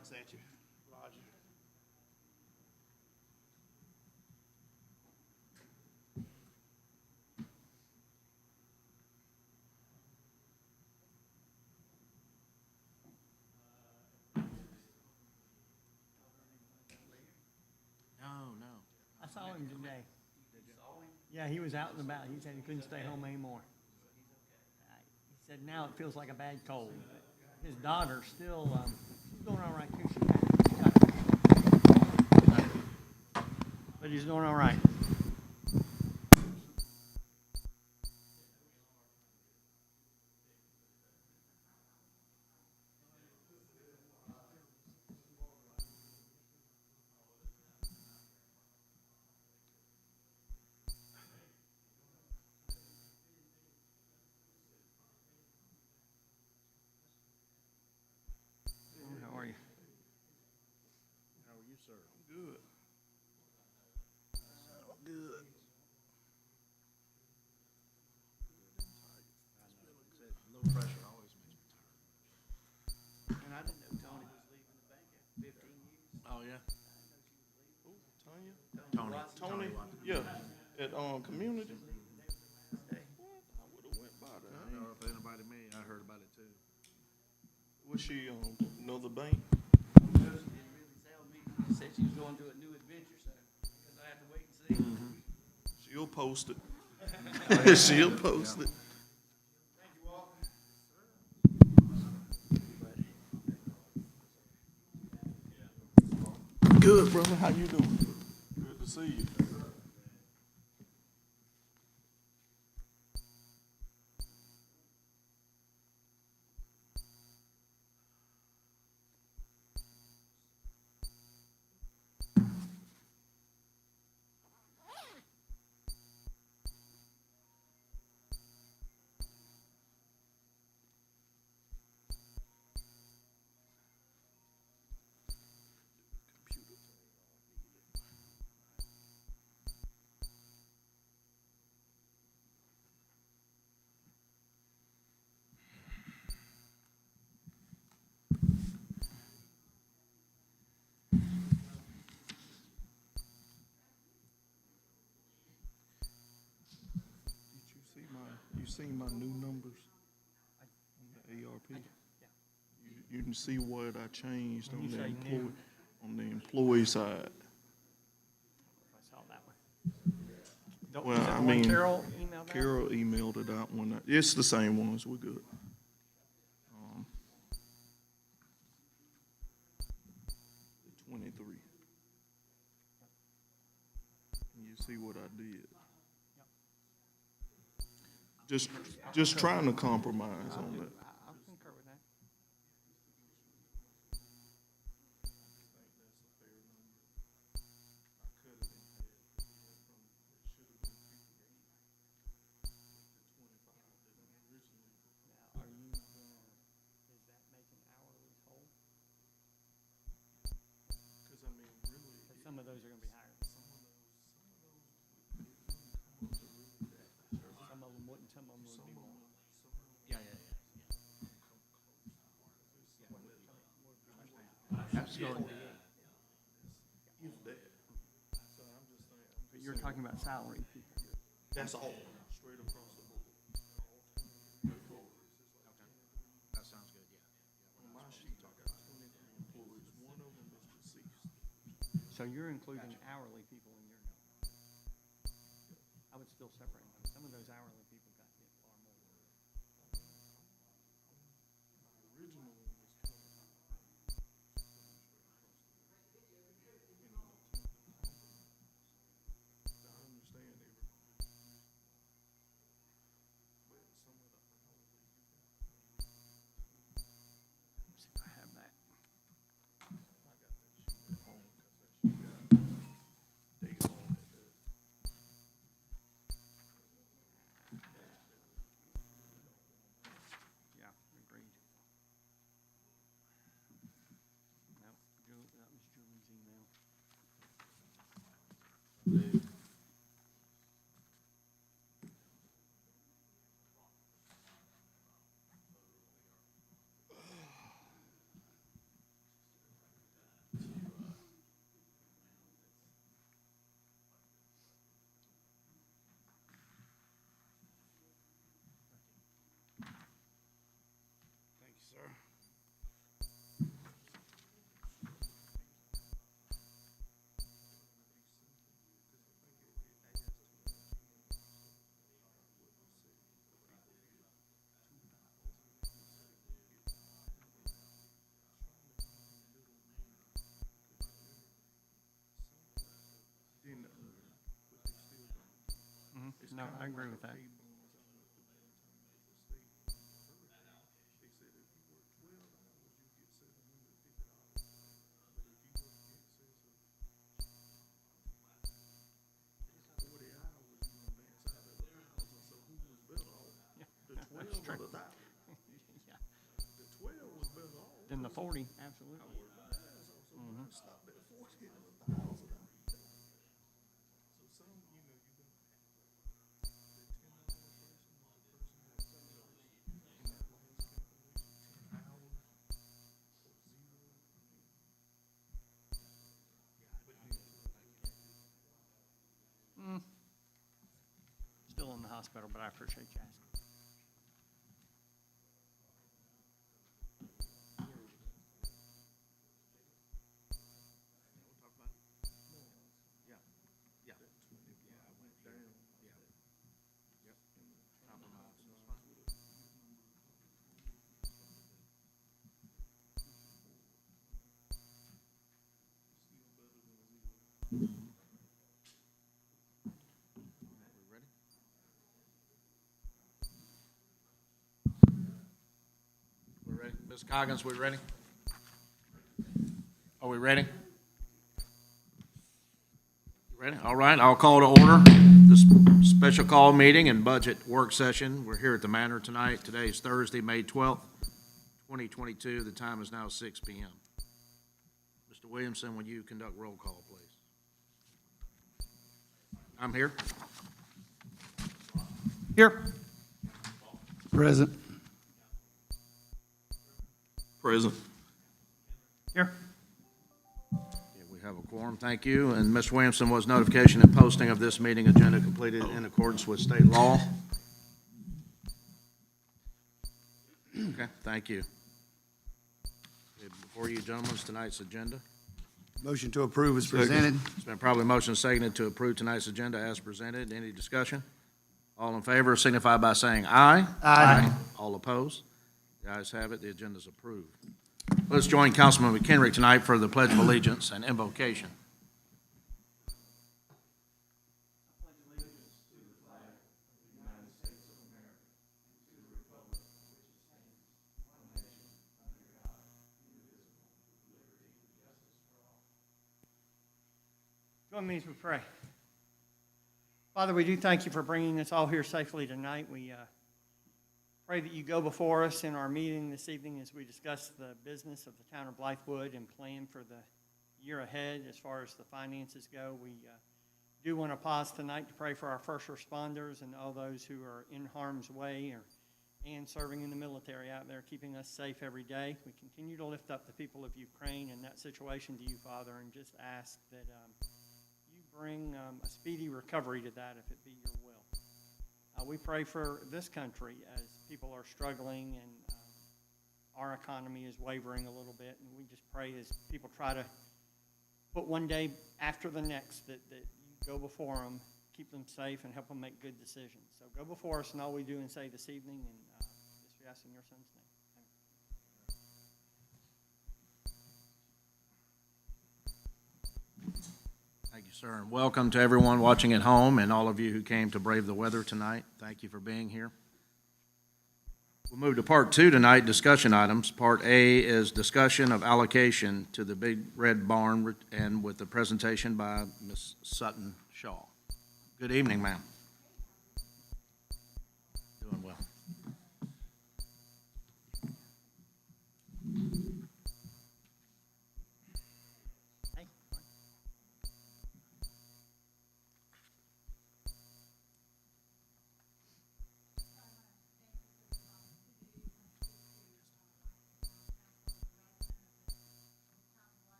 darts at you. Roger. No. I saw him today. Yeah, he was out and about. He said he couldn't stay home anymore. He said now it feels like a bad cold. His daughter's still, she's doing all right too. But he's doing all right. How are you? How are you, sir? Good. Good. Low pressure always makes me tired. And I didn't know Tony was leaving the bank after 15 years. Oh, yeah? Who? Tanya? Tony. Tony? Yeah. At community. What? I would have went by there. I don't know if anybody me, I heard about it too. Was she another bank? She didn't really tell me. She said she was going to a new adventure, so because I have to wait and see. She'll post it. She'll post it. Thank you, Walter. Good, brother. How you doing? Good to see you. You seen my new numbers on the ARP? You can see what I changed When on you the say new. employee side. I saw that one. Don't- Well, is that I the one mean, Carol emailed out? Carol emailed it out when it's the same ones. We're good. The 23. And you see what I did. Just trying to compromise on that. I'll concur with that. Now, are you, is that making hourly whole? Because I mean, really, Because some of those are gonna be higher. Some of them wouldn't, some of them would be more. Yeah. Absolutely. if that. So I'm just saying, But you're talking about salary people. that's all straight across the board. That sounds good, yeah. On my sheet, I got 23 employees. One of them is deceased. So you're including hourly people in your number. I would still separate them. Some of those hourly people got hit far more. My original one was 25. I understand everybody. But some of the hourly, Let's see if I have that. I got that sheet at home because that sheet got data on it. no, I agree with that. That's true. Yeah. The 12 was better off. Then the 40, absolutely. Stop at 40 and 1,000. So some, you know, you don't have the $10 person, the person that in that last calculation, 10 hours or zero. Still in the hospital, but I appreciate you asking. We're ready. Ms. Coggins, we ready? Are we ready? Ready? All right, I'll call to order this special call meeting and budget work session. We're here at the Manor tonight. Today is Thursday, May 12th, 2022. The time is now 6 p.m. Mr. Williamson, would you conduct roll call, please? I'm here. Here. Present. Present. Here. Yeah, we have a quorum, thank you. And Mr. Williamson, was notification and posting of this meeting agenda completed in accordance with state law? Okay, thank you. Okay, before you gentlemen, is tonight's agenda. Motion to approve is presented. It's been probably motion seconded to approve tonight's agenda as presented. Any discussion? All in favor signify by saying aye. Aye. All opposed? The ayes have it, the agenda is approved. Let's join Councilman McHenry tonight for the Pledge of Allegiance and invocation. Join me as we pray. Father, we do thank you for bringing us all here safely tonight. We pray that you go before us in our meeting this evening as we discuss the business of the town of Blythewood and plan for the year ahead as far as the finances go. We do want to pause tonight to pray for our first responders and all those who are in harm's way and serving in the military out there, keeping us safe every day. We continue to lift up the people of Ukraine and that situation to you, Father, and just ask that you bring a speedy recovery to that if it be your will. We pray for this country as people are struggling and our economy is wavering a little bit, and we just pray as people try to put one day after the next that you go before them, keep them safe, and help them make good decisions. So go before us in all we do and say this evening, and this we ask in your Son's name. Thank you, sir, and welcome to everyone watching at home and all of you who came to brave the weather tonight. Thank you for being here. We'll move to Part 2 tonight, discussion items. Part A is discussion of allocation to the Big Red Barn, and with the presentation by Ms. Sutton Shaw. Good evening, ma'am. Doing well. Hey.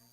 As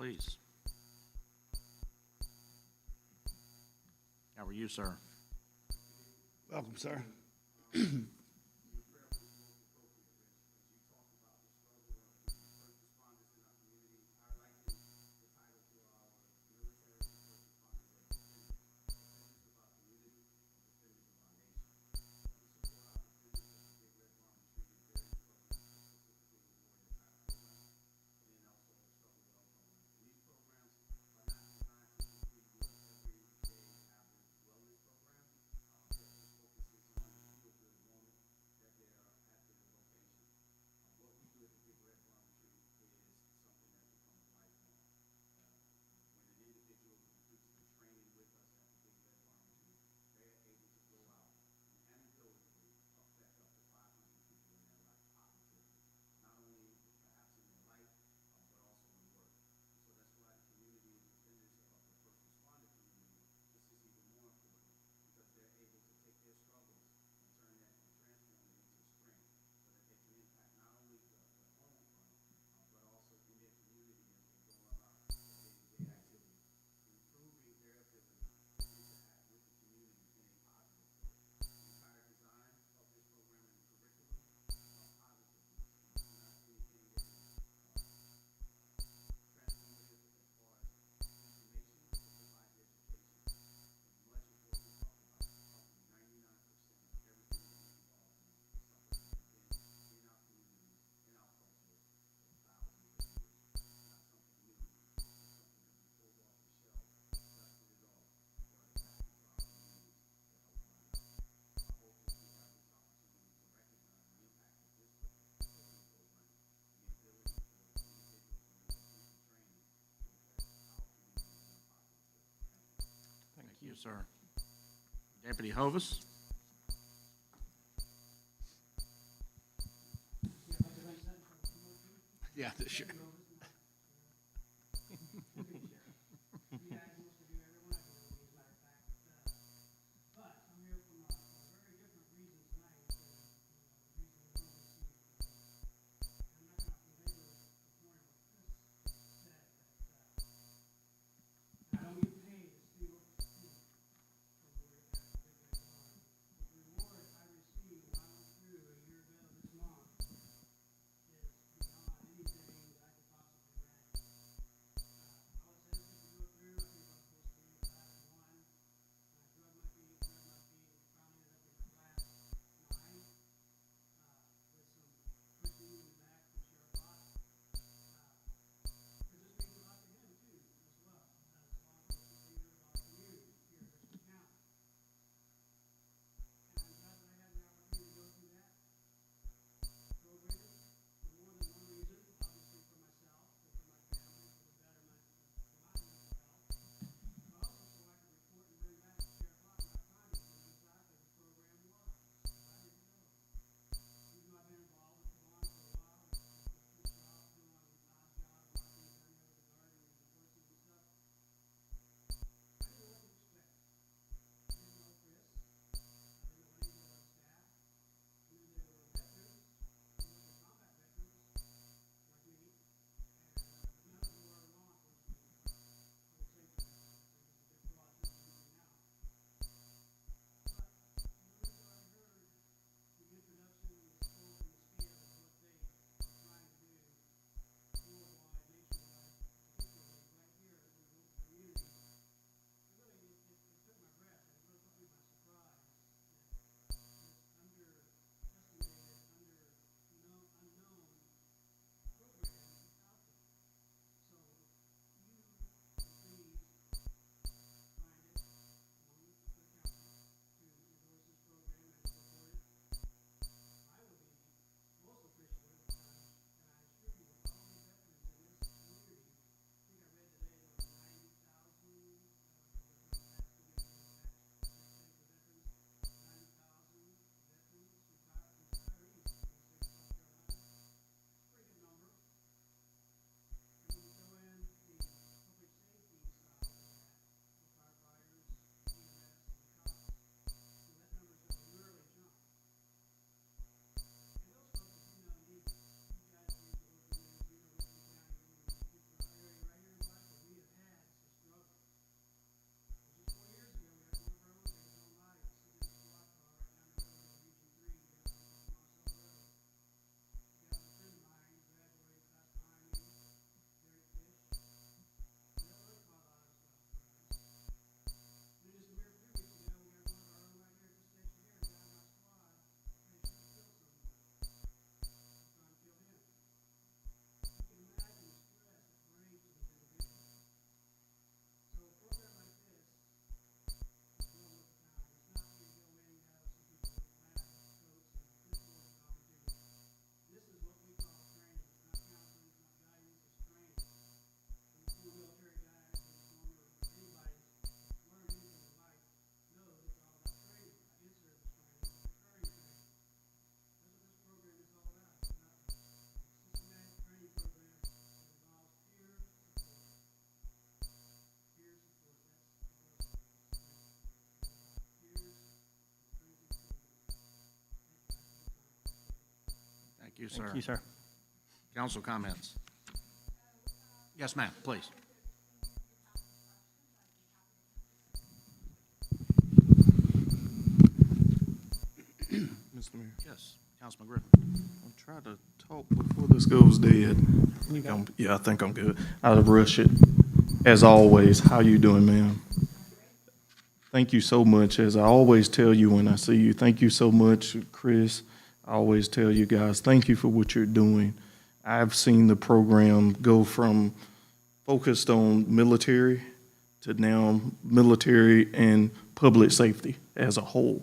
please. How are you, sir? Welcome, sir. Thank you, sir. Deputy Hovis? Yeah, sure. Thank you, sir. Thank you, sir. Council comments? Yes, ma'am, please. Mr. Mayor, Yes, Councilman Griffin. I'll try to talk before this goes dead. I think I'm good. I'll rush it. As always, how you doing, ma'am? Thank you so much. As I always tell you when I see you, thank you so much, Chris. I always tell you guys, thank you for what you're doing. I've seen the program go from focused on military to now military and public safety as a whole.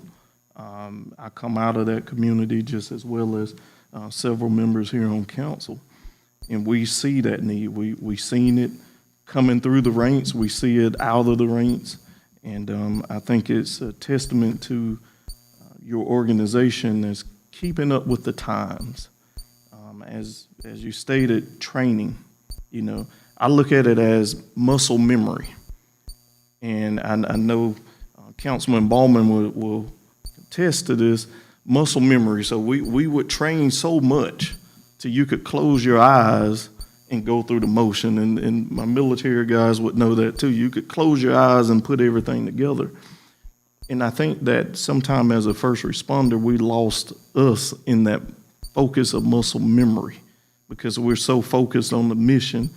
I come out of that community just as well as several members here on council, and we see that need. We seen it coming through the ranks. We see it out of the ranks, and I think it's a testament to your organization that's keeping up with the times. As you stated, training. You know, I look at it as muscle memory, and I know Councilman Ballman will attest to this, muscle memory. So we would train so much till you could close your eyes and go through the motion, and my military guys would know that too. You could close your eyes and put everything together. And I think that sometime as a first responder, we lost us in that focus of muscle memory because we're so focused on the mission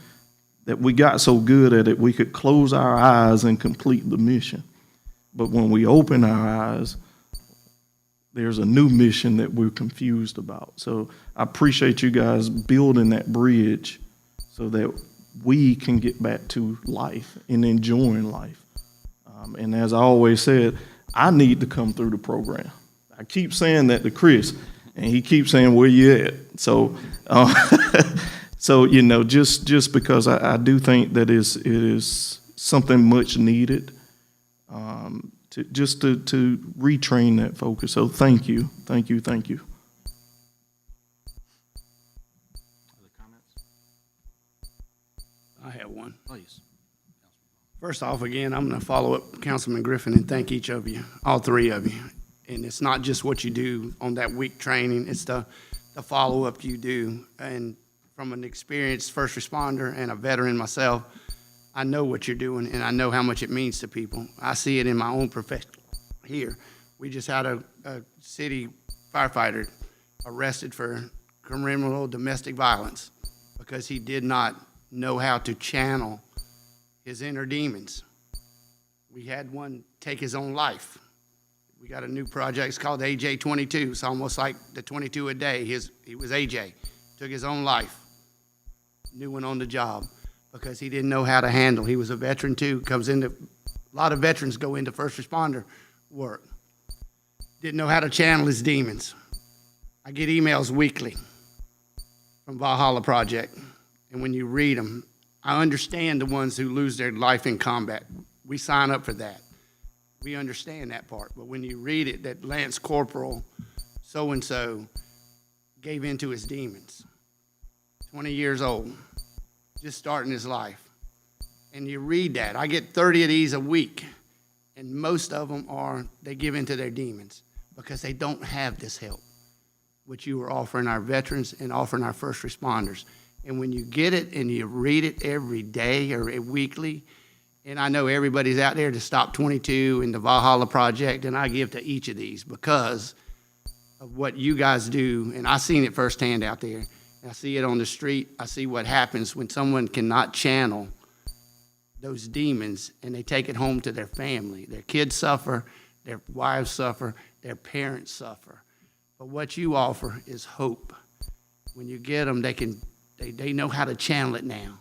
that we got so good at it, we could close our eyes and complete the mission. But when we open our eyes, there's a new mission that we're confused about. So I appreciate you guys building that bridge so that we can get back to life and enjoying life. And as I always said, I need to come through the program. I keep saying that to Chris, and he keeps saying, where you at? So, so you know, just because I do think that it is something much needed to retrain that focus. So thank you. Other comments? I have one. Please. First off, again, I'm going to follow up Councilman Griffin and thank each of you, all three of you. And it's not just what you do on that week training, it's the follow-up you do. And from an experienced first responder and a veteran myself, I know what you're doing, and I know how much it means to people. I see it in my own profession here. We just had a city firefighter arrested for criminal domestic violence because he did not know how to channel his inner demons. We had one take his own life. We got a new project, it's called AJ 22. It's almost like the 22 a day. He was AJ, took his own life. New one on the job because he didn't know how to handle. He was a veteran too, a lot of veterans go into first responder work. Didn't know how to channel his demons. I get emails weekly from Valhalla Project, and when you read them, I understand the ones who lose their life in combat. We sign up for that. We understand that part, but when you read it, that Lance Corporal so-and-so gave into his demons, 20 years old, just starting his life. And you read that. I get 30 of these a week, and most of them they give into their demons because they don't have this help, which you are offering our veterans and offering our first responders. And when you get it and you read it every day or weekly, and I know everybody's out there to Stop 22 and the Valhalla Project, and I give to each of these because of what you guys do, and I've seen it firsthand out there. I see it on the street. I see what happens when someone cannot channel those demons and they take it home to their family. Their kids suffer, their wives suffer, their parents suffer. But what you offer is hope. When you get them, they know how to channel it now.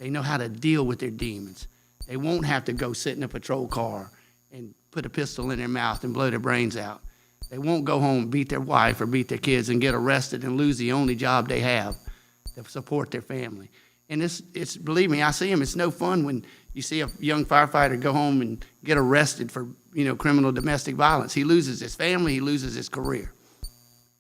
They know how to deal with their demons. They won't have to go sit in a patrol car and put a pistol in their mouth and blow their brains out. They won't go home, beat their wife or beat their kids and get arrested and lose the only job they have to support their family. And it's believe me, I see them. It's no fun when you see a young firefighter go home and get arrested for, criminal domestic violence. He loses his family, he loses his career.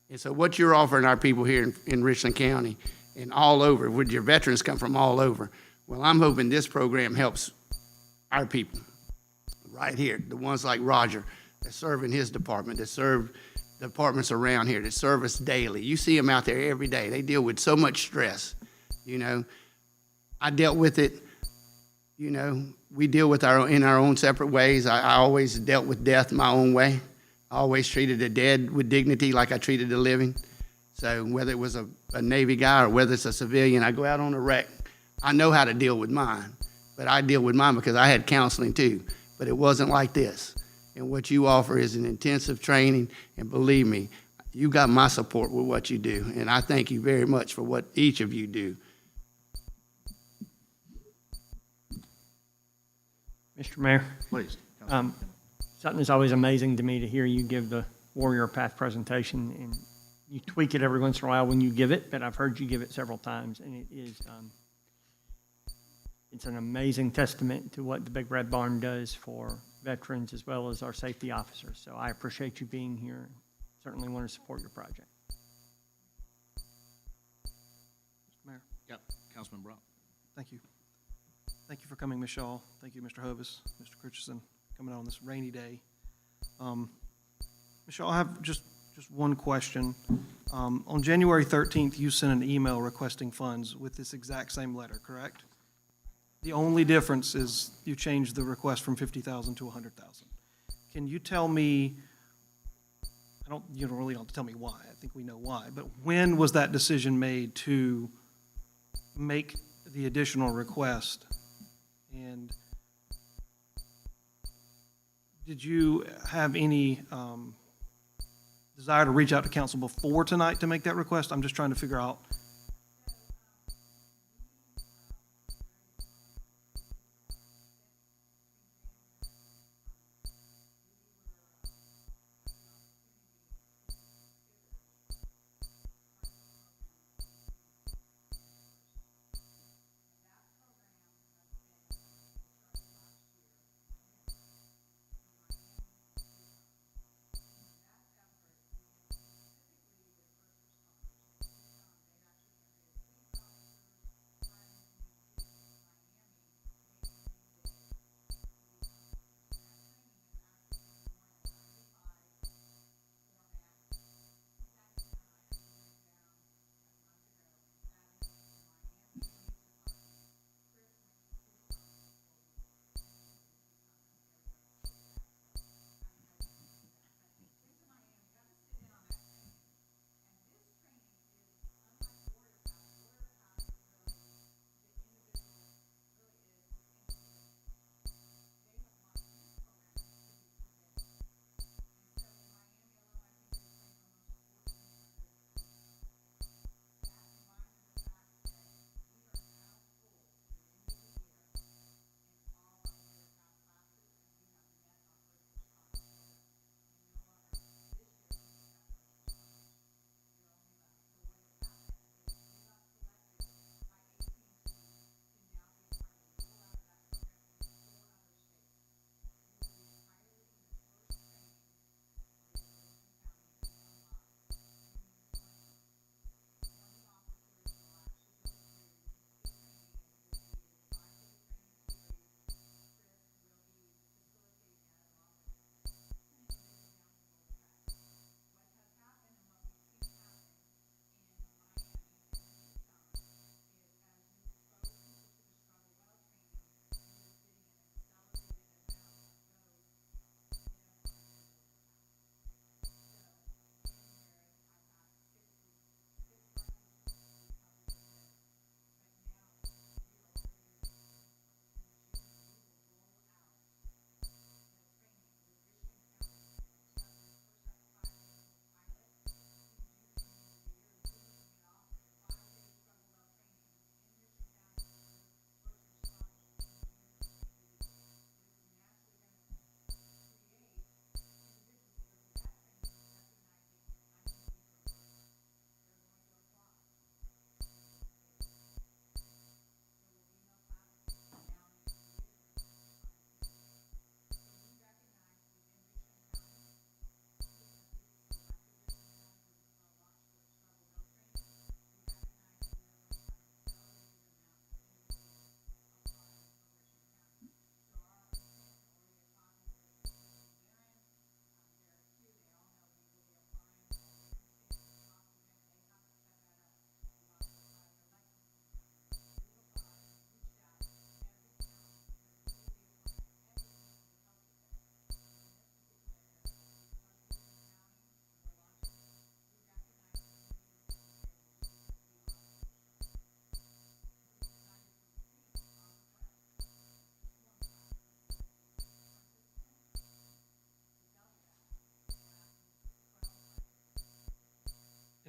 And so what you're offering our people here in Richland County and all over, where your veterans come from all over, well, I'm hoping this program helps our people right here, the ones like Roger that serve in his department, that serve departments around here that serve us daily. You see them out there every day. They deal with so much stress, you know. I dealt with it, you know, we deal with in our own separate ways. I always dealt with death my own way. I always treated the dead with dignity like I treated the living. So whether it was a Navy guy or whether it's a civilian, I go out on a wreck. I know how to deal with mine, but I deal with mine because I had counseling too, but it wasn't like this. And what you offer is an intensive training, and believe me, you got my support with what you do, and I thank you very much for what each of you do. Mr. Mayor, Please. something that's always amazing to me to hear you give the Warrior Path presentation, and you tweak it every once in a while when you give it, but I've heard you give it several times, and it is, it's an amazing testament to what the Big Red Barn does for veterans as well as our safety officers. So I appreciate you being here. Certainly want to support your project. Mayor, Yep, Councilman Brown. thank you. Thank you for coming, Ms. Shaw. Thank you, Mr. Hovis, Mr. Christensen, coming out on this rainy day. Ms. Shaw, I have just one question. On January 13th, you sent an email requesting funds with this exact same letter, correct? The only difference is you changed the request from 50,000 to 100,000. Can you tell me, you don't really have to tell me why, I think we know why, but when was that decision made to make the additional request? And did you have any desire to reach out to council before tonight to make that request? I'm just trying to figure out.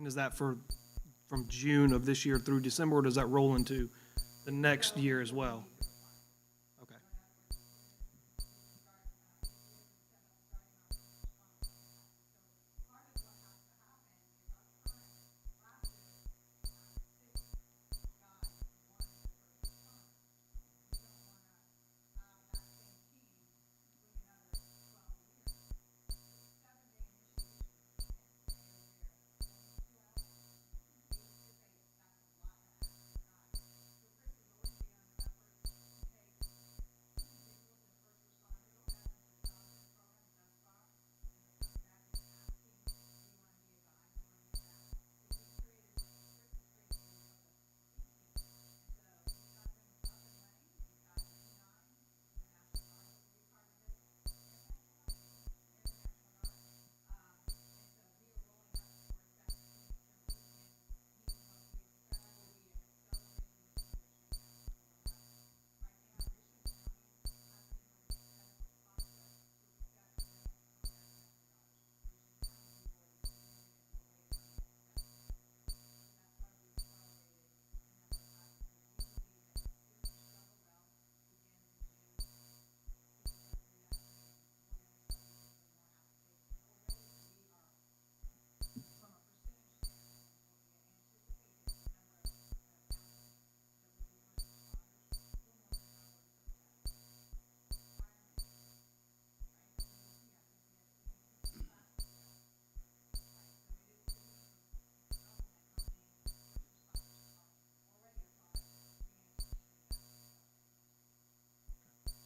And is that from June of this year through December, or does that roll into the next year as well? Okay.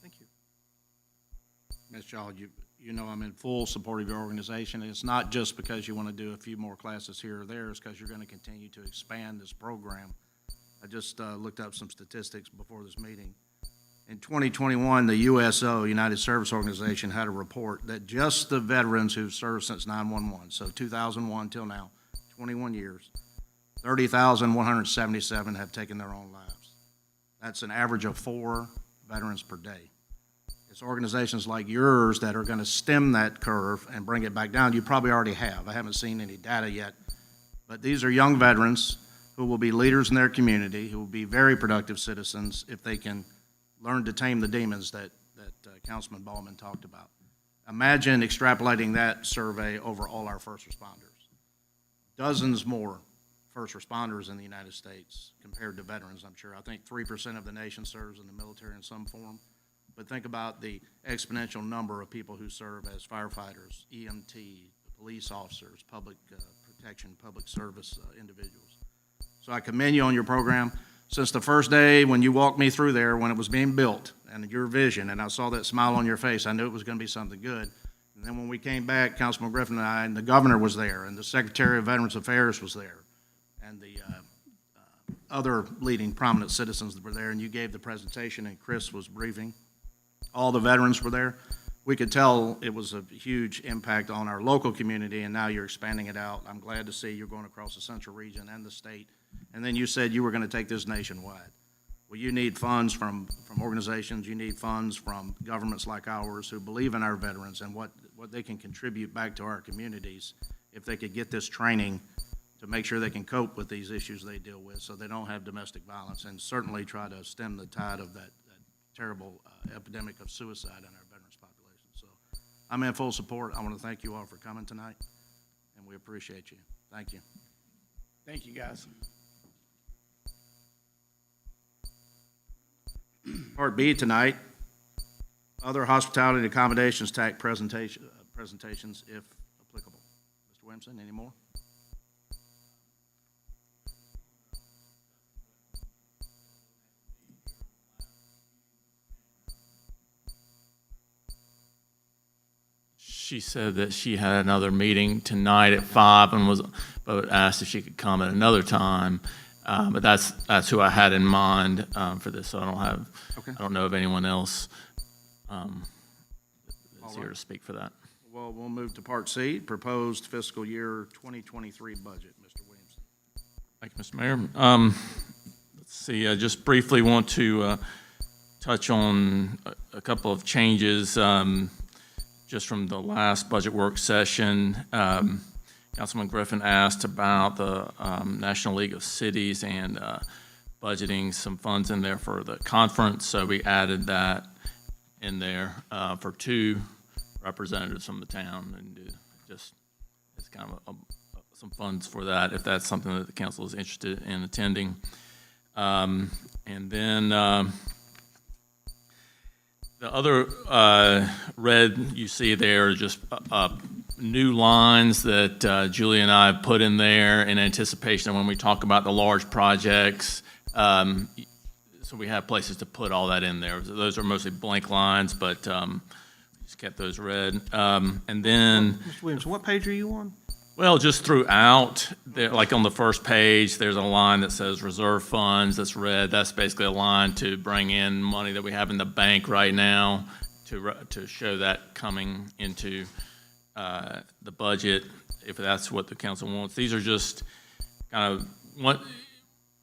Thank you. Ms. Shaw, you know I'm in full support of your organization. It's not just because you want to do a few more classes here or there, it's because you're going to continue to expand this program. I just looked up some statistics before this meeting. In 2021, the USO, United Service Organization, had a report that just the veterans who've served since 9/11, so 2001 till now, 21 years, 30,177 have taken their own lives. That's an average of 4 veterans per day. It's organizations like yours that are going to stem that curve and bring it back down. You probably already have. I haven't seen any data yet. But these are young veterans who will be leaders in their community, who will be very productive citizens if they can learn to tame the demons that Councilman Ballman talked about. Imagine extrapolating that survey over all our first responders. Dozens more first responders in the United States compared to veterans, I'm sure. I think 3% of the nation serves in the military in some form. But think about the exponential number of people who serve as firefighters, EMT, police officers, public protection, public service individuals. So I commend you on your program. Since the first day when you walked me through there, when it was being built, and your vision, and I saw that smile on your face, I knew it was going to be something good. And then when we came back, Councilman Griffin and I, and the governor was there, and the Secretary of Veterans Affairs was there, and the other leading prominent citizens that were there, and you gave the presentation, and Chris was briefing. All the veterans were there. We could tell it was a huge impact on our local community, and now you're expanding it out. I'm glad to see you're going across the central region and the state. And then you said you were going to take this nationwide. Well, you need funds from organizations. You need funds from governments like ours who believe in our veterans and what they can contribute back to our communities if they could get this training to make sure they can cope with these issues they deal with so they don't have domestic violence, and certainly try to stem the tide of that terrible epidemic of suicide in our veterans population. So I'm in full support. I want to thank you all for coming tonight, and we appreciate you. Thank you. Thank you, guys. Part B tonight, other hospitality and accommodations tax presentations, if applicable. Mr. Williamson, any more? She said that she had another meeting tonight at 5 and but asked if she could come at another time. But that's who I had in mind for this. So I don't know of anyone else that's here to speak for that. Well, we'll move to Part C, proposed fiscal year 2023 budget. Mr. Williamson. Thank you, Mr. Mayor. Let's see. I just briefly want to touch on a couple of changes just from the last budget work session. Councilman Griffin asked about the National League of Cities and budgeting some funds in there for the conference, so we added that in there for 2 representatives from the town, and just it's kind of some funds for that, if that's something that the council is interested in attending. And then the other red you see there are just new lines that Julie and I have put in there in anticipation of when we talk about the large projects. So we have places to put all that in there. Those are mostly blank lines, but just kept those red. And then, Mr. Williams, what page are you on? well, just throughout, there, like on the first page, there's a line that says reserve funds that's red. That's basically a line to bring in money that we have in the bank right now to show that coming into the budget, if that's what the council wants. These are just kind of what,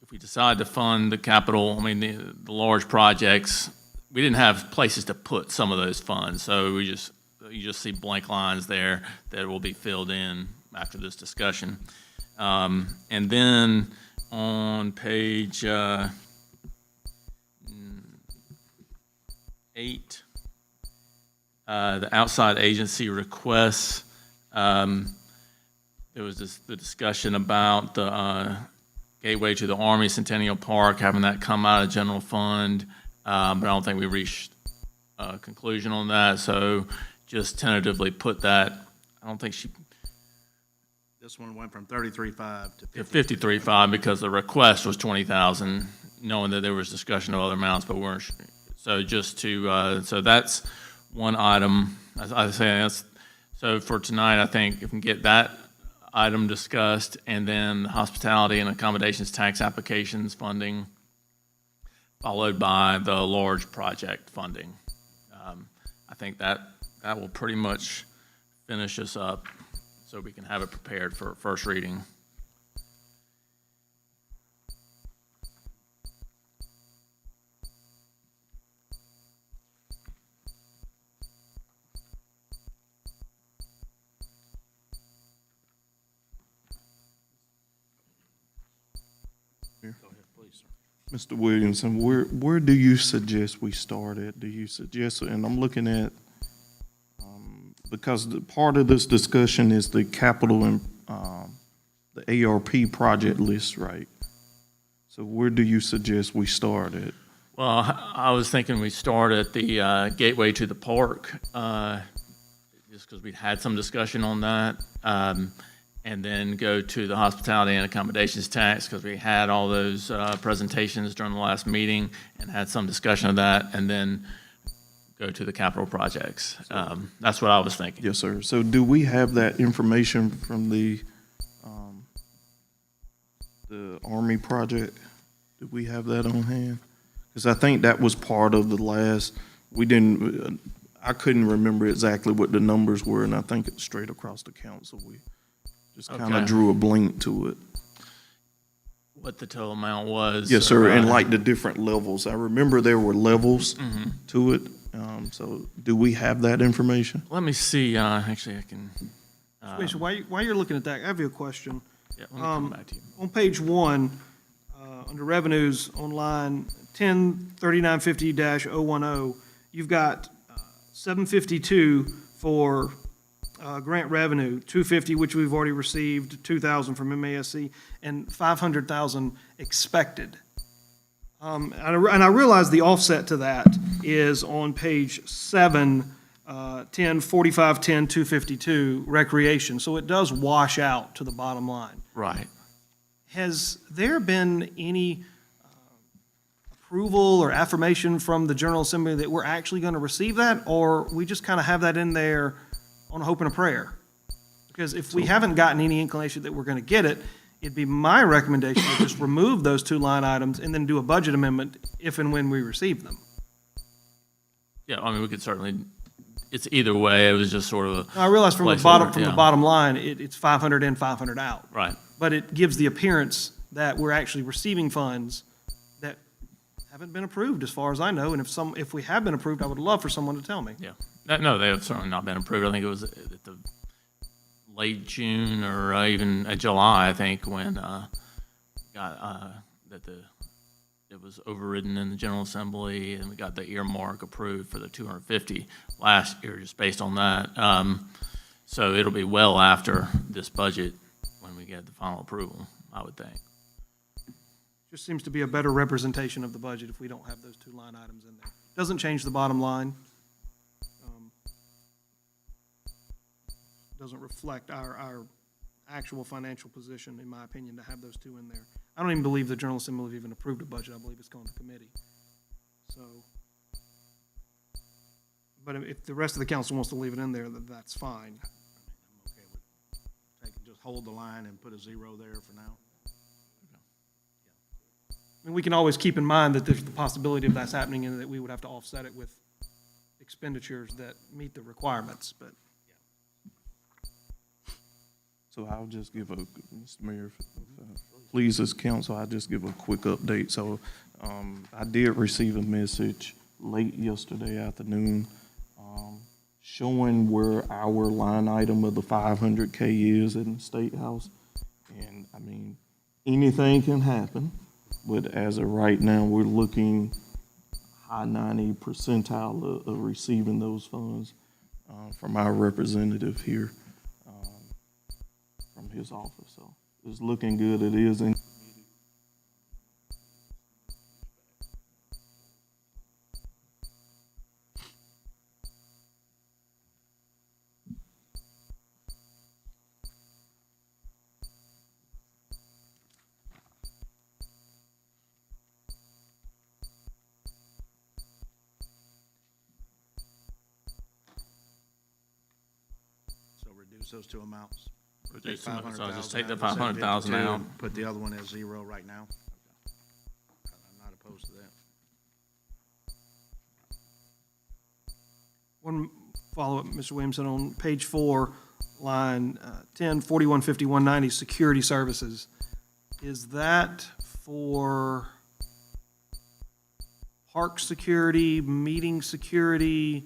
if we decide to fund the capital, I mean, the large projects, we didn't have places to put some of those funds. So you just see blank lines there that will be filled in after this discussion. And then on page 8, the outside agency requests, there was the discussion about the Gateway to the Army Centennial Park, having that come out of general fund, but I don't think we reached a conclusion on that, so just tentatively put that, I don't think she, This one went from 33.5 to 53.5 because the request was 20,000, knowing that there was discussion of other amounts, but weren't. So just to so that's one item. As I say, that's so for tonight. I think if we can get that item discussed, and then hospitality and accommodations tax applications funding, followed by the large project funding. I think that will pretty much finish us up, so we can have it prepared for first reading. Mr. Williamson, where do you suggest we start at? Do you suggest, and I'm looking at, because part of this discussion is the capital and the ARP project list, right? So where do you suggest we start at? Well, I was thinking we start at the gateway to the park, just because we'd had some discussion on that, and then go to the hospitality and accommodations tax, because we had all those presentations during the last meeting and had some discussion of that, and then go to the capital projects. That's what I was thinking. Yes, sir. So do we have that information from the Army project? Do we have that on hand? Because I think that was part of the last, I couldn't remember exactly what the numbers were, and I think it's straight across the council. We just kind of Okay. drew a blank to it. What the total amount was. Yes, sir, and like the different levels. I remember there were levels Mm-hmm. to it. So do we have that information? Let me see, actually I can, Wait, so while you're looking at that, I have you a question. yeah, let me come back to you. On page 1, under revenues on line 103950-010, you've got 752 for grant revenue, 250 which we've already received, 2,000 from MASC, and 500,000 expected. And I realize the offset to that is on page 7, 104510-252 recreation, so it does wash out to the bottom line. Right. Has there been any approval or affirmation from the General Assembly that we're actually going to receive that, or we just kind of have that in there on a hope and a prayer? Because if we haven't gotten any inclination that we're going to get it, it'd be my recommendation to just remove those 2 line items and then do a budget amendment if and when we receive them. Yeah, I mean, we could certainly, it's either way, it was just sort of a. Now, I realize from the placeholder, bottom line, it's 500 in, 500 out. Right. But it gives the appearance that we're actually receiving funds that haven't been approved, as far as I know. And if we have been approved, I would love for someone to tell me. Yeah. No, they have certainly not been approved. I think it was at the late June or even July, I think, when it was overridden in the General Assembly, and we got the earmark approved for the 250 last year, just based on that. So it'll be well after this budget when we get the final approval, I would think. Just seems to be a better representation of the budget if we don't have those two line items in there. Doesn't change the bottom line. Doesn't reflect our actual financial position, in my opinion, to have those two in there. I don't even believe the General Assembly have even approved a budget. I believe it's going to committee. So, but if the rest of the council wants to leave it in there, then that's fine. I'm okay with just hold the line and put a 0 there for now. I mean, we can always keep in mind that there's the possibility of that's happening and that we would have to offset it with expenditures that meet the requirements, but. So I'll just give a, Mr. Mayor, pleases council, I'll just give a quick update. So I did receive a message late yesterday afternoon showing where our line item of the 500K is in the State House. And I mean, anything can happen, but as of right now, we're looking high 90 percentile of receiving those funds from our representative here. From his office, so it's looking good. It is in. So reduce those two amounts. So I'll just take the 500,000 500,000 out. and put the other one at 0 right now. I'm not opposed to that. One follow-up, Mr. Williamson, on page 4, line 10, 415190, security services. Is that for park security, meeting security?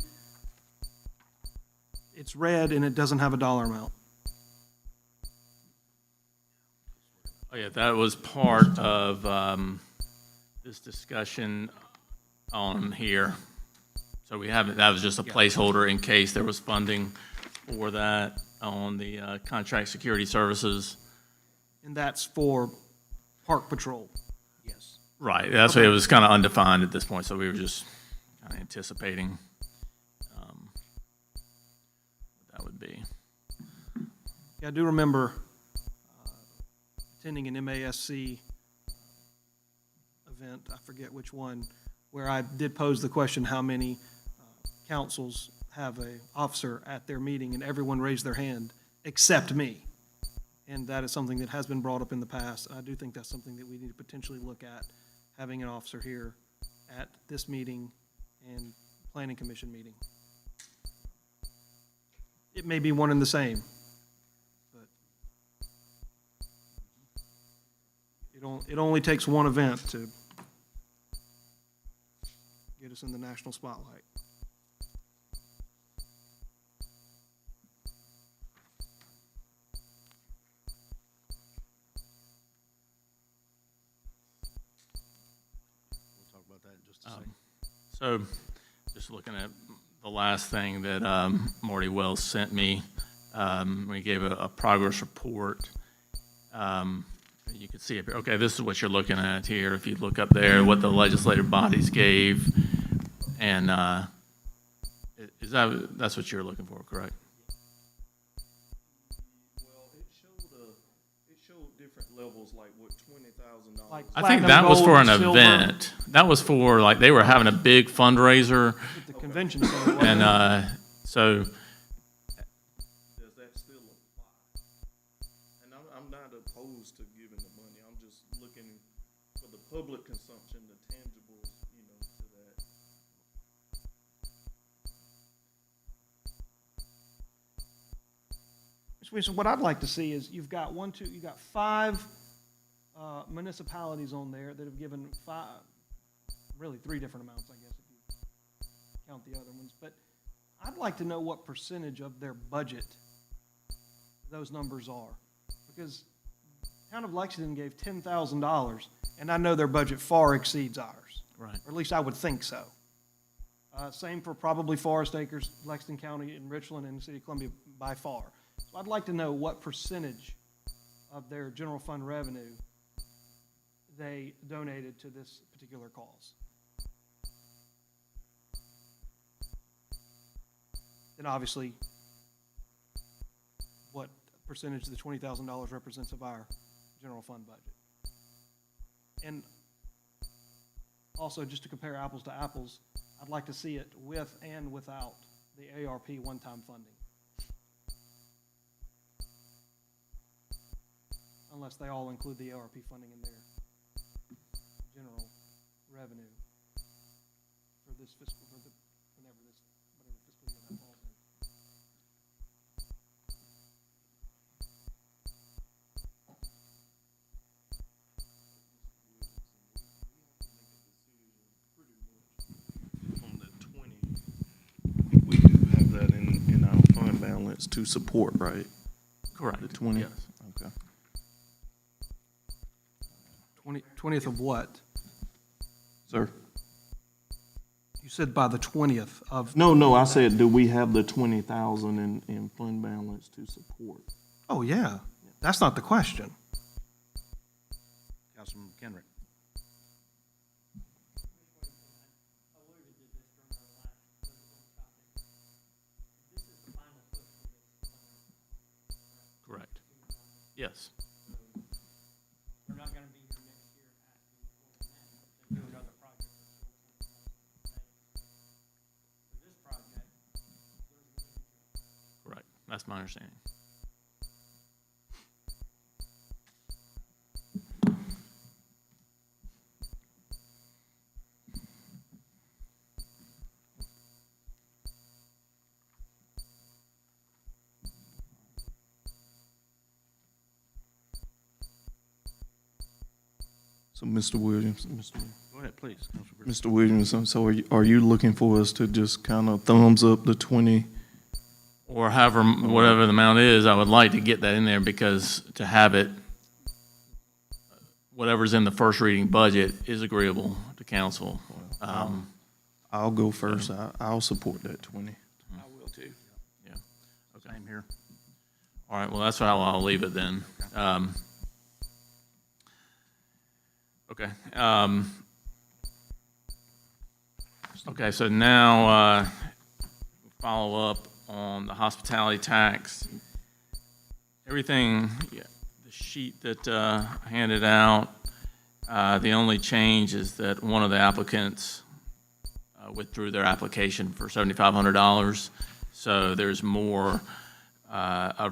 It's red and it doesn't have a dollar amount. Oh, yeah, that was part of this discussion on here. So we haven't, that was just a placeholder in case there was funding for that on the contract security services. And that's for park patrol. Yes. Right, that's why it was kind of undefined at this point, so we were just kind of anticipating what that would be. Yeah, I do remember attending an MASC event, I forget which one, where I did pose the question, how many councils have a officer at their meeting, and everyone raised their hand except me. And that is something that has been brought up in the past. I do think that's something that we need to potentially look at, having an officer here at this meeting and planning commission meeting. It may be one and the same, but it only takes one event to get us in the national spotlight. We'll talk about that in just a second. So, just looking at the last thing that Marty Wells sent me, we gave a progress report. You can see it here. Okay, this is what you're looking at here. If you look up there, what the legislative bodies gave, and that's what you're looking for, correct? Well, it showed different levels, like what, $20,000. Like I think platinum, that was gold, for an silver. event. That was for, like, they were having a big fundraiser, At the convention center. wasn't it? and so Does that still apply? And I'm not opposed to giving the money. I'm just looking for the public consumption, the tangibles, you know, to that. Mr. Wilson, what I'd like to see is you've got you've got 5 municipalities on there that have given 3 different amounts, I guess, if you count the other ones. But I'd like to know what percentage of their budget those numbers are. Because town of Lexington gave $10,000, and I know their budget far exceeds ours. Right. Or at least I would think so. Same for probably Forest Acres, Lexington County, and Richland, and the City of Columbia by far. So I'd like to know what percentage of their general fund revenue they donated to this particular cause. Then obviously, what percentage of the $20,000 represents of our general fund budget. And also, just to compare apples to apples, I'd like to see it with and without the ARP one-time funding. Unless they all include the ARP funding in their general revenue for this fiscal, for the, whatever fiscal year that falls in. On the 20, we do have that in our fund balance to support, right? Correct. The 20? Yes. Okay. 20th of what? Sir? You said by the 20th of, No, I said, do we have the 20,000 in fund balance to support? oh, yeah. That's not the question. Councilman Kendrick. Correct. Yes. We're not gonna be here next year asking for do another project. For this project, Correct. That's my understanding. So, Mr. Williams, Go ahead, please, Councilman Griffin. Mr. Williams, so are you looking for us to just kind of thumbs up the 20? Or however, whatever the amount is, I would like to get that in there because to have it, whatever's in the first reading budget is agreeable to council. I'll go first. I'll support that 20. I will too. Yeah. Okay. Same here. All right, well, that's how I'll leave it then. Okay. Okay, so now follow up on the hospitality tax. Everything, yeah, the sheet that I handed out, the only change is that one of the applicants withdrew their application for $7,500. So there's more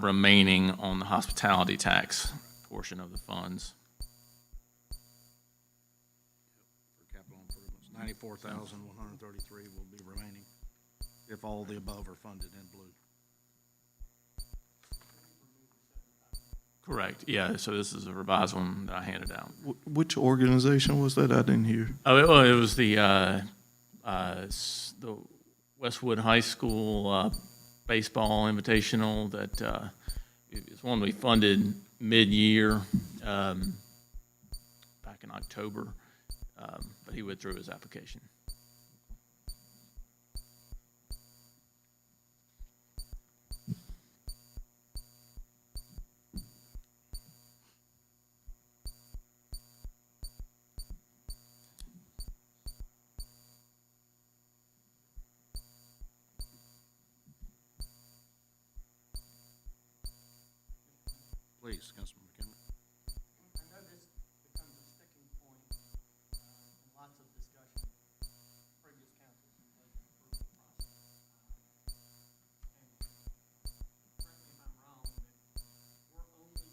remaining on the hospitality tax portion of the funds. For capital improvements, 94,133 will be remaining if all the above are funded in blue. Correct, yeah, so this is a revised one that I handed out. Which organization was that? I didn't hear. Oh, it was the Westwood High School baseball invitational that it's one we funded mid-year back in October, but he withdrew his application. Please, Councilman McKinley. I know this becomes a sticking point in lots of discussion, previous councils and budget approval process. And correct me if I'm wrong, but we're only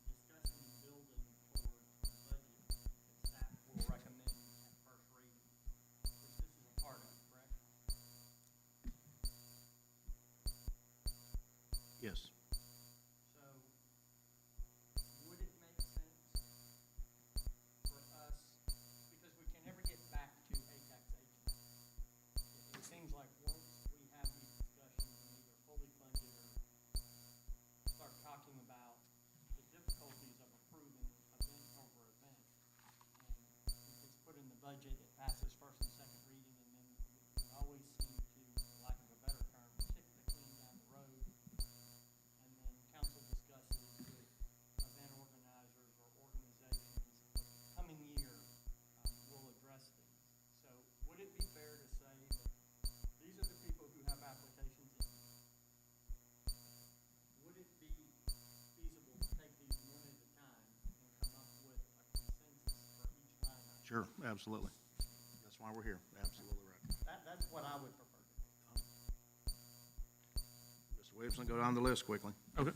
discussing building towards the budget that staff will recommend at first reading, which this is a part of, correct? Yes. So budget, it passes first and second reading, and then we always seem to, for lack of a better term, kick the can down the road. And then council discusses with event organizers or organizations, coming year, we'll address these. So would it be fair to say that these are the people who have applications in? Would it be feasible to take these one at a time and come up with a consensus for each line item? Sure, absolutely. That's why we're here. Absolutely right. That's what I would prefer to do. Mr. Williamson, go down the list quickly. Okay.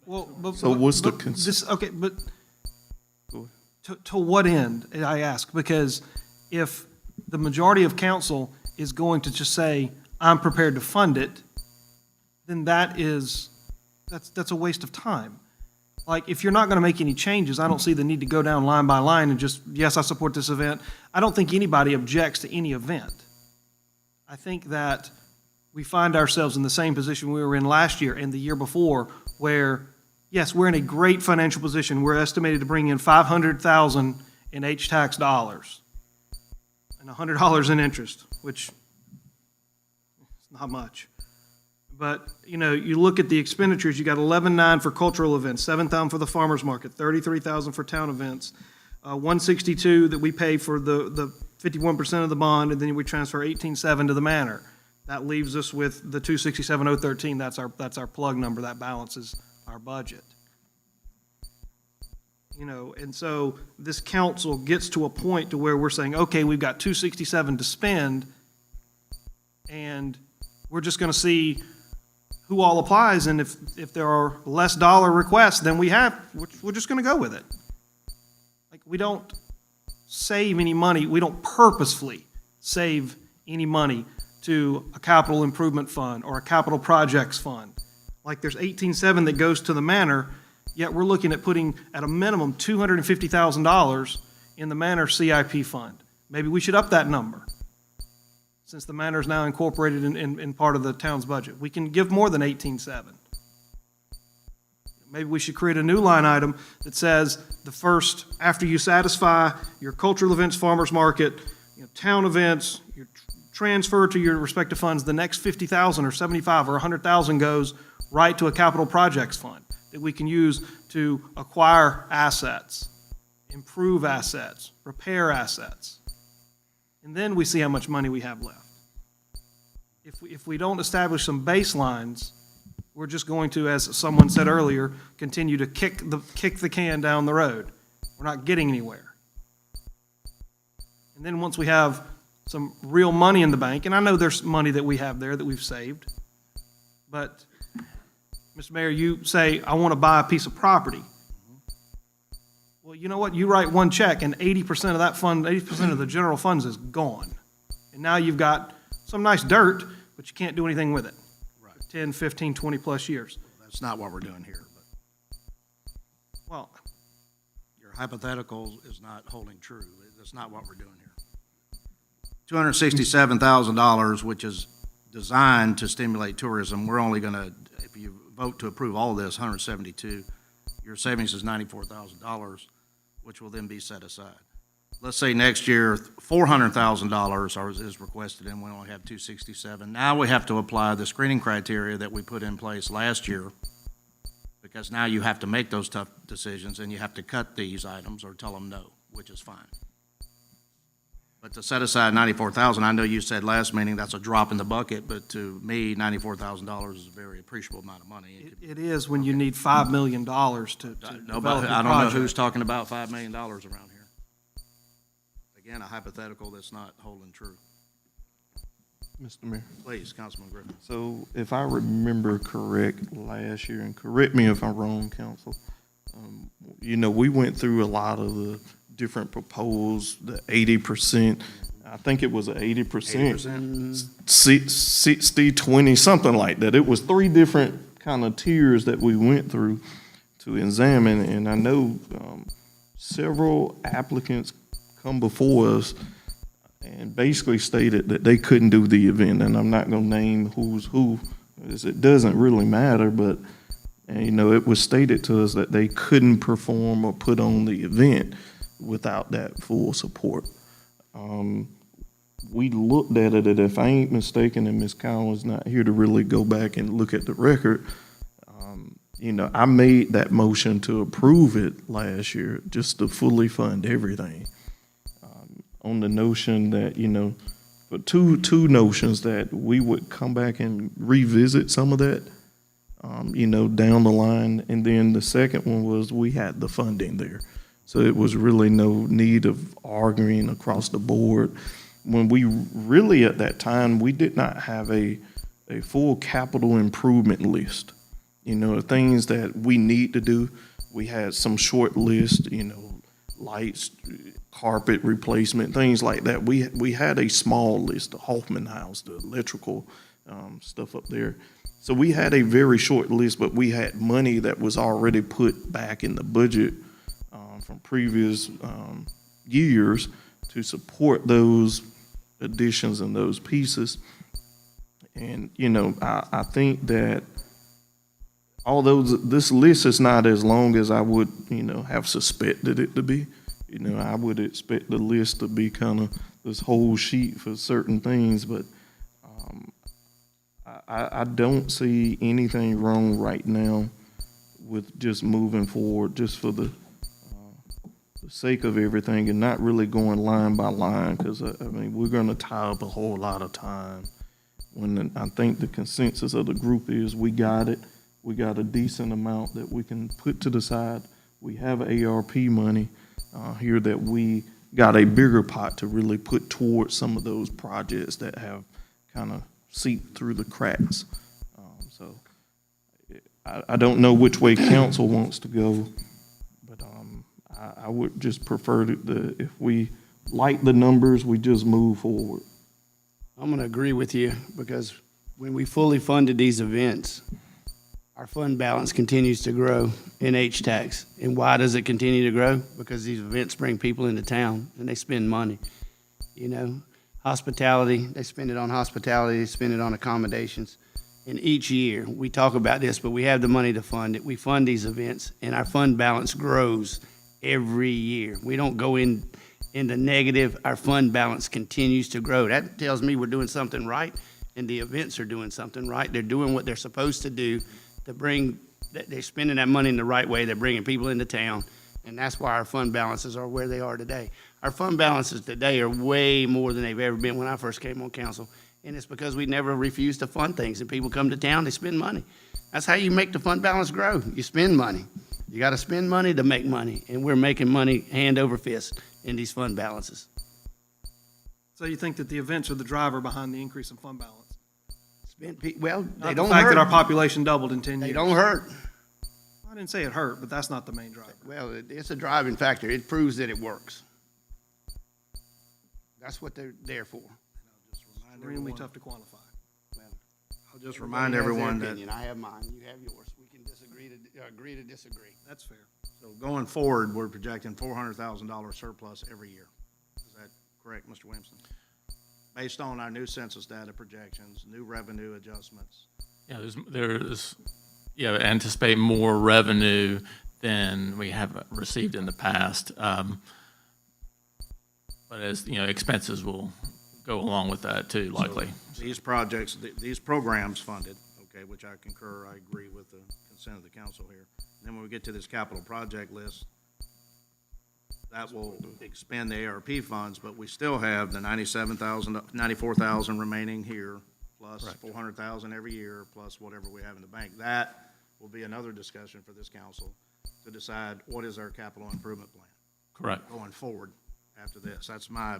Well, but. So what's the but this, okay, but Go to what end, I ask? Because if the majority of council is going to just say, I'm prepared to fund it, then that's a waste of time. Like, if you're not gonna make any changes, I don't see the need to go down line by line and just, yes, I support this event. I don't think anybody objects to any event. I think that we find ourselves in the same position we were in last year and the year before, where, yes, we're in a great financial position. We're estimated to bring in $500,000 in H-tax dollars and $100 in interest, which is not much. But, you know, you look at the expenditures, you got 11.9 for cultural events, 7,000 for the farmer's market, 33,000 for town events, 162 that we pay for the 51% of the bond, and then we transfer 18.7 to the manor. That leaves us with the 267,013. That's our plug number. That balances our budget. You know, and so this council gets to a point to where we're saying, okay, we've got 267 to spend, and we're just going to see who all applies, and if there are less dollar requests than we have, we're just going to go with it. Like, we don't save any money. We don't purposefully save any money to a capital improvement fund or a capital projects fund. Like, there's 18.7 that goes to the manor, yet we're looking at putting at a minimum $250,000 in the manor CIP fund. Maybe we should up that number, since the manor is now incorporated in part of the town's budget. We can give more than 18.7. Maybe we should create a new line item that says the first, after you satisfy your cultural events, farmer's market, town events, your transfer to your respective funds, the next 50,000 or 75 or 100,000 goes right to a capital projects fund that we can use to acquire assets, improve assets, repair assets. And then we see how much money we have left. If we don't establish some baselines, we're just going to, as someone said earlier, continue to kick the can down the road. We're not getting anywhere. And then once we have some real money in the bank, and I know there's money that we have there that we've saved, but, Mr. Mayor, you say, I want to buy a piece of property. Well, you know what? You write one check, and 80% of that fund, 80% of the general funds is gone. And now you've got some nice dirt, but you can't do anything with it. Right. 10, 15, 20 plus years. That's not what we're doing here, but Well, your hypothetical is not holding true. That's not what we're doing here. $267,000, which is designed to stimulate tourism, we're only gonna, if you vote to approve all of this, 172, your savings is $94,000, which will then be set aside. Let's say next year, $400,000 is requested, and we only have 267. Now we have to apply the screening criteria that we put in place last year, because now you have to make those tough decisions, and you have to cut these items or tell them no, which is fine. But to set aside $94,000, I know you said last meeting that's a drop in the bucket, but to me, $94,000 is a very appreciable amount of money. it is when you need $5 million to Nobody, develop your I don't know project. who's talking about $5 million around here. Again, a hypothetical that's not holding true. Mr. Mayor. Please, Councilman Griffin. So if I remember correct last year, and correct me if I'm wrong, council, we went through a lot of the different proposals, the 80%, I think it was 80%, 60, 20, something like that. It was 3 different kind of tiers that we went through to examine, and I know several applicants come before us and basically stated that they couldn't do the event, and I'm not going to name who's who, as it doesn't really matter, but And, it was stated to us that they couldn't perform or put on the event without that full support. We looked at it, and if I ain't mistaken, and Ms. Collins not here to really go back and look at the record, I made that motion to approve it last year, just to fully fund everything. On the notion that, for two notions that we would come back and revisit some of that, down the line. And then the second one was we had the funding there. So it was really no need of arguing across the board. When we really, at that time, we did not have a full capital improvement list. Things that we need to do. We had some short list, lights, carpet replacement, things like that. We had a small list, the Hoffman House, the electrical stuff up there. So we had a very short list, but we had money that was already put back in the budget from previous years to support those additions and those pieces. And, I think that although this list is not as long as I would, have suspected it to be, I would expect the list to be kind of this whole sheet for certain things, but I don't see anything wrong right now with just moving forward, just for the sake of everything, and not really going line by line, because we're going to tie up a whole lot of time. When I think the consensus of the group is we got it. We got a decent amount that we can put to the side. We have ARP money here that we got a bigger pot to really put towards some of those projects that have kind of seeped through the cracks. So I don't know which way council wants to go, but I would just prefer if we like the numbers, we just move forward. I'm going to agree with you, because when we fully funded these events, our fund balance continues to grow in Hvac. And why does it continue to grow? Because these events bring people into town and they spend money. Hospitality, they spend it on hospitality, they spend it on accommodations. And each year, we talk about this, but we have the money to fund it. We fund these events, and our fund balance grows every year. We don't go in the negative. Our fund balance continues to grow. That tells me we're doing something right, and the events are doing something right. They're doing what they're supposed to do to they're spending that money in the right way. They're bringing people into town, and that's why our fund balances are where they are today. Our fund balances today are way more than they've ever been when I first came on council, and it's because we never refused to fund things, and people come to town, they spend money. That's how you make the fund balance grow. You spend money. You got to spend money to make money, and we're making money hand over fist in these fund balances. So you think that the events are the driver behind the increase in fund balance? Well, they Not don't the fact that our hurt. population doubled in 10 years. They don't hurt. I didn't say it hurt, but that's not the main driver. Well, it's a driving factor. It proves that it works. That's what they're there for. Extremely tough to quantify. I'll just remind everyone that, I have mine, you have yours. We can agree to disagree. That's fair. so going forward, we're projecting $400,000 surplus every year. Is that correct, Mr. Williamson? Based on our new census data projections, new revenue adjustments. Yeah, anticipate more revenue than we have received in the past. But as, expenses will go along with that too, likely. So these projects, these programs funded, okay, which I concur, I agree with the consent of the council here. And then when we get to this capital project list, that will expend the ARP funds, but we still have the $94,000 remaining here, plus $400,000 every year, plus whatever we have in the bank. That will be another discussion for this council to decide what is our capital improvement plan. Correct. Going forward after this. That's my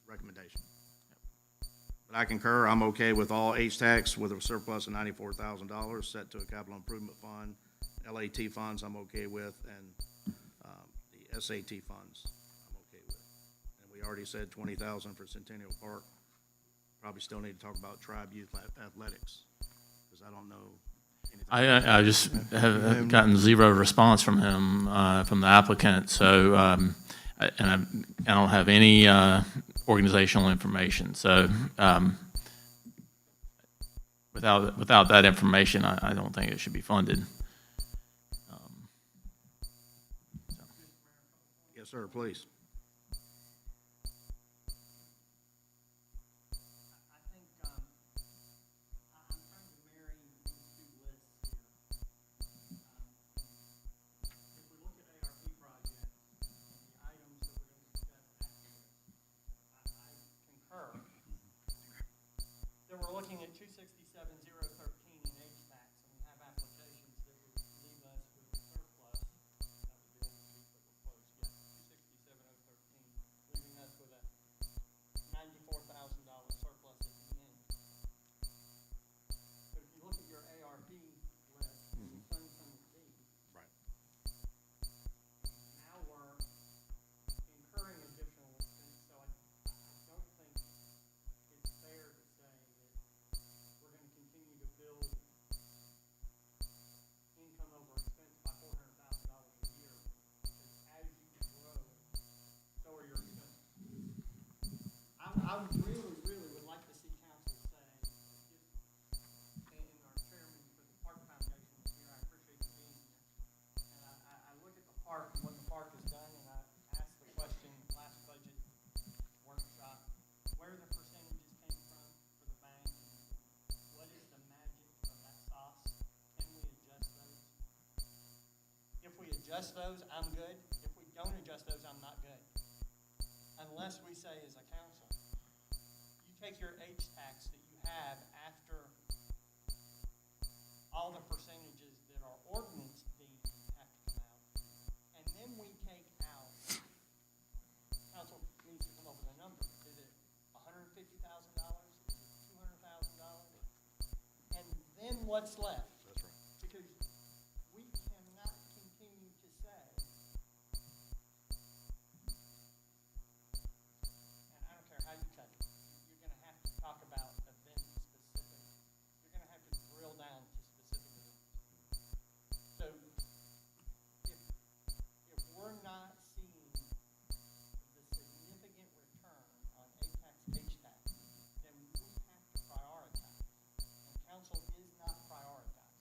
recommendation. But I concur, I'm okay with all H-Tax with a surplus of $94,000 set to a capital improvement fund. LAT funds I'm okay with, and the SAT funds I'm okay with. And we already said $20,000 for Centennial Park. Probably still need to talk about Tribe Youth Athletics, because I don't know anything. I just have gotten zero response from him, from the applicant, so, and I don't have any organizational information, so, but without that information, I don't think it should be funded. Yes, sir, please. I think, I'm trying to marry these two lists here. If we look at ARP projects and the items that we're gonna discuss after this, I concur. Then we're looking at 267,013 in HVAC, and we have applications that would leave us with a surplus. That would be old sheet that we're closed, yeah, 267,013, leaving us with a $94,000 surplus at the end. But if you look at your ARP list, and the unfunded B. Right. Now we're incurring additional expense, so I don't think it's fair to say that we're gonna continue to build income over expense by $400,000 a year, because as you grow, so are your expenses. I would really would like to see council say, and our chairman for the Park Foundation is here, I appreciate you being here. And I look at the park and what the park has done, and I asked the question last budget workshop, where the percentages came from for the bank, and what is the magic of that sauce? Can we adjust those? If we adjust those, I'm good. If we don't adjust those, I'm not good. Unless we say as a council, you take your H-tax that you have after all the percentages that are ordinance deemed have to come out, and then we take out, council needs to come up with a number. Is it $150,000? Is it $200,000? And then what's left? That's right. Because we cannot continue to say, and I don't care how you cut it, you're gonna have to talk about event specific. You're gonna have to drill down to specific events. So if we're not seeing the significant return on ATAX, HTAX, then we have to prioritize. And council is not prioritizing.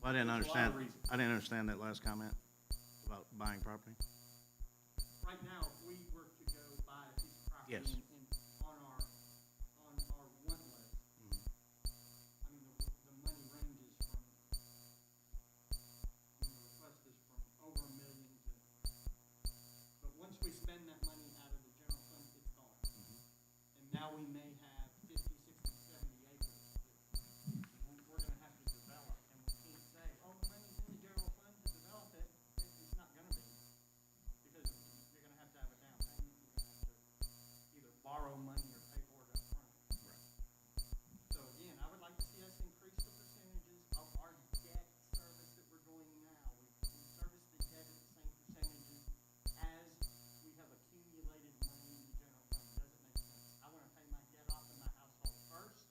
I didn't There's a lot understand, of reasons. I didn't understand that last comment about buying property. Right now, if we were to go buy a piece of property Yes. on our want list, I mean, the money ranges from, the request is from over $1 million to, but once we spend that money out of the general fund, it's gone. And now we may have 50, 60, 70 acres that we're gonna have to develop, and we can't say, oh, the money's in the general fund to develop it. It's not gonna be, because you're gonna have to have a down payment, you're gonna have to either borrow money or pay for it up front. So again, I would like to see us increase the percentages of our debt service that we're doing now. We service the debt at the same percentages as we have accumulated money in the general fund. Doesn't make sense. I wanna pay my debt off in my household first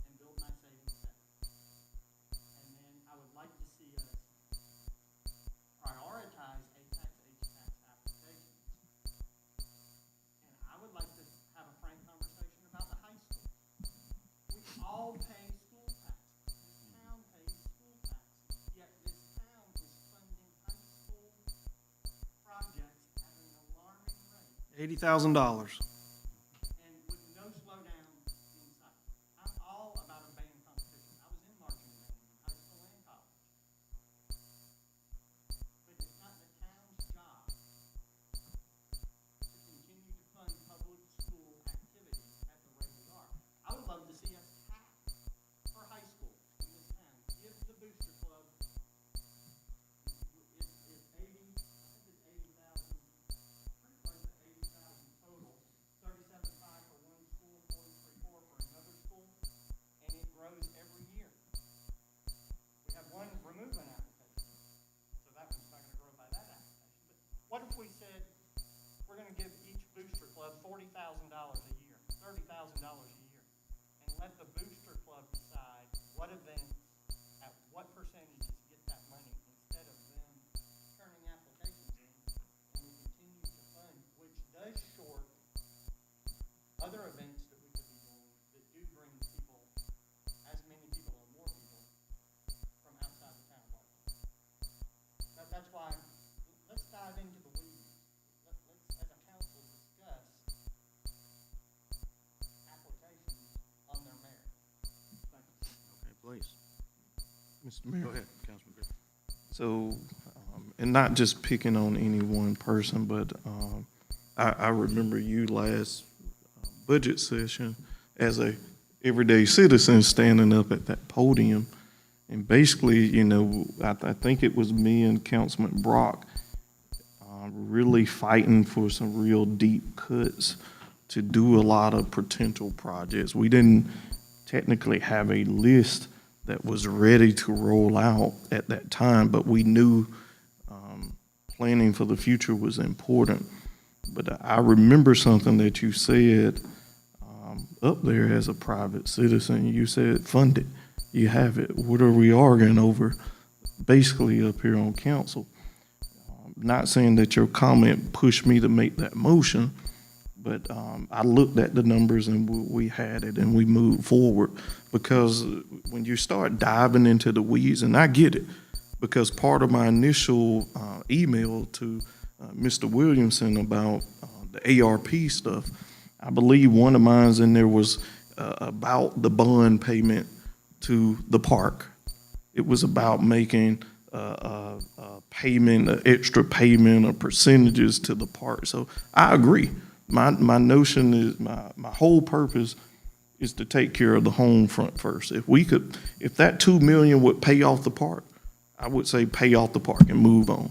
and build my savings second. And then I would like to see us prioritize ATAX, HTAX applications. And I would like to have a frank conversation about the high school. We all pay school taxes. This town pays school taxes, yet this town is funding high school projects at an alarming rate $80,000. and with no slowdown in sight. I'm all about a band competition. I was in marching band in high school and college. But it's not the town's job to continue to fund public school activities at the rate we are. I would love to see us cap for high school in this town. Give the booster club, it's 80, I think it's 80,000, pretty close to 80,000 total. 37.5 for one school, 43.4 for another school, and it grows every year. We have one removing application, so that one's not gonna grow by that application. But what if we said, we're gonna give each booster club $40,000 a year, $30,000 a year, and let the booster club decide what events, at what percentages get that money, instead of them turning applications in, and we continue to fund, which does short other events that we could be doing that do bring people, as many people or more people, from outside the town. That's why, let's dive into the weeds. Let's, as a council, discuss applications on their merit. Thank you. Okay, please. Mr. Mayor. Go ahead, Councilman Griffin. So, and not just picking on any one person, but I remember you last budget session as a everyday citizen standing up at that podium. And basically, you know, I think it was me and Councilman Brock really fighting for some real deep cuts to do a lot of potential projects. We didn't technically have a list that was ready to roll out at that time, but we knew planning for the future was important. But I remember something that you said up there as a private citizen. You said, fund it. You have it. What are we arguing over? Basically up here on council. Not saying that your comment pushed me to make that motion, but I looked at the numbers and we had it and we moved forward. Because when you start diving into the weeds, and I get it, because part of my initial email to Mr. Williamson about the ARP stuff, I believe one of mine's in there was about the bond payment to the park. It was about making a payment, an extra payment or percentages to the park. So I agree. My notion is, my whole purpose is to take care of the home front first. If that $2 million would pay off the park, I would say pay off the park and move on.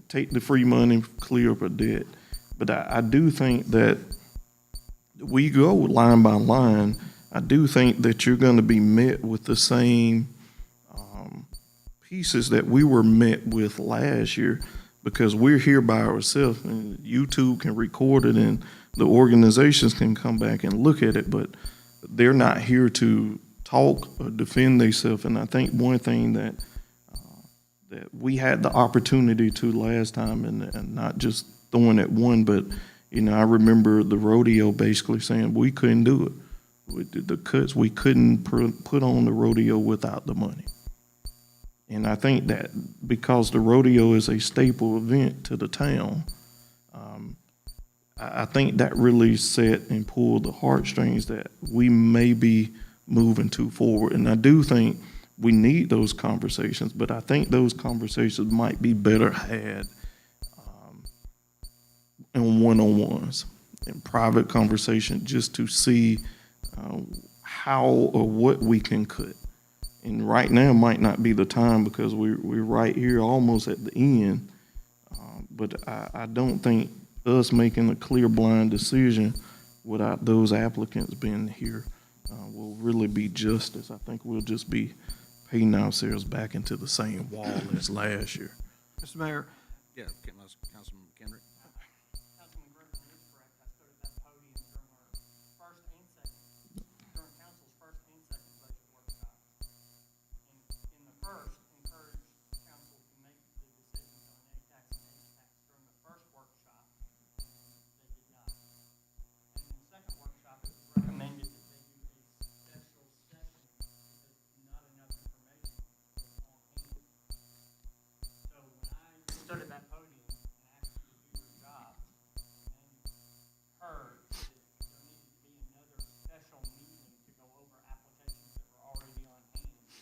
Take the free money, clear up a debt. But I do think that we go line by line. I do think that you're going to be met with the same pieces that we were met with last year, because we're here by ourselves, and YouTube can record it and the organizations can come back and look at it, but they're not here to talk or defend themselves. And I think one thing that we had the opportunity to last time, and not just throwing at one, but I remember the rodeo basically saying we couldn't do it. The cuts, we couldn't put on the rodeo without the money. And I think that because the rodeo is a staple event to the town, I think that really set and pulled the heartstrings that we may be moving to forward. And I do think we need those conversations, but I think those conversations might be better had in one-on-ones, in private conversation, just to see how or what we can cut. And right now might not be the time because we're right here almost at the end. But I don't think us making a clear blind decision without those applicants being here will really be justice. I think we'll just be painting ourselves back into the same wall as last year. Mr. Mayor, Yeah, Councilman McKendrick. Councilman Griffin is correct. I stood at that podium during our first and second, during council's first and second budget workshop. And in the first, encouraged council to make the decisions on A tax and H tax during the first workshop, and they did not. And in the second workshop, it was recommended that they do a special session because not enough information was on hand. So when I stood at that podium and asked you to do your job, and heard that there needed to be another special meeting to go over applications that were already on hand,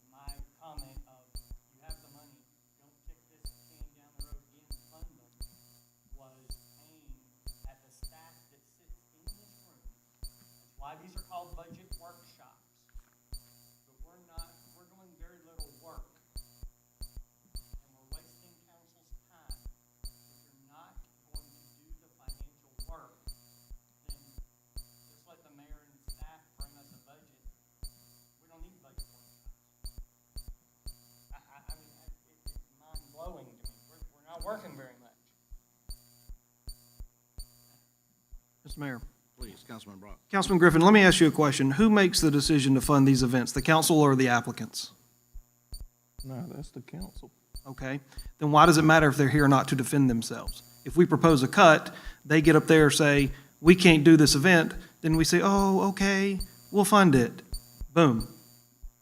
my comment of, you have the money, don't kick this can down the road again, fund them, was aimed at the staff that sits in this room. That's why these are called budget workshops. But we're doing very little work. And we're wasting council's time. If you're not going to do the financial work, then just let the mayor and staff bring us a budget. We don't need budget workshops. I mean, it's mind-blowing to me. We're not working very much. Mr. Mayor. Please, Councilman Brock. Councilman Griffin, let me ask you a question. Who makes the decision to fund these events, the council or the applicants? No, that's the council. Okay, then why does it matter if they're here or not to defend themselves? If we propose a cut, they get up there, say, we can't do this event, then we say, oh, okay, we'll fund it. Boom.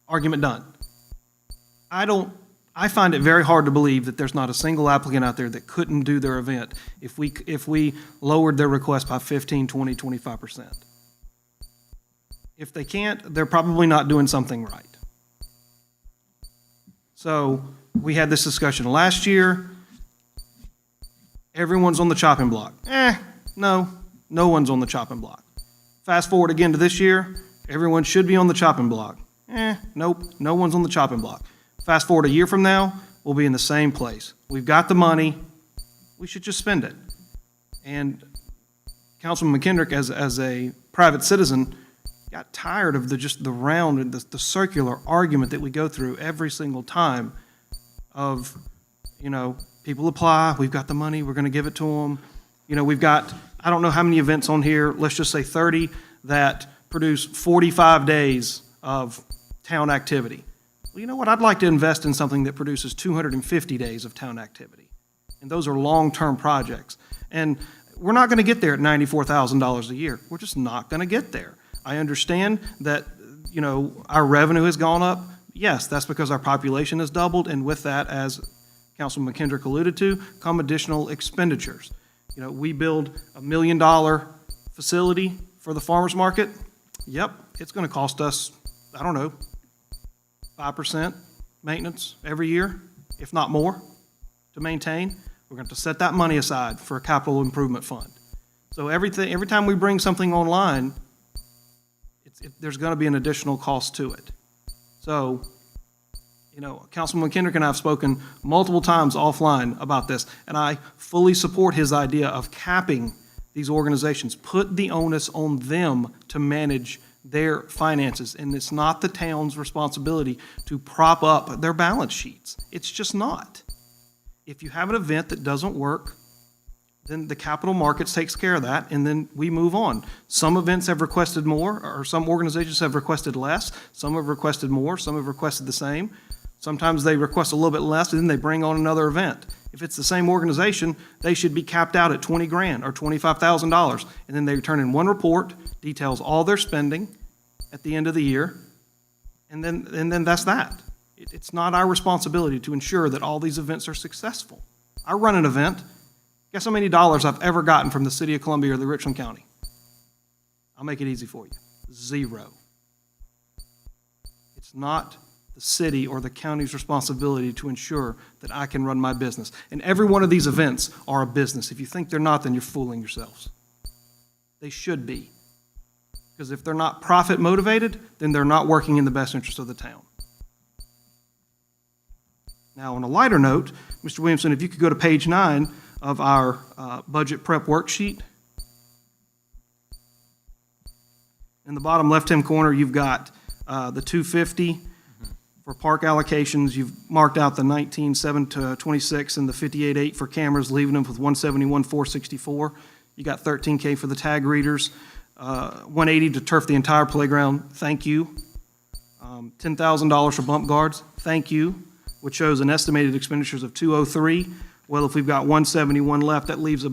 Argument done. I find it very hard to believe that there's not a single applicant out there that couldn't do their event if we lowered their request by 15, 20, 25%. If they can't, they're probably not doing something right. So we had this discussion last year. Everyone's on the chopping block. No one's on the chopping block. Fast forward again to this year, everyone should be on the chopping block. Nope, no one's on the chopping block. Fast forward a year from now, we'll be in the same place. We've got the money, we should just spend it. And Councilman McKendrick, as a private citizen, got tired of the round and the circular argument that we go through every single time of, people apply, we've got the money, we're gonna give it to them. We've got, I don't know how many events on here, let's just say 30, that produce 45 days of town activity. Well, you know what? I'd like to invest in something that produces 250 days of town activity. And those are long-term projects. And we're not going to get there at $94,000 a year. We're just not going to get there. I understand that, our revenue has gone up. Yes, that's because our population has doubled. And with that, as Councilman McKendrick alluded to, come additional expenditures. We build $1 million facility for the farmer's market. Yep, it's going to cost us, 5% maintenance every year, if not more, to maintain. We're going to set that money aside for a capital improvement fund. So every time we bring something online, there's going to be an additional cost to it. So, Councilman McKendrick and I have spoken multiple times offline about this, and I fully support his idea of capping these organizations. Put the onus on them to manage their finances, and it's not the town's responsibility to prop up their balance sheets. It's just not. If you have an event that doesn't work, then the capital markets takes care of that, and then we move on. Some events have requested more, or some organizations have requested less. Some have requested more, some have requested the same. Sometimes they request a little bit less, and then they bring on another event. If it's the same organization, they should be capped out at $20,000 or $25,000, and then they turn in one report, details all their spending at the end of the year, And then that's that. It's not our responsibility to ensure that all these events are successful. I run an event. Guess how many dollars I've ever gotten from the city of Columbia or the Richland County? I'll make it easy for you. 0. It's not the city or the county's responsibility to ensure that I can run my business. And every one of these events are a business. If you think they're not, then you're fooling yourselves. They should be. Because if they're not profit motivated, then they're not working in the best interest of the town. Now, on a lighter note, Mr. Williamson, if you could go to page 9 of our budget prep worksheet. In the bottom left-hand corner, you've got the 250 for park allocations. You've marked out the 19,7 to 26 and the 58,8 for cameras, leaving them with 171,464. You got 13K for the tag readers, 180 to turf the entire playground. Thank you. $10,000 for bump guards. Thank you. Which shows an estimated expenditures of 203. Well, if we've got 171 left, that leaves a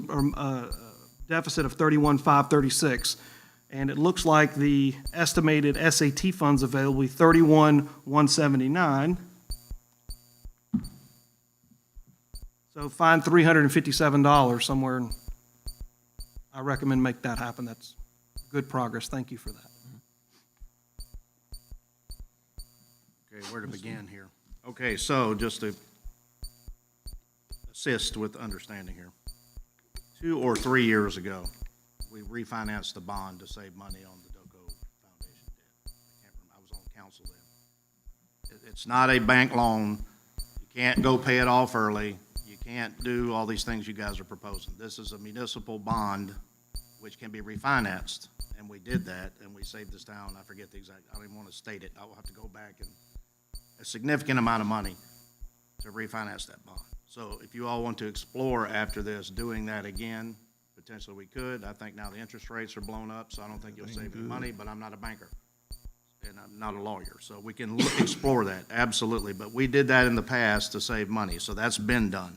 deficit of 31,536. And it looks like the estimated SAT funds available is 31,179. So find $357 somewhere, and I recommend make that happen. That's good progress. Thank you for that. Okay, where to begin here? Okay, so just to assist with understanding here. 2 or 3 years ago, we refinanced the bond to save money on the DOCO Foundation debt. I can't remember, I was on council then. It's not a bank loan. You can't go pay it off early. You can't do all these things you guys are proposing. This is a municipal bond which can be refinanced, and we did that, and we saved this town, I forget the exact, I don't even want to state it. I will have to go back and a significant amount of money to refinance that bond. So if you all want to explore after this doing that again, potentially we could. I think now the interest rates are blown up, so I don't think you'll save any money, but I'm not a banker and I'm not a lawyer. So we can explore that, absolutely. But we did that in the past to save money, so that's been done.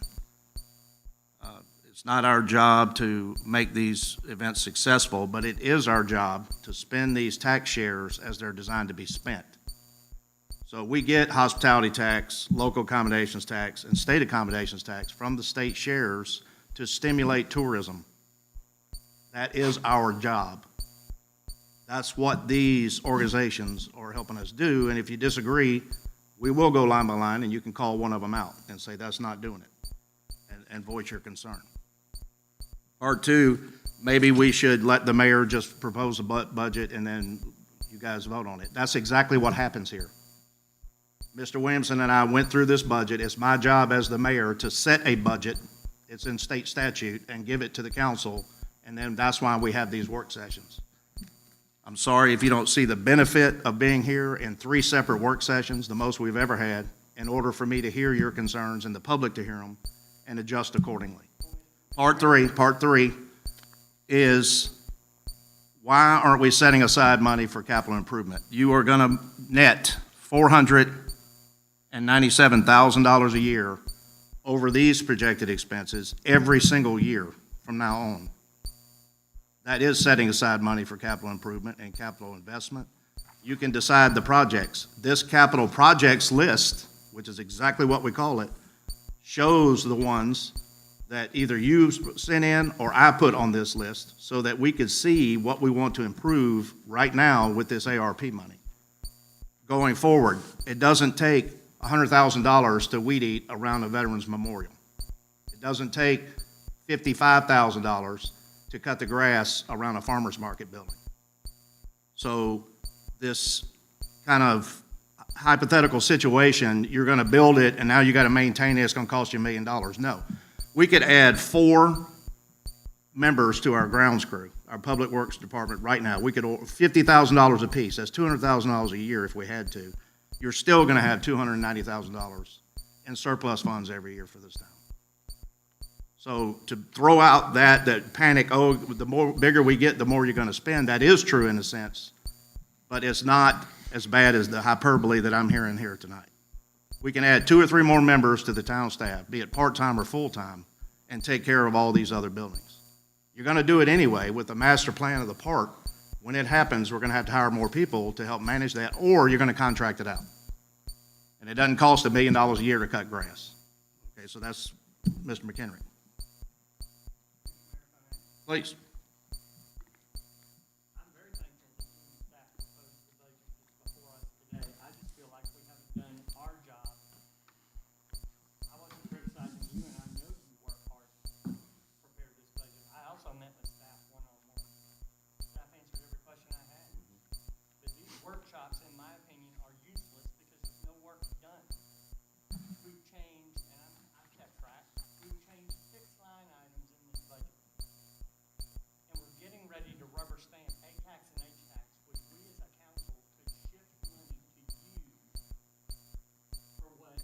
It's not our job to make these events successful, but it is our job to spend these tax shares as they're designed to be spent. So we get hospitality tax, local accommodations tax, and state accommodations tax from the state shares to stimulate tourism. That is our job. That's what these organizations are helping us do, and if you disagree, we will go line by line, and you can call one of them out and say that's not doing it, and voice your concern. Part 2, maybe we should let the mayor just propose a budget and then you guys vote on it. That's exactly what happens here. Mr. Williamson and I went through this budget. It's my job as the mayor to set a budget. It's in state statute, and give it to the council, and then that's why we have these work sessions. I'm sorry if you don't see the benefit of being here in 3 separate work sessions, the most we've ever had, in order for me to hear your concerns and the public to hear them and adjust accordingly. Part three is, why aren't we setting aside money for capital improvement? You are going to net $497,000 a year over these projected expenses every single year from now on. That is setting aside money for capital improvement and capital investment. You can decide the projects. This capital projects list, which is exactly what we call it, shows the ones that either you sent in or I put on this list so that we could see what we want to improve right now with this ARP money. Going forward, it doesn't take $100,000 to weed eat around a Veterans Memorial. It doesn't take $55,000 to cut the grass around a farmer's market building. So this kind of hypothetical situation, you're going to build it and now you got to maintain it, it's going to cost you $1 million. No. We could add 4 members to our grounds crew, our public works department right now. We could $50,000 apiece. That's $200,000 a year if we had to. You're still going to have $290,000 in surplus funds every year for this town. So to throw out that panic, oh, the more bigger we get, the more you're going to spend, that is true in a sense, but it's not as bad as the hyperbole that I'm hearing here tonight. We can add 2 or 3 more members to the town staff, be it part-time or full-time, and take care of all these other buildings. You're going to do it anyway with the master plan of the park. When it happens, we're gonna have to hire more people to help manage that, or you're gonna contract it out. And it doesn't cost $1 million a year to cut grass. Okay, so that's Mr. McHenry. Please. I'm very thankful that you and staff proposed the budget just before us today. I just feel like we haven't done our job. I wasn't criticizing you, and I know you worked hard to prepare this budget. I also met with staff one-on-one. Staff answered every question I had. But these workshops, in my opinion, are useless because there's no work done. We've changed, and I've kept track, we've changed 6 line items in this budget. And we're getting ready to rubber stamp ACAX and HTAX, which we as a council could shift money to use for what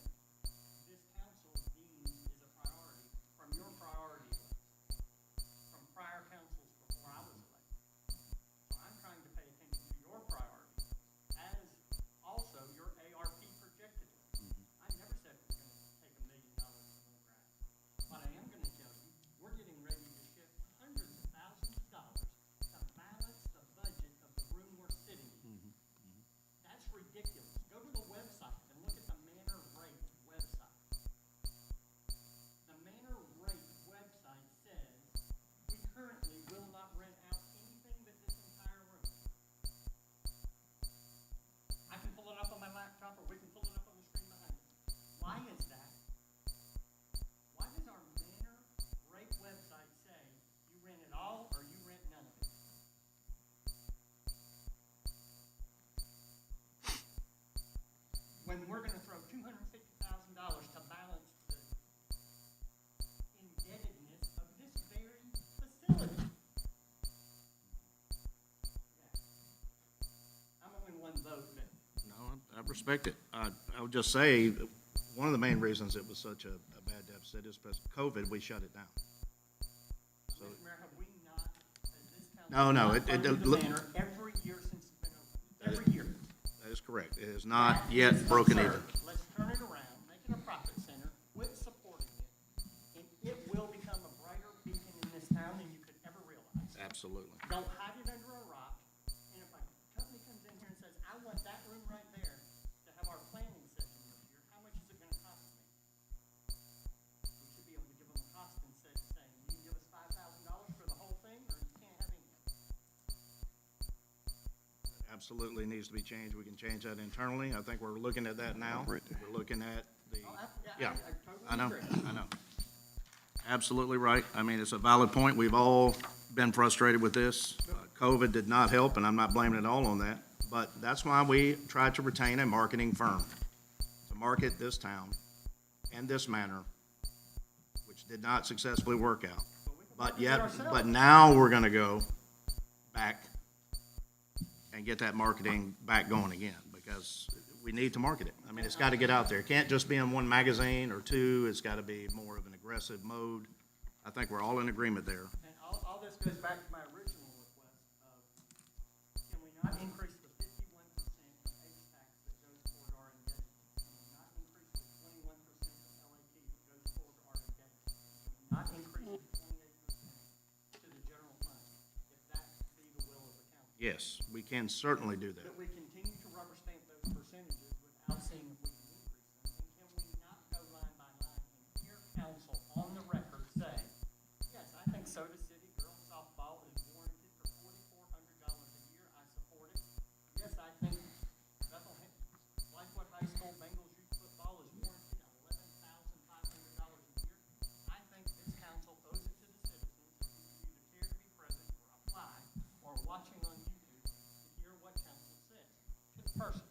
this council deems is a priority from your priority list, from prior councils before I was elected. So I'm trying to pay attention to your priorities as also your ARP projected list. I never said we're gonna take $1 million from the grass. But I am gonna tell you, we're getting ready to shift hundreds of thousands of dollars to balance the budget of the room we're sitting in. That's ridiculous. Go to the website and look at the Manor Rate website. The Manor Rate website says we currently will not rent out anything but this entire room. I can pull it up on my laptop, or we can pull it up on the screen behind me. Why is that? Why does our Manor Rate website say you rent it all or you rent none of it? When we're gonna throw $250,000 to balance the indebtedness of this very facility. Yeah. I'm only one vote, but No, I respect it. I would just say, one of the main reasons it was such a bad deficit is because COVID, we shut it down. So, Mr. Mayor, have we not, has this council No, not it- funded the look- Manor every year since it's been open? Every year. that is correct. It is not That yet is broken absurd. even. Let's turn it around, make it a profit center, quit supporting it, and it will become a brighter beacon in this town than you could ever realize. Absolutely. Don't hide it under a rock, and if a company comes in here and says, I want that room right there to have our planning session this year, how much is it gonna cost me? We should be able to give them a cost and say, you can give us $5,000 for the whole thing, or you can't have any of it. Absolutely needs to be changed. We can change that internally. I think we're looking at that now. We're looking at the, yeah, I know, I know. Absolutely right. I mean, it's a valid point. We've all been frustrated with this. COVID did not help, and I'm not blaming it all on that. But that's why we tried to retain a marketing firm to market this town and this manor, which did not successfully work out. But now we're gonna go back and get that marketing back going again, because we need to market it. I mean, it's gotta get out there. It can't just be in one magazine or two. It's gotta be more of an aggressive mode. I think we're all in agreement there. And all this goes back to my original request of, can we not increase the 51% of HTAX that goes toward our indebtedness? Can we not increase the 21% of LAT that goes toward our indebtedness? Can we not increase the 28% to the general fund, if that be the will of the council? Yes, we can certainly do that. That we continue to rubber stamp those percentages without seeing if we can increase them? And can we not go line by line and hear council on the record say, yes, I think Soda City girls softball is warranted for $4,400 a year, I support it. Yes, I think Blythewood High School Bengals youth football is warranted $11,500 a year. I think this council owes it to the citizens who either care to be present or apply or watching on YouTube to hear what council says to the person.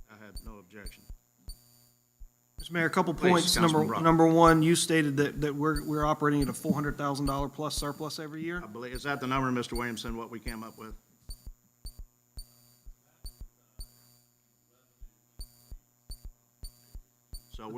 I have no objection. Mr. Mayor, a couple Please, points. Councilman Brock. Number one, you stated that we're operating at a $400,000 plus surplus every year. I believe, is that the number, Mr. Williamson, what we came up with? So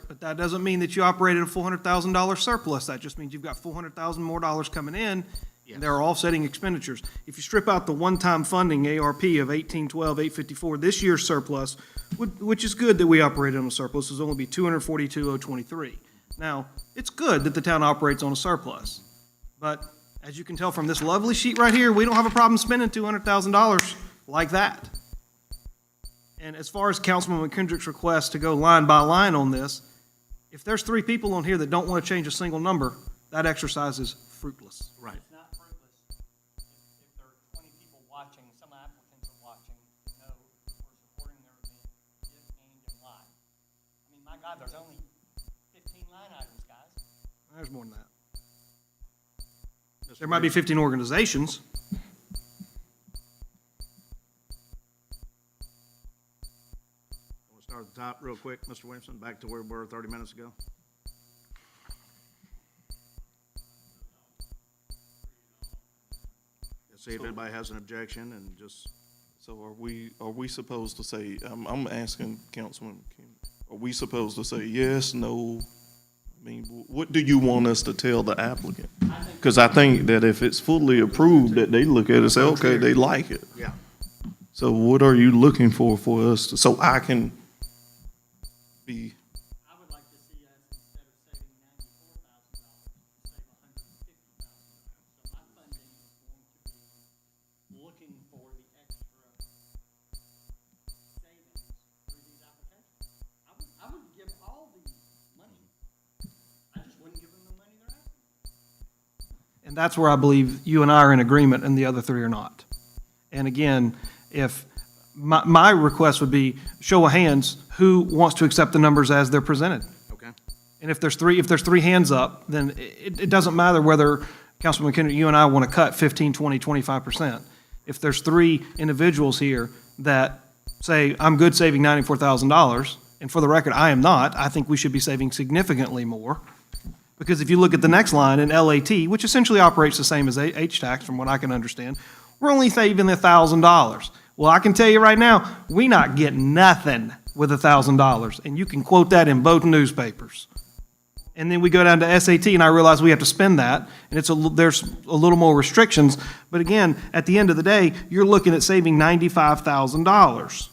But that doesn't mean that you operated a $400,000 surplus. That just means you've got $400,000 more dollars coming in, Yes. and there are offsetting expenditures. If you strip out the one-time funding, ARP of 1812,854, this year's surplus, which is good that we operated on a surplus, is only be 242,023. Now, it's good that the town operates on a surplus, but As you can tell from this lovely sheet right here, we don't have a problem spending $200,000 like that. And as far as Councilman McKendrick's request to go line by line on this, if there's 3 people on here that don't want to change a single number, that exercise is fruitless. Right. It's not fruitless. If there are 20 people watching, some applicants are watching, know we're supporting their event, if and why. I mean, my God, there's only 15 line items, guys. There's more than that. There might be 15 organizations. We'll start at the top real quick, Mr. Williamson, back to where we were 30 minutes ago. See if anybody has an objection and just, So are we supposed to say, I'm asking Councilman McKinney, are we supposed to say yes, no? I mean, what do you want us to tell the applicant? Because I think that if it's fully approved, that they look at it and say, okay, they like it. yeah. So what are you looking for us to, so I can be, I would like to see us, instead of saving $94,000, save $150,000. So my funding is going to be looking for the extra savings through these applications. I would give all these money. I just wouldn't give them the money they're asking. And that's where I believe you and I are in agreement and the other 3 are not. And again, if my request would be show of hands, who wants to accept the numbers as they're presented? Okay. And if there's 3 hands up, then it doesn't matter whether, Councilman McKendrick, you and I want to cut 15, 20, 25%. If there's 3 individuals here that say, I'm good saving $94,000, and for the record, I am not, I think we should be saving significantly more. Because if you look at the next line in LAT, which essentially operates the same as H-Tax from what I can understand, we're only saving $1,000. Well, I can tell you right now, we not get nothing with $1,000, and you can quote that in both newspapers. And then we go down to SAT, and I realize we have to spend that, and there's a little more restrictions. But again, at the end of the day, you're looking at saving $95,000.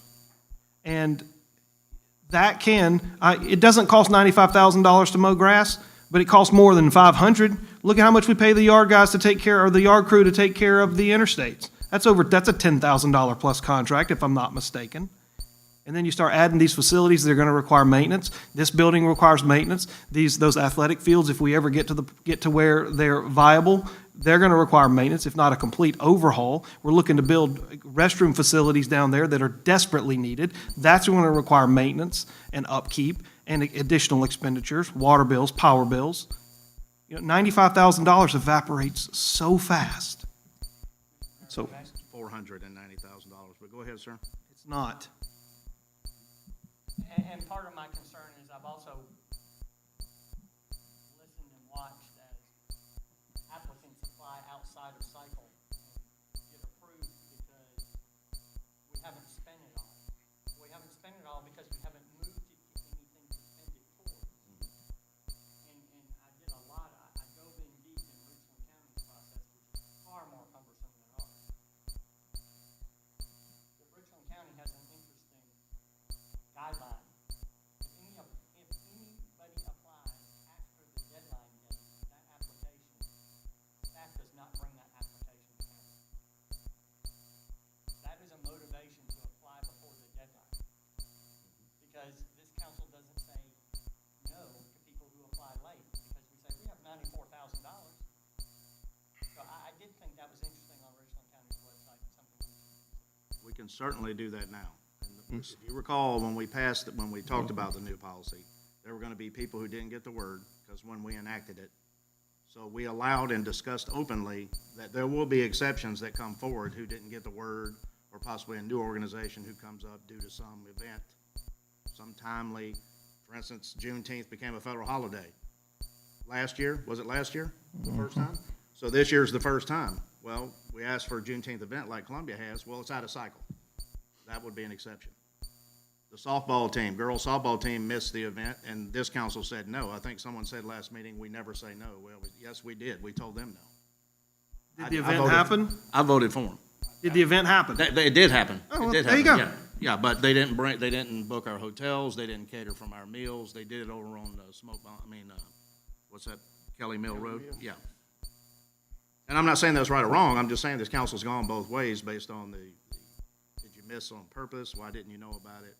And that it doesn't cost $95,000 to mow grass, but it costs more than $500. Look at how much we pay the yard guys to take care, or the yard crew to take care of the interstates. That's a $10,000 plus contract, if I'm not mistaken. And then you start adding these facilities that are going to require maintenance. This building requires maintenance. Those athletic fields, if we ever get to where they're viable, they're going to require maintenance, if not a complete overhaul. We're looking to build restroom facilities down there that are desperately needed. That's going to require maintenance and upkeep and additional expenditures, water bills, power bills. $95,000 evaporates so fast. so, $490,000, but go ahead, sir. It's not. And part of my concern is I've also listened and watched as applicants apply outside of cycle and get approved because we haven't spent it all. We haven't spent it all because we haven't moved it to anything to spend it for. And I did a lot, I dove in deep in Richland County's process, which is far more cumbersome than ours. But Richland County has an interesting guideline. If anybody applies after the deadline date, that application, staff does not bring that application to council. That is a motivation to apply before the deadline. Because this council doesn't say no to people who apply late, because we say, we have $94,000. So I did think that was interesting on Richland County's website, and something we should consider. We can certainly do that now. And if you recall, when we talked about the new policy, there were going to be people who didn't get the word, because when we enacted it, so we allowed and discussed openly that there will be exceptions that come forward who didn't get the word, or possibly a new organization who comes up due to some event, some timely, for instance, Juneteenth became a federal holiday. Last year, was it last year, the first time? So this year's the first time. Well, we asked for a Juneteenth event like Columbia has, well, it's out of cycle. That would be an exception. The softball team, girls softball team missed the event, and this council said no. I think someone said last meeting, we never say no. Well, yes, we did. We told them no. Did the event happen? I voted for them. Did the event happen? It did happen. Oh, well, It did there you happen, go. yeah. Yeah, but they didn't book our hotels, they didn't cater from our meals, they did it over on what's that, Kelly Mill Road? Yeah. And I'm not saying that's right or wrong, I'm just saying this council's gone both ways based on did you miss on purpose? Why didn't you know about it?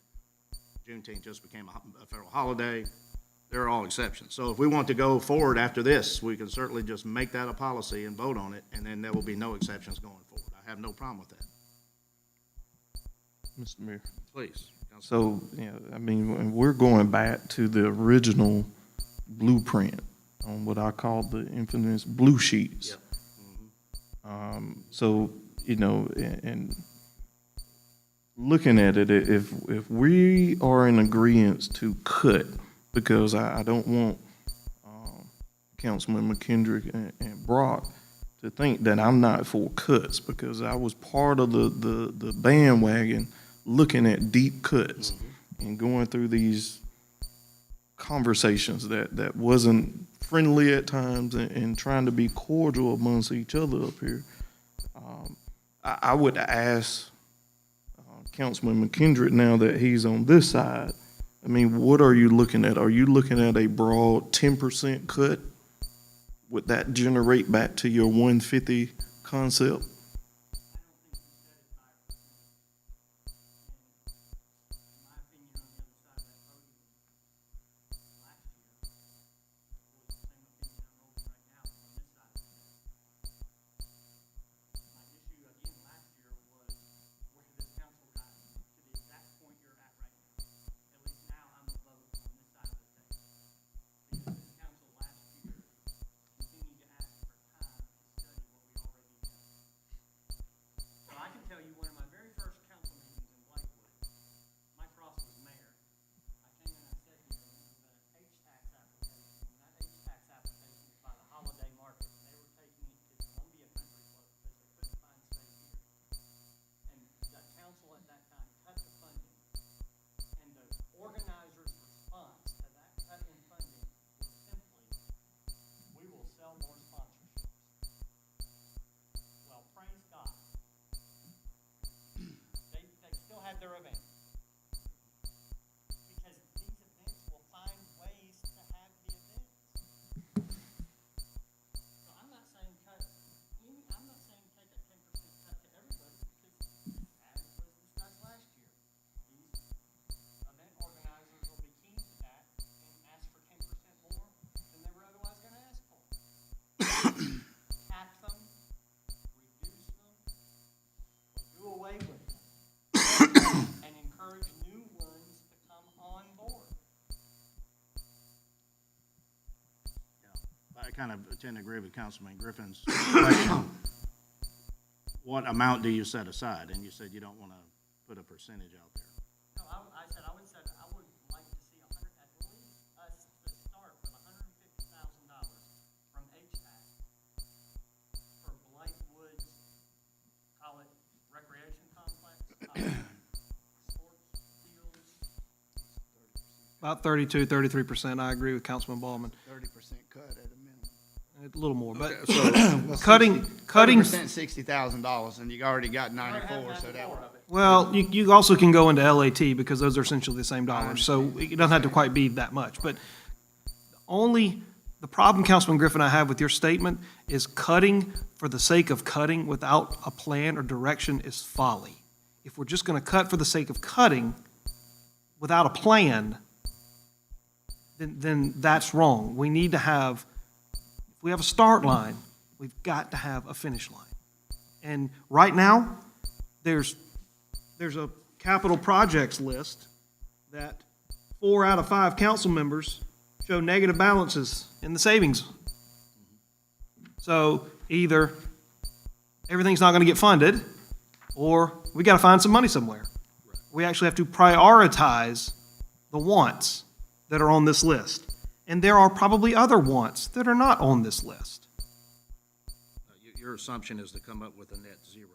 Juneteenth just became a federal holiday. There are all exceptions. So if we want to go forward after this, we can certainly just make that a policy and vote on it, and then there will be no exceptions going forward. I have no problem with that. Mr. Mayor. Please. So, I mean, when we're going back to the original blueprint on what I call the infamous blue sheets. Yep. So, and looking at it, if we are in agreement to cut, because I don't want Councilman McKendrick and Brock to think that I'm not for cuts, because I was part of the bandwagon looking at deep cuts and going through these conversations that wasn't friendly at times and trying to be cordial amongst each other up here. I would ask Councilman McKendrick, now that he's on this side, I mean, what are you looking at? Are you looking at a broad 10% cut? Would that generate back to your 150 concept? Their event. Because these events will find ways to have the events. So I'm not saying take a 10% cut to everybody, because as was discussed last year, these event organizers will be keen to that and ask for 10% more than they were otherwise gonna ask for. Cap them, reduce them, or do away with them. And encourage new ones to come on board. I kind of tend to agree with Councilman Griffin's question. What amount do you set aside? And you said you don't want to put a percentage out there. No, I said I would like to see at least us to start with $150,000 from HVAC for Blythewood's, call it recreation complex, sports fields. About 32, 33%. I agree with Councilman Ballman. 30% cut at a minimum. A little more, but Well, cutting, 30%, $60,000, and you already got 94, so that would. well, you also can go into LAT because those are essentially the same dollars. So it doesn't have to quite be that much. But the problem, Councilman Griffin, I have with your statement is cutting for the sake of cutting without a plan or direction is folly. If we're just going to cut for the sake of cutting without a plan, then that's wrong. We need to have, if we have a start line, we've got to have a finish line. And right now, there's a capital projects list that 4 out of 5 council members show negative balances in the savings. So either everything's not going to get funded, or we got to find some money somewhere. We actually have to prioritize the wants that are on this list. And there are probably other wants that are not on this list. Your assumption is to come up with a net zero.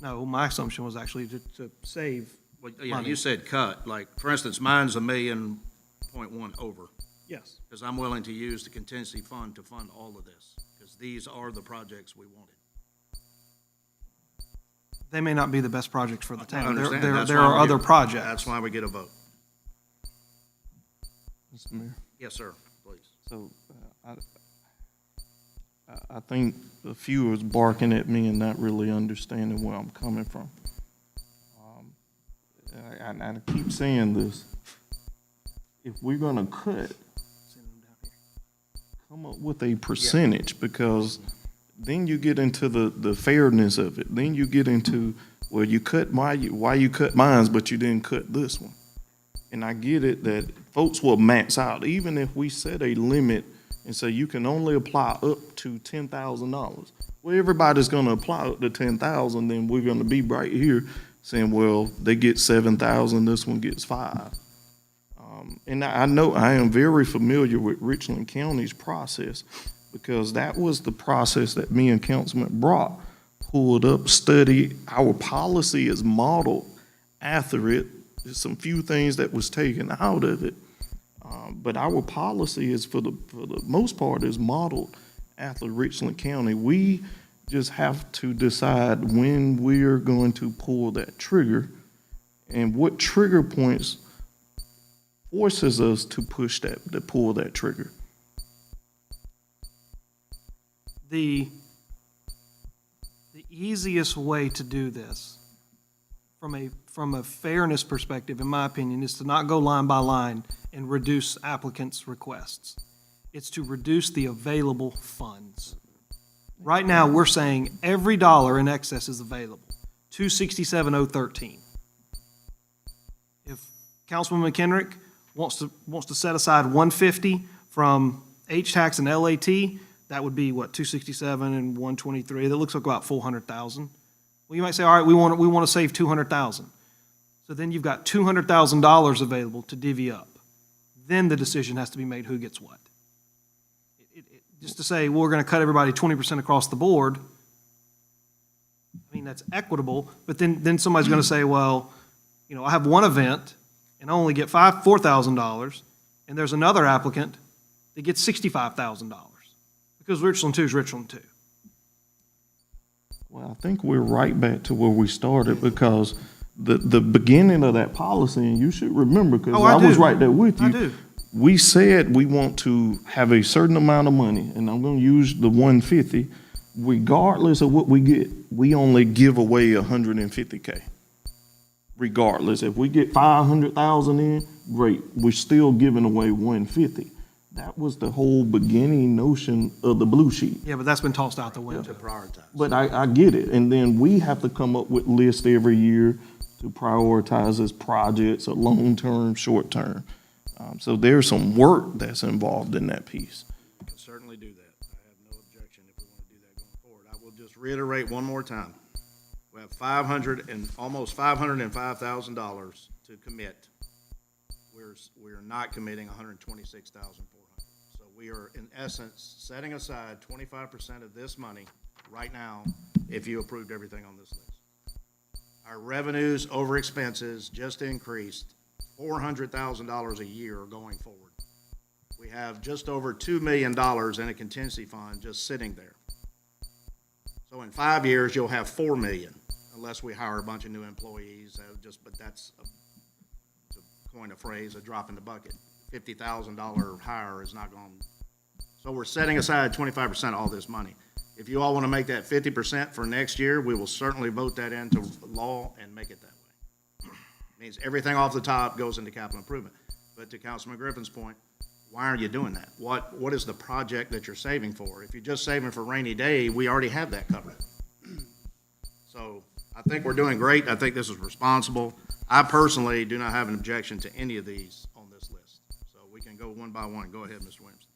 No, my assumption was actually to save Well, yeah, money. you said cut. Like, for instance, mine's $1.1 million over, Yes. because I'm willing to use the contingency fund to fund all of this, because these are the projects we wanted. They may not be the best projects for the I town. understand. There That's there why are we're other here. projects. That's why we get a vote. Mr. Mayor. Yes, sir, please. So I think a few is barking at me and not really understanding where I'm coming from. I keep saying this. If we're gonna cut, come up with a percentage, because then you get into the fairness of it. Then you get into, well, you cut why you cut mines, but you didn't cut this one. And I get it that folks will max out, even if we set a limit and say you can only apply up to $10,000. Well, everybody's gonna apply up to 10,000, then we're gonna be right here saying, well, they get 7,000, this one gets 5. And I know I am very familiar with Richland County's process, because that was the process that me and Councilman Brock pulled up, studied. Our policy is modeled after it. There's some few things that was taken out of it. But our policy is, for the most part, is modeled after Richland County. We just have to decide when we're going to pull that trigger and what trigger points forces us to pull that trigger. The easiest way to do this, from a fairness perspective, in my opinion, is to not go line by line and reduce applicants' requests. It's to reduce the available funds. Right now, we're saying every dollar in excess is available, $267,013. If Councilman McHenrick wants to set aside $150 from Hvac and LAT, that would be what, 267 and 123. That looks like about 400,000. Well, you might say, all right, we want to save 200,000. So then you've got $200,000 available to divvy up. Then the decision has to be made who gets what. Just to say, well, we're going to cut everybody 20% across the board, I mean, that's equitable, but then somebody's going to say, well, you know, I have one event and I only get $4,000, and there's another applicant that gets $65,000, because Richland 2 is Richland 2. Well, I think we're right back to where we started, because the beginning of that policy, and you should remember, because I was right there with you. I do. We said we want to have a certain amount of money, and I'm going to use the 150. Regardless of what we get, we only give away $150K. Regardless, if we get 500,000 in, great. We're still giving away 150. That was the whole beginning notion of the blue sheet. Yeah, but that's been tossed out the window. To prioritize. But I get it. And then we have to come up with lists every year to prioritize as projects, or long-term, short-term. So there's some work that's involved in that piece. We can certainly do that. I have no objection if we want to do that going forward. I will just reiterate one more time. We have almost $505,000 to commit. We're not committing $126,400. So we are, in essence, setting aside 25% of this money right now if you approved everything on this list. Our revenues over expenses just increased $400,000 a year going forward. We have just over $2 million in a contingency fund just sitting there. So in 5 years, you'll have $4 million, unless we hire a bunch of new employees. But that's, to coin a phrase, a drop in the bucket. $50,000 hire is not going. So we're setting aside 25% of all this money. If you all want to make that 50% for next year, we will certainly vote that into law and make it that way. Means everything off the top goes into capital improvement. But to Councilman Griffin's point, why are you doing that? What is the project that you're saving for? If you're just saving for rainy day, we already have that covered. So I think we're doing great. I think this is responsible. I personally do not have an objection to any of these on this list. So we can go one by one. Go ahead, Mr. Williams.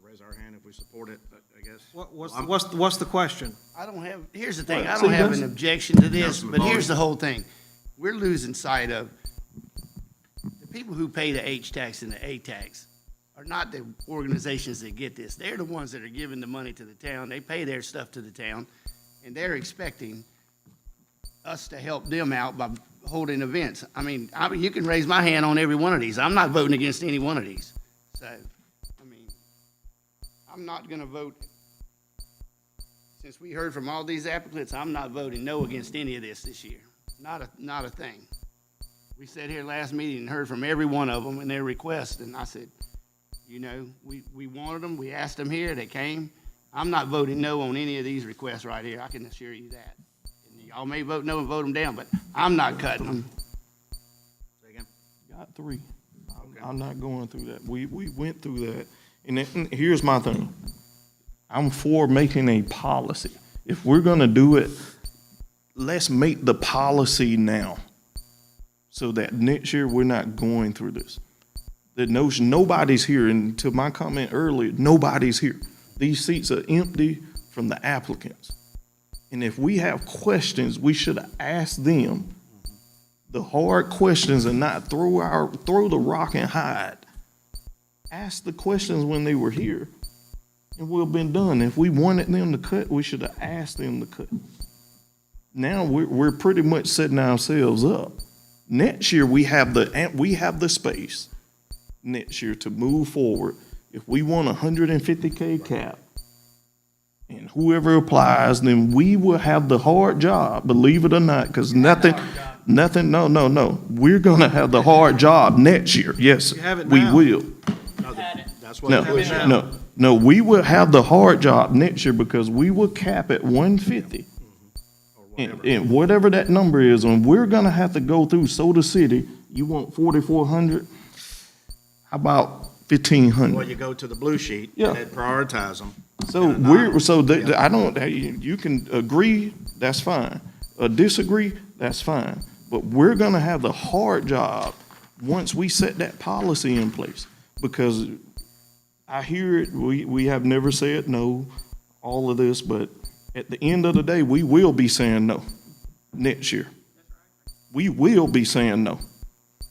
Raise our hand if we support it, I guess. What's the question? Here's the thing, I don't have an objection to this, but here's the whole thing. We're losing sight of, the people who pay the H-tax and the A-tax are not the organizations that get this. They're the ones that are giving the money to the town. They pay their stuff to the town, and they're expecting us to help them out by holding events. I mean, you can raise my hand on every one of these. I'm not voting against any one of these. So, I'm not going to vote. since we heard from all these applicants, I'm not voting no against any of this year. Not a thing. We sat here last meeting and heard from every one of them and their requests, and I said, you know, we wanted them, we asked them here, they came. I'm not voting no on any of these requests right here, I can assure you that. And y'all may vote no and vote them down, but I'm not cutting them. Say again? Got three. I'm not going through that. We went through that. And here's my thing. I'm for making a policy. If we're gonna do it, let's make the policy now, so that next year we're not going through this. The notion, nobody's here, and to my comment earlier, nobody's here. These seats are empty from the applicants. And if we have questions, we should ask them the hard questions and not throw the rock and hide. Ask the questions when they were here, and we'll been done. If we wanted them to cut, we should have asked them to cut. Now we're pretty much setting ourselves up. Next year we have the space next year to move forward. If we want a 150K cap, and whoever applies, then we will have the hard job, believe it or not, because nothing, no. We're gonna have the hard job next year. Yes, You have it we now. will. That's what. No, we will have the hard job next year because we will cap at 150. And whatever that number is, and we're gonna have to go through Soda City. You want 4,400? How about 1,500? Well, you go to the blue sheet Yeah. and it prioritize them. You can agree, that's fine. Disagree, that's fine. But we're gonna have the hard job once we set that policy in place. Because I hear it, we have never said no, all of this, but at the end of the day, we will be saying no next year. We will be saying no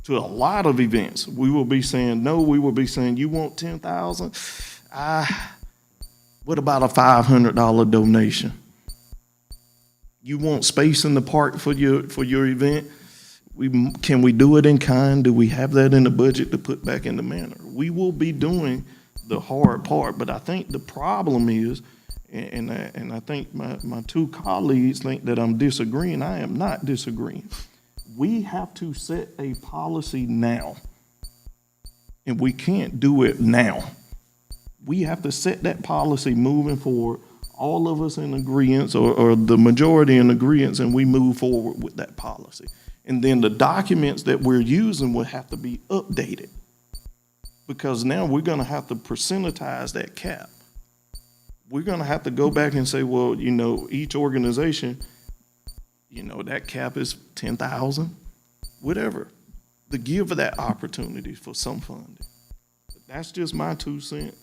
to a lot of events. We will be saying no. We will be saying, you want 10,000? What about a $500 donation? You want space in the park for your event? Can we do it in kind? Do we have that in the budget to put back in the manner? We will be doing the hard part, but I think the problem is, and I think my two colleagues think that I'm disagreeing. I am not disagreeing. We have to set a policy now, and we can't do it now. We have to set that policy moving forward, all of us in agreement, or the majority in agreement, and we move forward with that policy. And then the documents that we're using will have to be updated, because now we're gonna have to percentize that cap. We're gonna have to go back and say, well, each organization, that cap is 10,000, whatever, to give that opportunity for some funding. That's just my 2 cents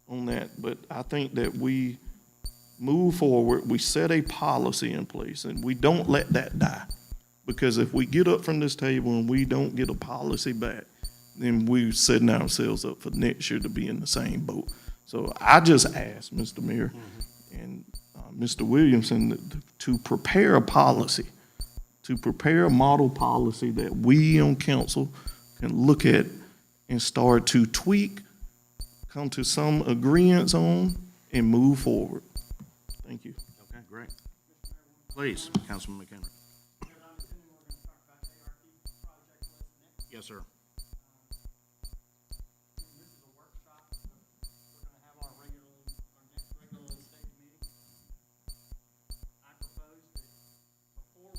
on that. But I think that we move forward, we set a policy in place, and we don't let that die. Because if we get up from this table and we don't get a policy back, then we're setting ourselves up for next year to be in the same boat. So I just asked Mr. Mayor and Mr. Williamson to prepare a policy, to prepare a model policy that we on council can look at and start to tweak, come to some agreements on, and move forward. Thank you. Okay, great. Please, Councilman McHenry. Yes, sir. This is a workshop, we're gonna have our next regularly stated meeting. I propose that before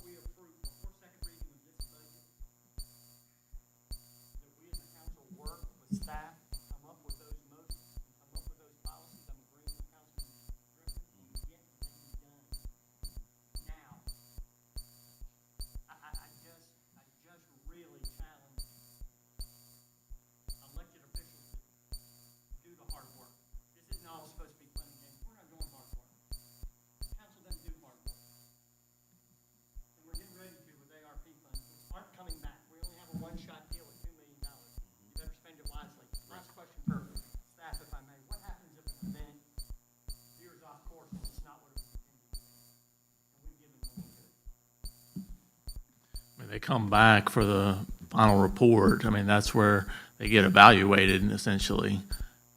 second reading of this budget, that we as a council work with staff, come up with those policies. I'm agreeing with Councilman Griffin, and get things done now. I just really challenge elected officials to do the hard work. This isn't all supposed to be fun and games. We're not doing hard work. The council doesn't do hard work. And we're getting ready to with ARP funds, which aren't coming back. We only have a one-shot deal with $2 million. You better spend it wisely. Last question for staff, if I may. What happens if an event veers off course and it's not what it was intended to be? And we give them money to it. I mean, they come back for the final report. I mean, that's where they get evaluated, and essentially.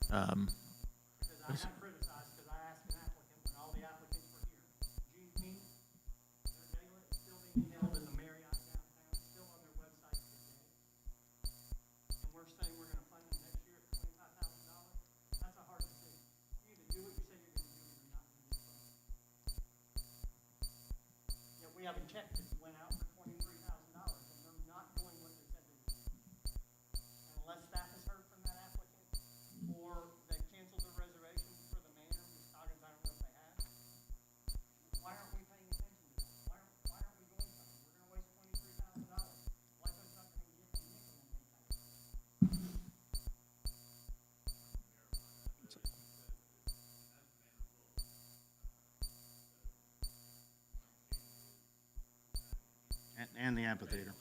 Because I got criticized because I asked an applicant when all the applicants were check that went out for $23,000, and they're not doing what they said they would do. Unless staff has heard from that applicant, or they canceled their reservation for the manor, Ms. Coggins, I don't know if they have. Why aren't we paying attention to this? Why aren't we doing something? We're gonna waste $23,000. Lyco's not gonna get a nickel in anytime. And the amphitheater.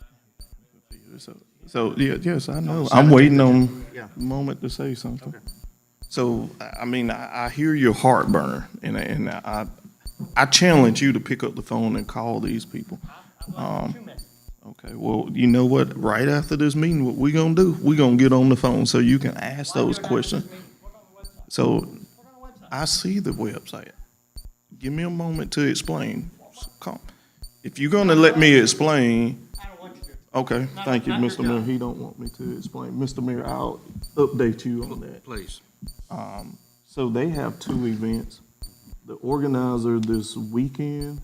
So, yeah, yes, I know. 17th I'm waiting of on June. Yeah. the moment to say something. So, I mean, I hear your heartburn, and I challenge you to pick up the phone and call these people. I've left 2 messages. Okay, well, you know what? Right after this meeting, what we gonna do? We gonna get on the phone so you can ask those questions. Look on the website. So, Look on the website. I see the website. Give me a moment to explain. Come. If you're gonna let me explain, I don't want you to. okay, thank you, not your Mr. Mayor. job. He don't want me to explain. Mr. Mayor, I'll update you on that. Please. So they have 2 events. The organizer this weekend,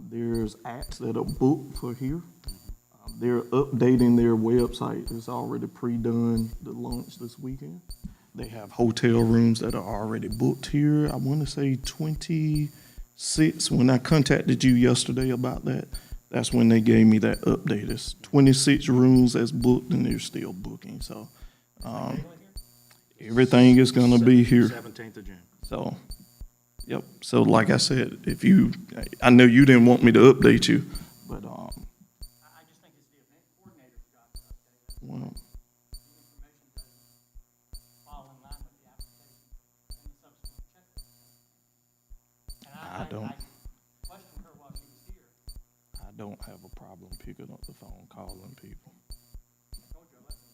there's acts that are booked for here. They're updating their website. It's already pre-done the launch this weekend. They have hotel rooms that are already booked here. I want to say 26. When I contacted you yesterday about that, that's when they gave me that update. It's 26 rooms that's booked and they're still booking. So everything is going to be here. 17th of June. So, yep. So like I said, I know you didn't want me to update you, but, I just think it's the event coordinator's job to update us. well, The information doesn't fall in line with the application and the subsequent checklist. And I don't. I questioned her while she was here. I don't have a problem picking up the phone, calling people. I told you I left them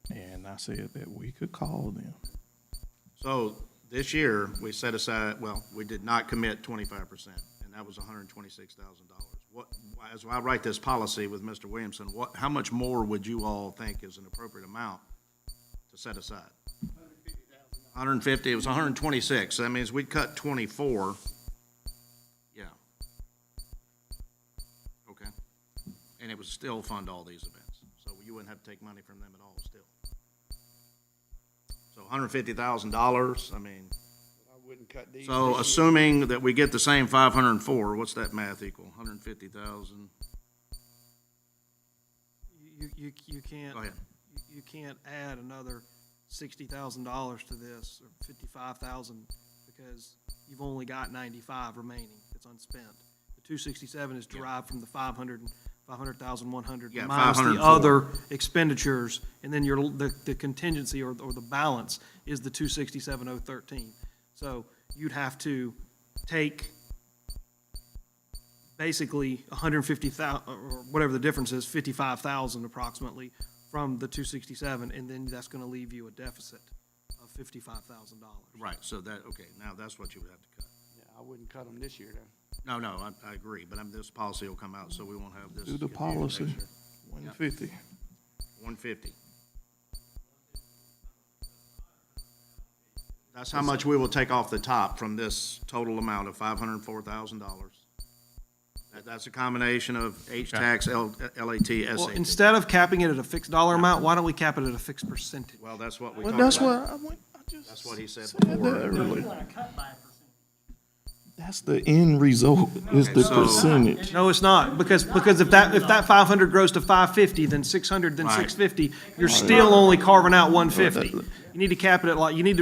2 messages. And I said that we could call them. So this year, we set aside, well, we did not commit 25%, and that was $126,000. What, as I write this policy with Mr. Williamson, how much more would you all think is an appropriate amount to set aside? 150, it was 126, so that means we'd cut 24. Yeah. Okay. And it would still fund all these events, so you wouldn't have to take money from them at all still. So $150,000, I mean, I wouldn't cut these. so this assuming that we get the same 504, what's that math equal? 150,000? You can't. Go ahead. You can't add another $60,000 to this, or 55,000, because you've only got 95 remaining that's unspent. The 267 is derived from the 500,100 Yeah, minus the 504. other expenditures, and then the contingency or the balance is the 267,013. So you'd have to take basically 150,000, or whatever the difference is, 55,000 approximately, from the 267, and then that's gonna leave you a deficit of $55,000. Right, so that, okay, now that's what you would have to cut. Yeah, I wouldn't cut them this year though. No, I agree, but this policy will come out, so we won't have this. Do the confusion policy, next year. 150. 150. That's how much we will take off the top from this total amount of $504,000. That's a combination of H-tax, LAT, Well, SAT. instead of capping it at a fixed dollar amount, why don't we cap it at a fixed percentage? Well, that's what we Well, talked that's about. what I just. That's what he said that before. earlier. You want to cut by a percentage. That's the end result, is the Okay, so- percentage. No, it's not, because if that 500 grows to 550, then 600, then Right. 650, you're still only carving out 150. You need to cap it at we need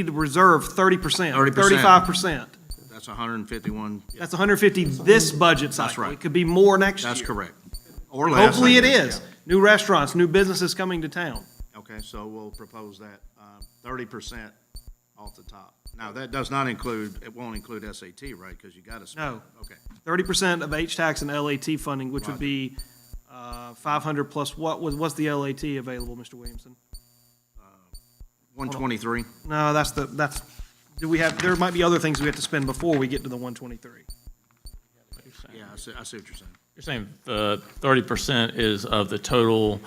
to reserve 30%, 30%. 35%. That's 151. That's 150 this budget cycle. right. It could be more next year. That's correct. Or less. Hopefully I it guess, is. New restaurants, new businesses coming to town. yeah. Okay, so we'll propose that, 30% off the top. Now, that does not include, it won't include SAT, right? Because you got to spend. No. Okay. 30% of H-tax and LAT funding, which would Right. be 500 plus, what's the LAT available, Mr. Williamson? 123. No, there might be other things we have to spend before we get to the 123. Yeah, I see what you're saying. You're saying the 30% is of the total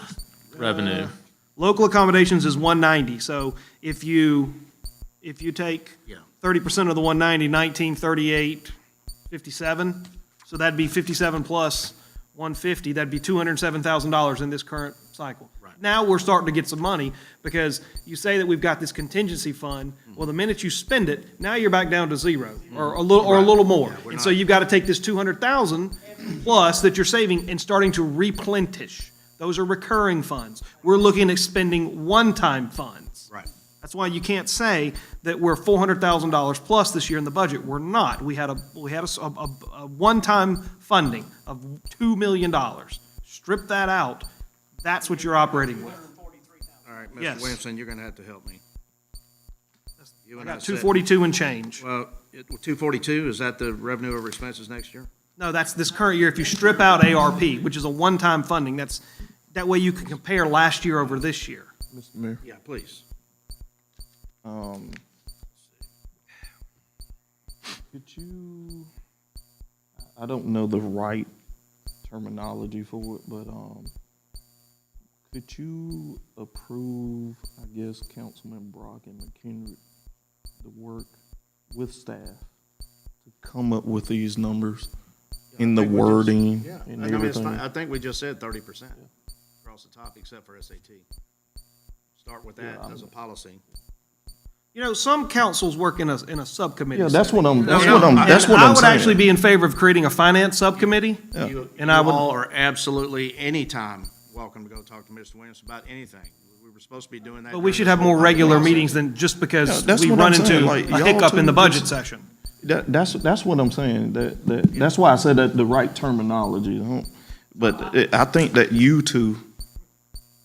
revenue? Local accommodations is 190, so if you take Yeah. 30% of the 190, 1938, 57, So that'd be 57 plus 150, that'd be $207,000 in this current cycle. Now we're starting to get some money, because you say that we've got this contingency fund. Well, the minute you spend it, now you're back down to zero, or a little more. And so you've got to take this 200,000 plus that you're saving and starting to replenish. Those are recurring funds. We're looking at spending one-time funds. Right. That's why you can't say that we're $400,000 plus this year in the budget. We're not. We had a one-time funding of $2 million. Strip that out. That's what you're operating with. All right, Yes. Mr. Williamson, you're gonna have to help me. You I and got said- 242 and change. Well, 242, is that the revenue over expenses next year? No, that's this current year. If you strip out ARP, which is a one-time funding, that way you can compare last year over this year. Mr. Mayor. Yeah, please. Could you, I don't know the right terminology for it, but, could you approve, I guess, Councilman Brock and McKendrick, the work with staff to come up with these numbers in the wording Yeah, and I mean, it's everything? fine. I think we just said 30% across the top, except for SAT. Start with that as a policy. You know, some councils work in a subcommittee. Yeah, that's what I'm, that's No, what I'm, I- that's what I I'm would saying. actually be in favor of creating a finance subcommittee. You And I would- all are absolutely, anytime, welcome to go talk to Mr. Williams about anything. We were supposed to be doing that. But we during should this have more whole regular process. meetings than just because Yeah, that's we what run I'm saying, into like, a y'all hiccup in the two budget just- session. That's what I'm saying, that's why I said that the right terminology, but I think that you two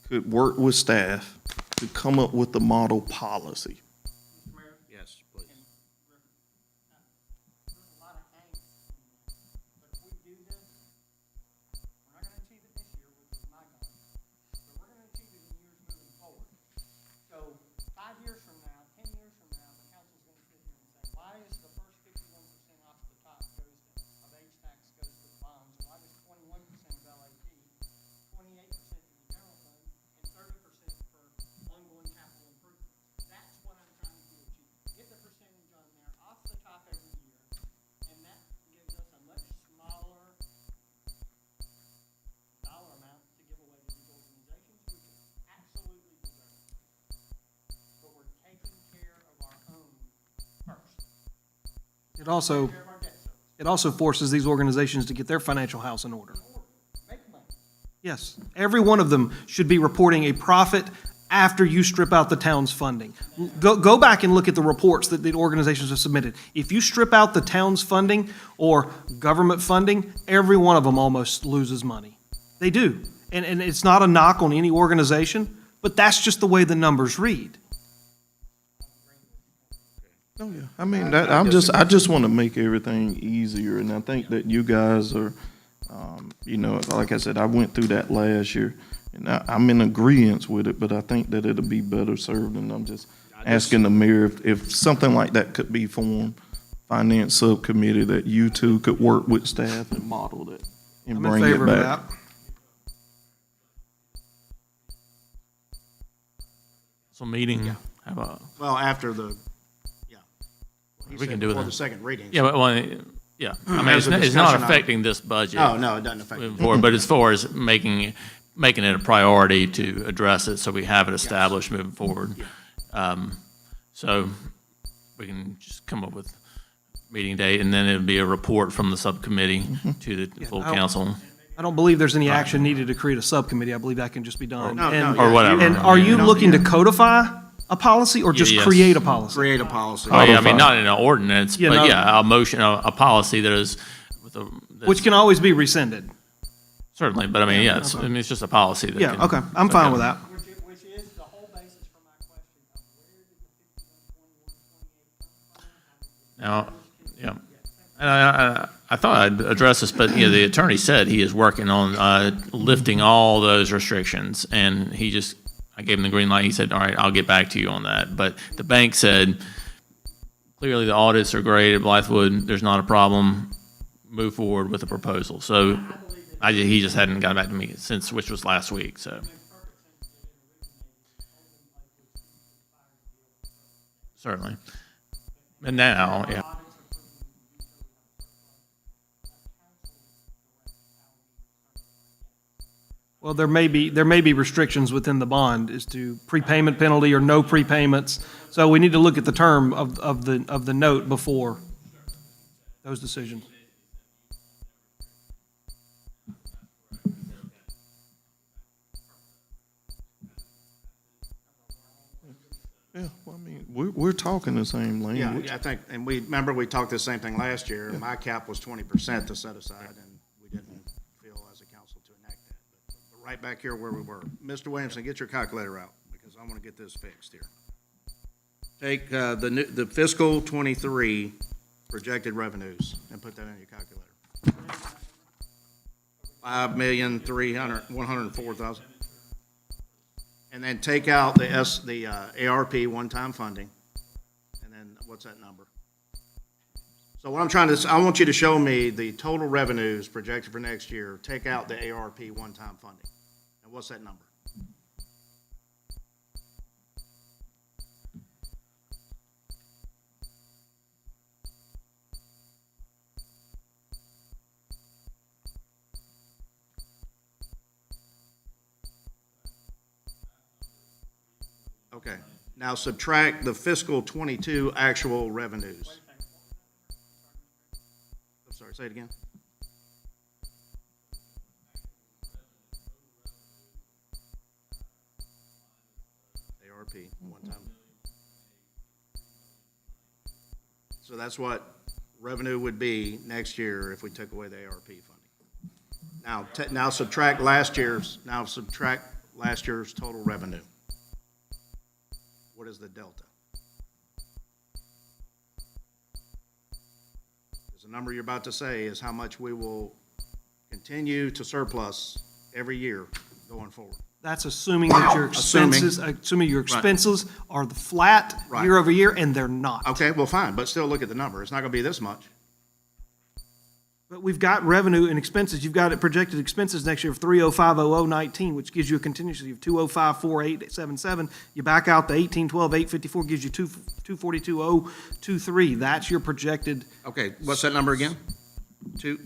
could work with staff to come up with the model policy. Yes, please. There's a lot of angst in this, but if we do this, we're not gonna achieve it this year, which is my goal, but we're gonna achieve it in years moving forward. So 5 years from now, 10 years from now, the council's gonna sit here and say, why is the first 51% off the top goes to, of H-tax goes to the bonds? Why does 21% of LAP, 28% to the general fund, and 30% for ongoing capital improvements? That's what I'm trying to achieve. Get the percentage on there off the top every year, and that gives us a much smaller dollar amount to give away to these organizations, which absolutely deserve. But we're taking care of our own first. It also, Care of our debt service. it also forces these organizations to get their financial house in order. Make money. Yes, every one of them should be reporting a profit after you strip out the town's funding. Go back and look at the reports that the organizations have submitted. If you strip out the town's funding or government funding, every one of them almost loses money. They do. And it's not a knock on any organization, but that's just the way the numbers read. Oh, yeah. I mean, I just want to make everything easier, and I think that you guys are, like I said, I went through that last year, and I'm in agreement with it, but I think that it'll be better served, and I'm just asking the mayor if something like that could be formed, finance subcommittee, that you two could work with staff and model it and I'm in bring it favor of back. that. So meeting, how about, Well, after the, yeah. He We said can do it before then. the second reading. yeah, well, yeah, I mean, As it's a it's not discussion item. affecting this budget. Oh, no, it doesn't affect moving it. forward, but as far as making it a priority to address it, so we have it established moving forward. So we can just come up with meeting date, and then it'll be a report from the subcommittee to the full I'll- council, I don't believe there's any action needed to create a subcommittee. I believe that can just be done. No, And- no, or yeah, whatever. And are you looking to codify a policy or just Yes. create a policy? Create a policy. Oh, yeah, I Codified. mean, not in an ordinance, Yeah, but no. yeah, a motion, a policy that is, Which can always be rescinded. certainly, but I mean, yeah, I mean, it's just a policy that Yeah, can. okay, I'm fine with that. Which is the whole basis for my question of where did the 51, 21, 28 come from? Now, yeah, and I thought I'd address this, but, the attorney said he is working on lifting all those restrictions, and I gave him the green light, he said, all right, I'll get back to you on that, but the bank said, clearly the audits are great at Blythewood, there's not a problem, move forward with the proposal, so he just hadn't gotten back to me since, which was last week, so. Certainly. And now, yeah. Well, there may be restrictions within the bond as to prepayment penalty or no prepayments. So we need to look at the term of the note before those decisions. Yeah, well, I mean, we're talking the same language. Yeah, I think, and remember, we talked the same thing last year. My cap was 20% to set aside, and we didn't feel as a council to enact that. But right back here where we were. Mr. Williamson, get your calculator out, because I want to get this fixed here. Take the fiscal '23 projected revenues and put that in your calculator. 5,104,000. And then take out the ARP one-time funding, and then what's that number? So what I'm trying to, I want you to show me the total revenues projected for next year, take out the ARP one-time funding. And what's that number? Okay, now subtract the fiscal '22 actual revenues. I'm sorry, say it again. ARP, one time. So that's what revenue would be next year if we took away the ARP funding. Now subtract last year's total revenue. What is the delta? Because the number you're about to say is how much we will continue to surplus every year going forward. That's assuming that your expenses are the flat Right. year over year, and they're not. Okay, well, fine, but still look at the number. It's not going to be this much. But we've got revenue and expenses. You've got it projected expenses next year of 305,0019, which gives you a contingency of 205,487.77. You back out the 1812,854, gives you 242,023. That's your projected. Okay, what's that number again? Say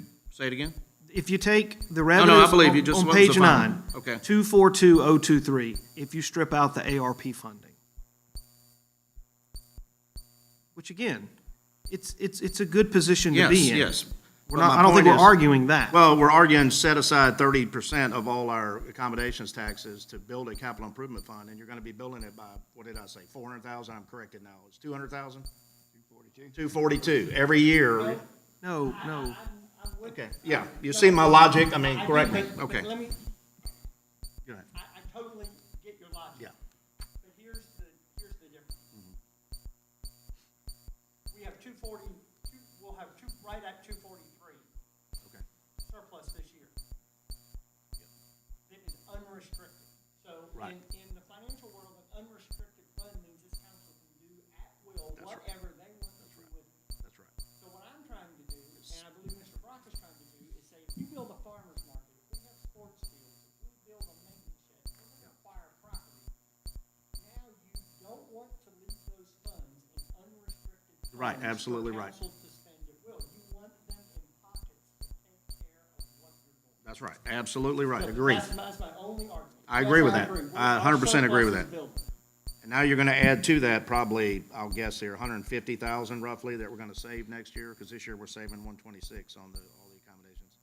it again? If you take the No, revenues I believe you. Just on what was page the final? 9, Okay. 242,023, if you strip out the ARP funding. Which again, it's a good position to be in. Yes. I don't think we're arguing that. Well, we're arguing set aside 30% of all our accommodations taxes to build a capital improvement fund, and you're going to be building it by, what did I say, 400,000? I'm corrected now. It's 200,000? 242 every year. No. Okay, yeah, you see my logic? I mean, correct me. Okay. Let me, Go ahead. I totally get your logic. Yeah. But here's the difference. We have 240, we'll have right at 243 Okay. surplus this year. That is unrestricted. So Right. in the financial world, an unrestricted fund means this council can do at will That's right. whatever they want to do with it. That's right. So what I'm trying to do, and I believe Mr. Brock is trying to do, is say, if you build a farmer's market, if we have sports fields, if we build a maintenance shed, if we're gonna acquire property, now you don't want to leave those funds in unrestricted funds. Right, absolutely right. For council to spend at will. You want them in pockets to take care of what you're doing. That's right. Absolutely right. So Agree. That's my only argument. I agree with that. We're- I our 100% agree with surplus that. is building. And now you're going to add to that probably, I'll guess here, 150,000 roughly that we're going to save next year, because this year we're saving 126 on all the accommodations.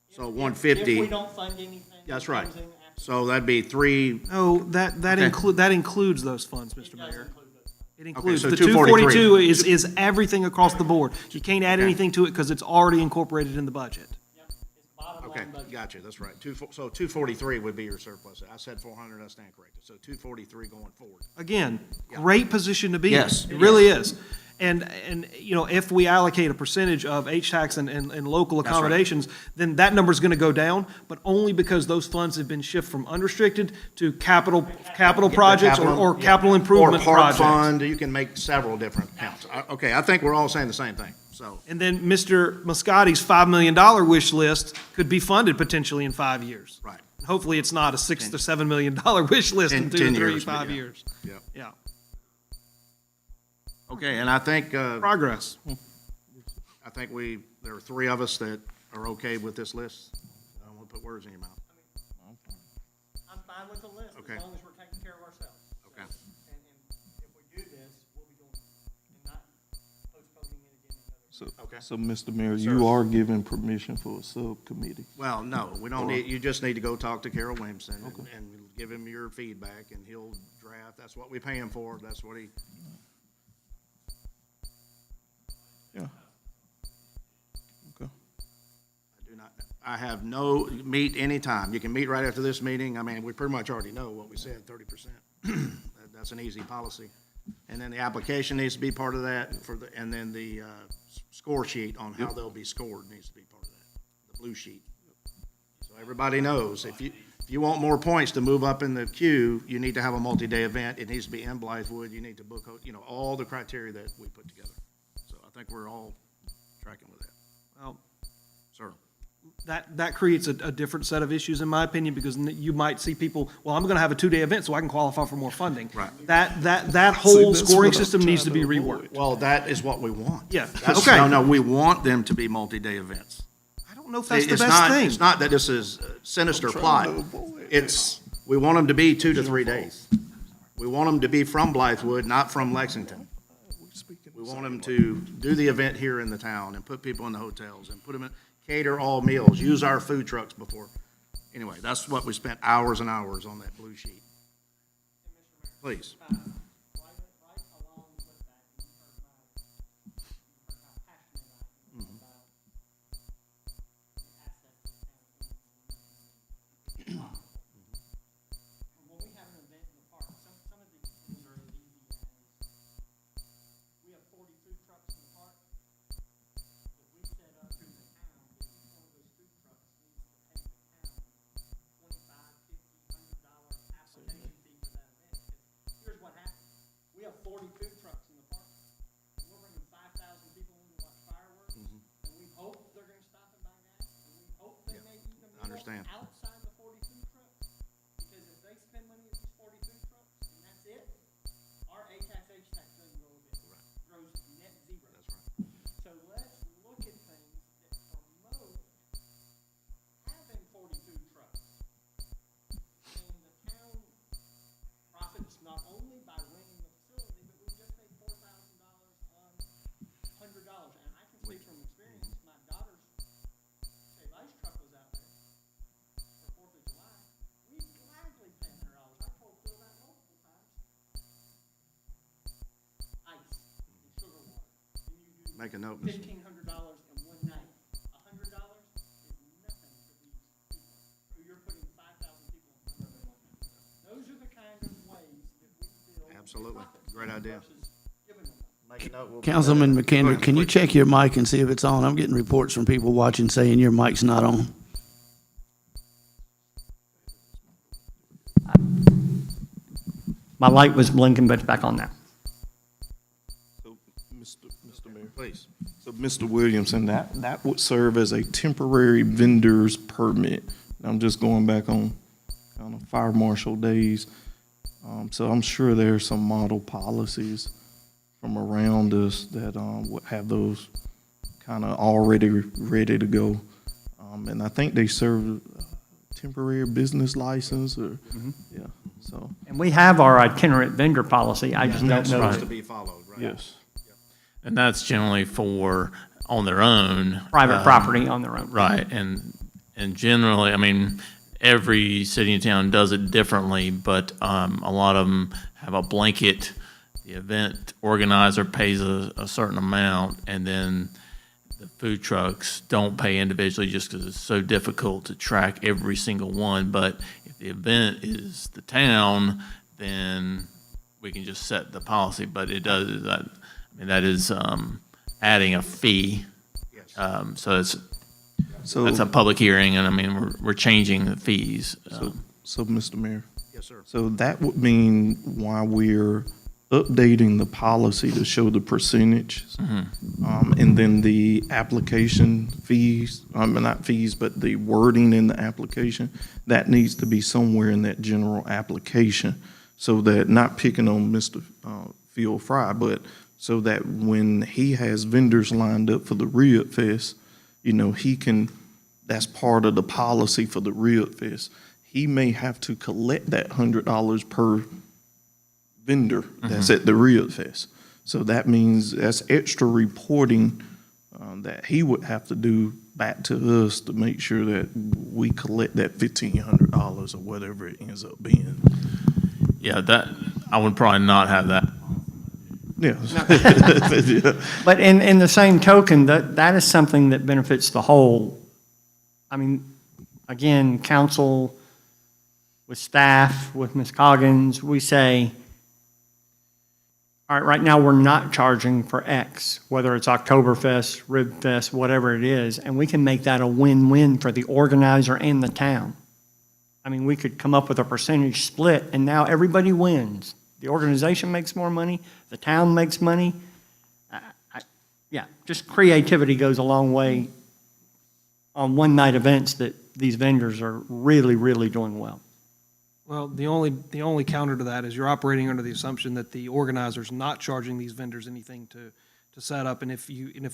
So If 150. we don't fund anything. That's it right. comes in after. So that'd be three. No, that Okay. includes those funds, Mr. It does Mayor. include those. It includes, so the 243. 242 is everything across the board. You can't add Okay. anything to it because it's already incorporated in the budget. Yep, it's bottom Okay, line budget. gotcha. That's right. So 243 would be your surplus. I said 400. I stand corrected. So 243 going forward. Again, great position to be in. Yes, It really is. And, you know, if we allocate a percentage of HTAX and local right. accommodations, then that number's gonna go down, but only because those funds have been shifted from unrestricted to capital projects or capital improvement Or park projects. fund. You can make several different counts. Okay, I think we're all saying the same thing. So, And then Mr. Moscati's $5 million wish list could be funded potentially in 5 years. right. Hopefully, it's not a $6 to $7 million wish list in 2 10 to 3, years, but 5 yeah. years. Yeah. Yeah, Okay, and I think, progress. there are three of us that are okay with this list. I don't want to put words in your mouth. fine with the list, Okay. as long as we're taking care of ourselves. Okay. And if we do this, we'll be doing it, and not postponing it again another. Okay. So, Mr. Mayor, you are giving permission for a subcommittee. Well, no, we don't need, you just need to go talk to Carol Williamson and give him your feedback, and he'll draft, that's what we pay him for, that's what he, Yeah. Okay. I do not, I have no, meet anytime, you can meet right after this meeting, I mean, we pretty much already know what we said, 30%. That's an easy policy. And then the application needs to be part of that for the, and then the, score sheet on how they'll be scored needs to be part of that, the blue sheet. So everybody knows, if you want more points to move up in the queue, you need to have a multi-day event, it needs to be in Blythewood, you need to book, all the criteria that we put together. So I think we're all tracking with that. Well, Sir? that creates a different set of issues, in my opinion, because you might see people, well, I'm gonna have a 2-day event so I can qualify for more funding. Right. That whole that's scoring what I'm system needs to trying be to reworked. Well, that is what we want. Yeah, That's- okay. No, we want them to be multi-day events. I don't know if that's the It's best not- thing. It's not that this is sinister trying plot. to avoid It's, we want them to be 2 to 3 days. We want them to be from Blythewood, not from Lexington. We want them to do the event here in the town and put people in the hotels and put them in, cater all meals, use our food trucks before. Anyway, that's what we spent hours and hours on that blue sheet. Please. Right along with that, you heard how passionate I am about the assets of the town. And when we have an event in the park, some of these things are as easy as, we have 40 food trucks in the park. If we set up through the town, that each one of those food trucks needs to pay the town $25, $50, $100 application fee for that event. Because here's what happens. We have 40 food trucks in the park. We're bringing 5,000 people in to watch fireworks, and we hope they're gonna stop and buy gas, and we hope they may eat a meal understand. outside the 40 food trucks. Because if they spend money at these 40 food trucks, and that's it, our A-tax, H-tax doesn't grow a bit. Grows net zero. That's right. So let's look at things that promote having 40 food trucks. And the town profits not only by renting the facility, but we just made $4,000 on $100. And I can speak from experience, my daughter's Save Ice truck was out there for 4th of July. We gladly pay $100. I told Phil that multiple times. Ice and sugar water. And you do Make a note, Mr. $1,500 in one night. $100 is nothing for these people. So you're putting 5,000 people in front of them. Those are the kind of ways that we feel. Absolutely. Great idea. Versus giving them. Make a note. Councilman Go McKendry, ahead, can you please. check your mic and see if it's on? I'm getting reports from people watching saying your mic's not on. My light was blinking, but it's back on now. So, Mr. Mayor. Please. So, Mr. Williamson, that would serve as a temporary vendor's permit. I'm just going back on kind of fire marshal days. So I'm sure there's some model policies from around us that would have those kind of already ready to go. And I think they serve temporary business license or, yeah, so, And we have our itinerant vendor policy. I just don't That's know. supposed to be followed, right? yes. And that's generally for on their own. Private property on their own. Right, and generally, I mean, every city and town does it differently, but a lot of them have a blanket, the event organizer pays a certain amount, and then the food trucks don't pay individually just because it's so difficult to track every single one. But if the event is the town, then we can just set the policy, but it does that. I mean, that is adding a fee. Yes. So it's So, that's a public hearing, and I mean we're changing the fees. so, Mr. Mayor, Yes, sir. so that would mean why we're updating the policy to show the percentages. And then the application fees, not fees, but the wording in the application, that needs to be somewhere in that general application. So that, not picking on Mr. Phil Fry, but so that when he has vendors lined up for the Rib Fest, you know, he can, that's part of the policy for the Rib Fest. he may have to collect that $100 per vendor that's at the Rib Fest. So that means that's extra reporting that he would have to do back to us to make sure that we collect that $1,500 or whatever it ends up being. Yeah, that, I would probably not have that. Yeah. But in the same token, that is something that benefits the whole. I mean, again, council with staff, with Ms. Coggins, we say, all right, right now we're not charging for X, whether it's Oktoberfest, Rib Fest, whatever it is, and we can make that a win-win for the organizer and the town. I mean, we could come up with a percentage split, and now everybody wins. The organization makes more money, the town makes money. Yeah, just creativity goes a long way on one-night events that these vendors are really, really doing well. Well, the only counter to that is you're operating under the assumption that the organizer's not charging these vendors anything to set up, and if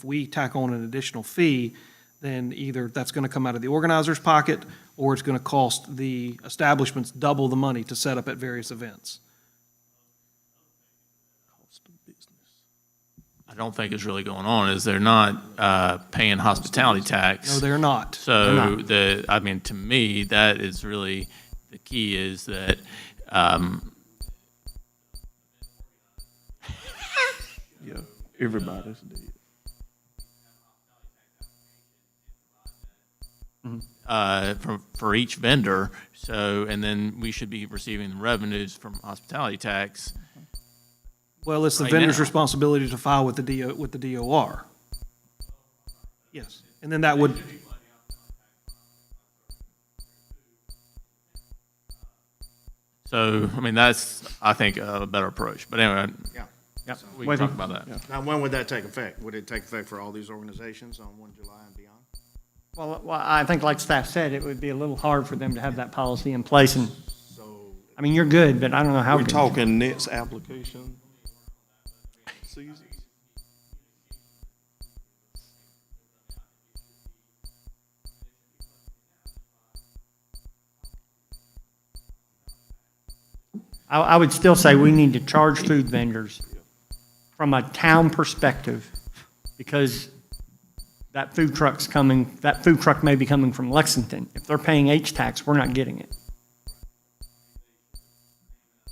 we tack on an additional fee, then either that's gonna come out of the organizer's pocket, or it's gonna cost the establishments double the money to set up at various events. I don't think is really going on, is they're not paying hospitality tax. No, they're not. So I mean, to me, that is really, the key is that, Yeah, everybody's dead. for each vendor, so, and then we should be receiving the revenues from hospitality tax. Well, it's the Right vendor's now. responsibility to file with the DOR. Yes, and then that would, So, I mean, that's, I think, a better approach, but anyway, Yeah. Yep. we can talk about that. Now, when would that take effect? Would it take effect for all these organizations on 1 July and beyond? Well, I think like staff said, it would be a little hard for them to have that policy in place, and, So, I mean, you're good, but I don't know how We're good. talking next application season. I would still say we need to charge food vendors from a town perspective, because that food truck may be coming from Lexington. If they're paying H-tax, we're not getting it.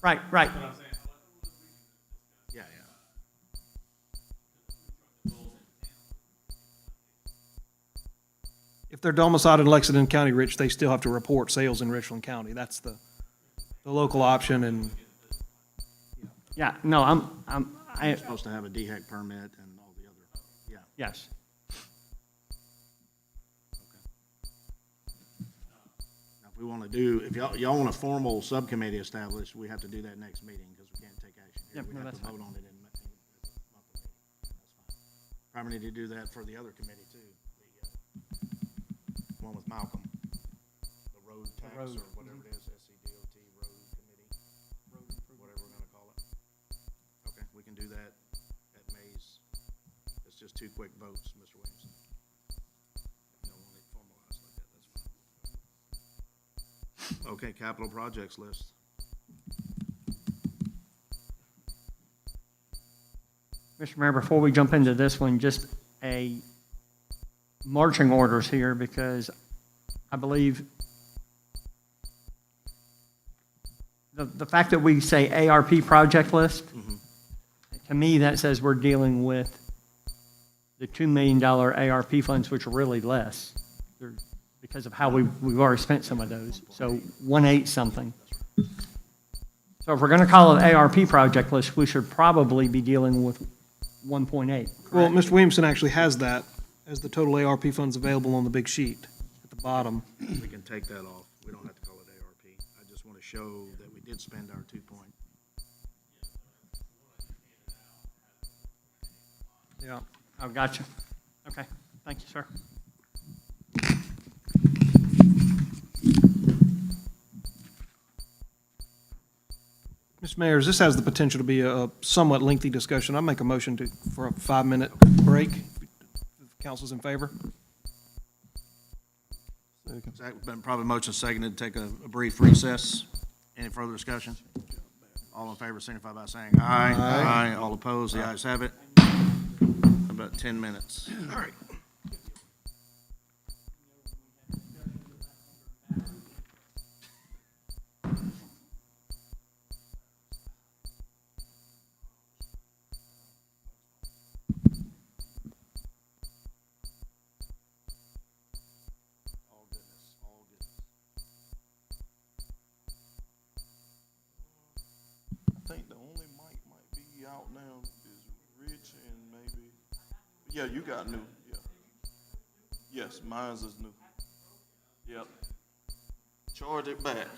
Right. yeah. if they're domiciled in Lexington County, Rich, they still have to report sales in Richland County. That's the local option, and Yeah, no, You're supposed to have a DHEC permit and all the other, yeah. yes. Now, if we want to do, if y'all want a formal subcommittee established, we have to do that next meeting, because we can't take action here. Yep, We no, have to that's vote on it in monthly meeting. That's fine. Probably need to do that for the other committee too, the one with Malcolm, the road tax or whatever it is, SCDOT road committee, whatever we're gonna call it. Okay, we can do that at May's. It's just 2 quick votes, Mr. Williamson. If you don't want it formalized like that, that's fine. Okay, capital projects list. Mr. Mayor, before we jump into this one, just a marching orders here, because I believe the fact that we say ARP project list, to me, that says we're dealing with the $2 million ARP funds, which are really less. They're, because of how we've already spent some of those. So 1.8 something. So if we're going to call it ARP project list, we should probably be dealing with 1.8. well, Mr. Williamson actually has that as the total ARP funds available on the big sheet at the bottom. We can take that off. We don't have to call it ARP. I just want to show that we did spend our 2 point. Yeah. Oh, gotcha. Okay, thank you, sir. Mr. Mayor, this has the potential to be a somewhat lengthy discussion. I make a motion for a 5-minute break. If council's in favor. So Been probably motion seconded to take a brief recess. Any further discussion? All in favor signify by saying aye. Aye. All opposed, the ayes have it. About 10 minutes. All right. All goodness, all goodness. I think the only mic might be out now is Rich and maybe, yeah, you got new, yeah. Yes, mine's is new. Yep. Charge it back.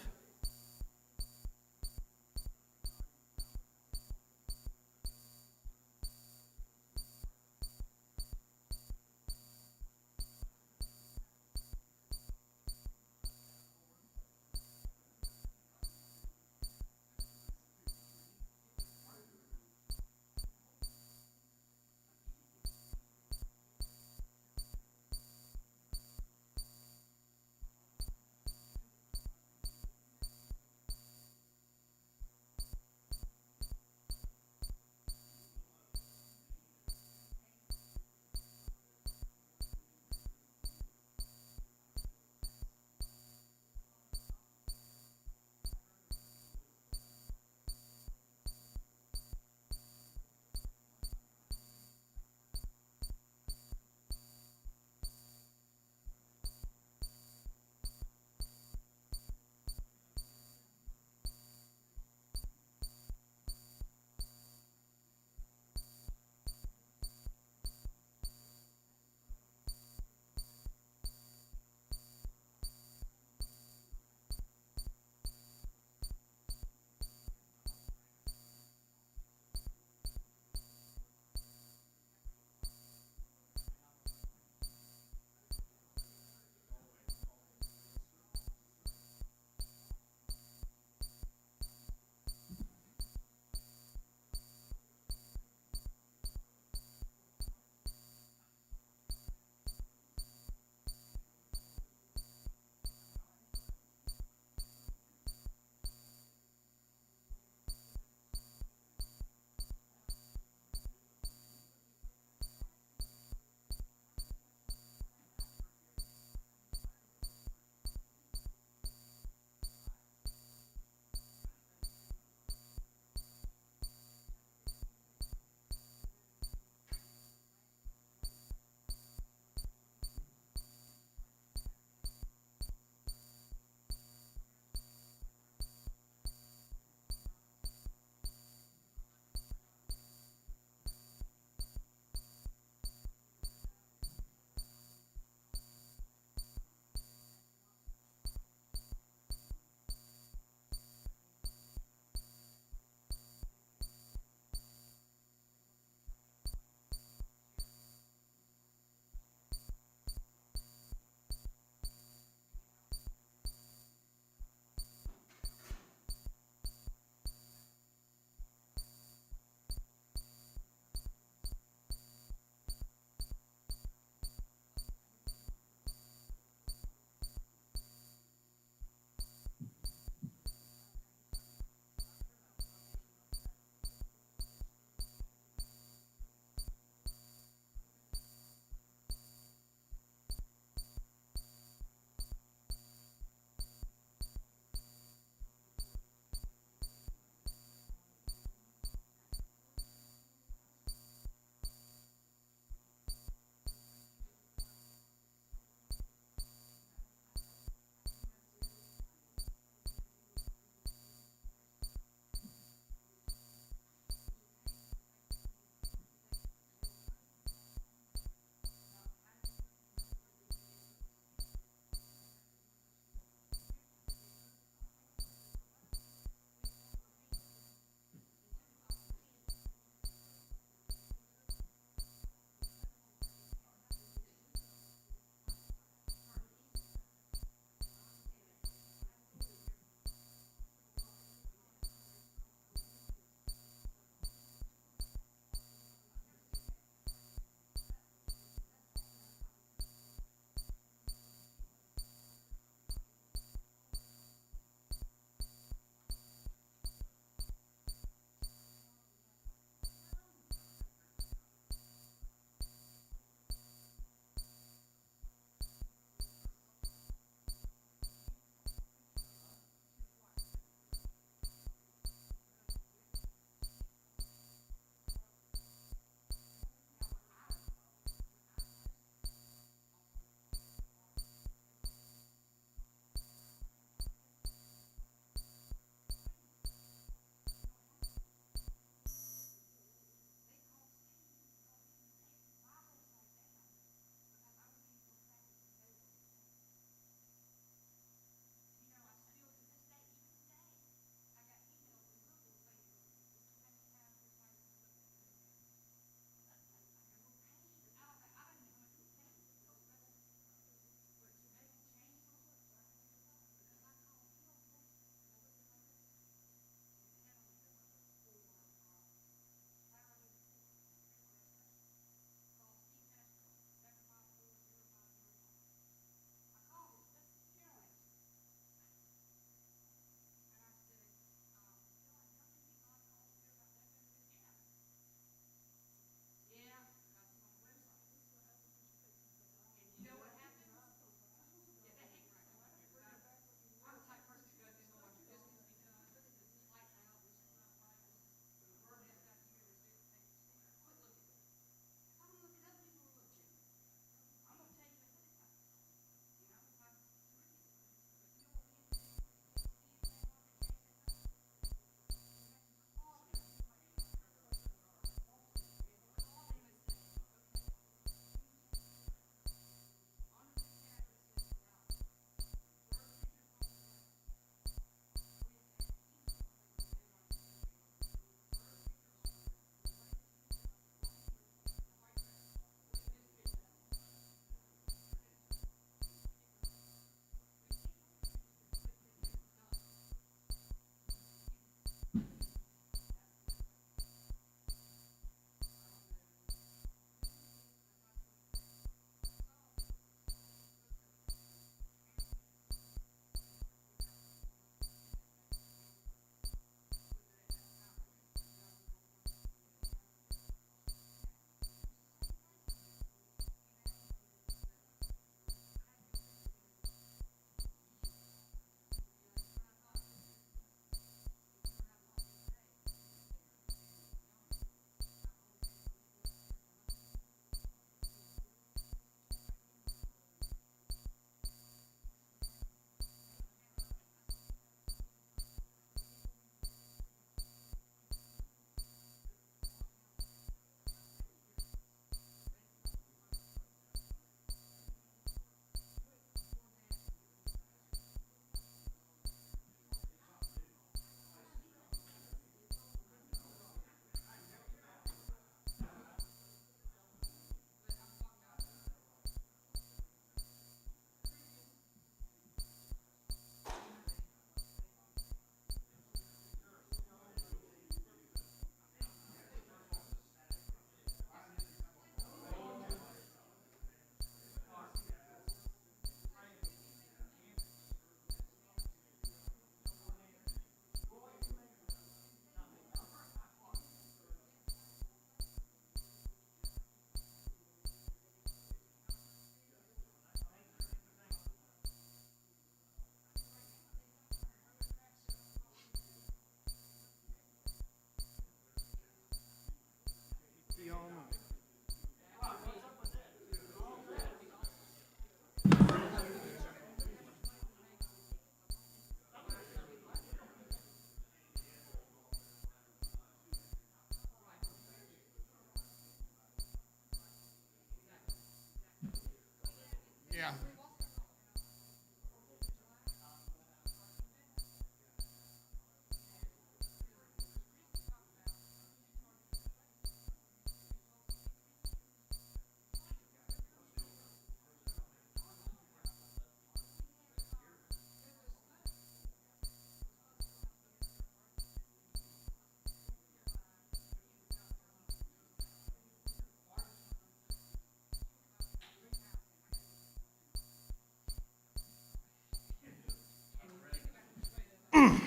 Yeah.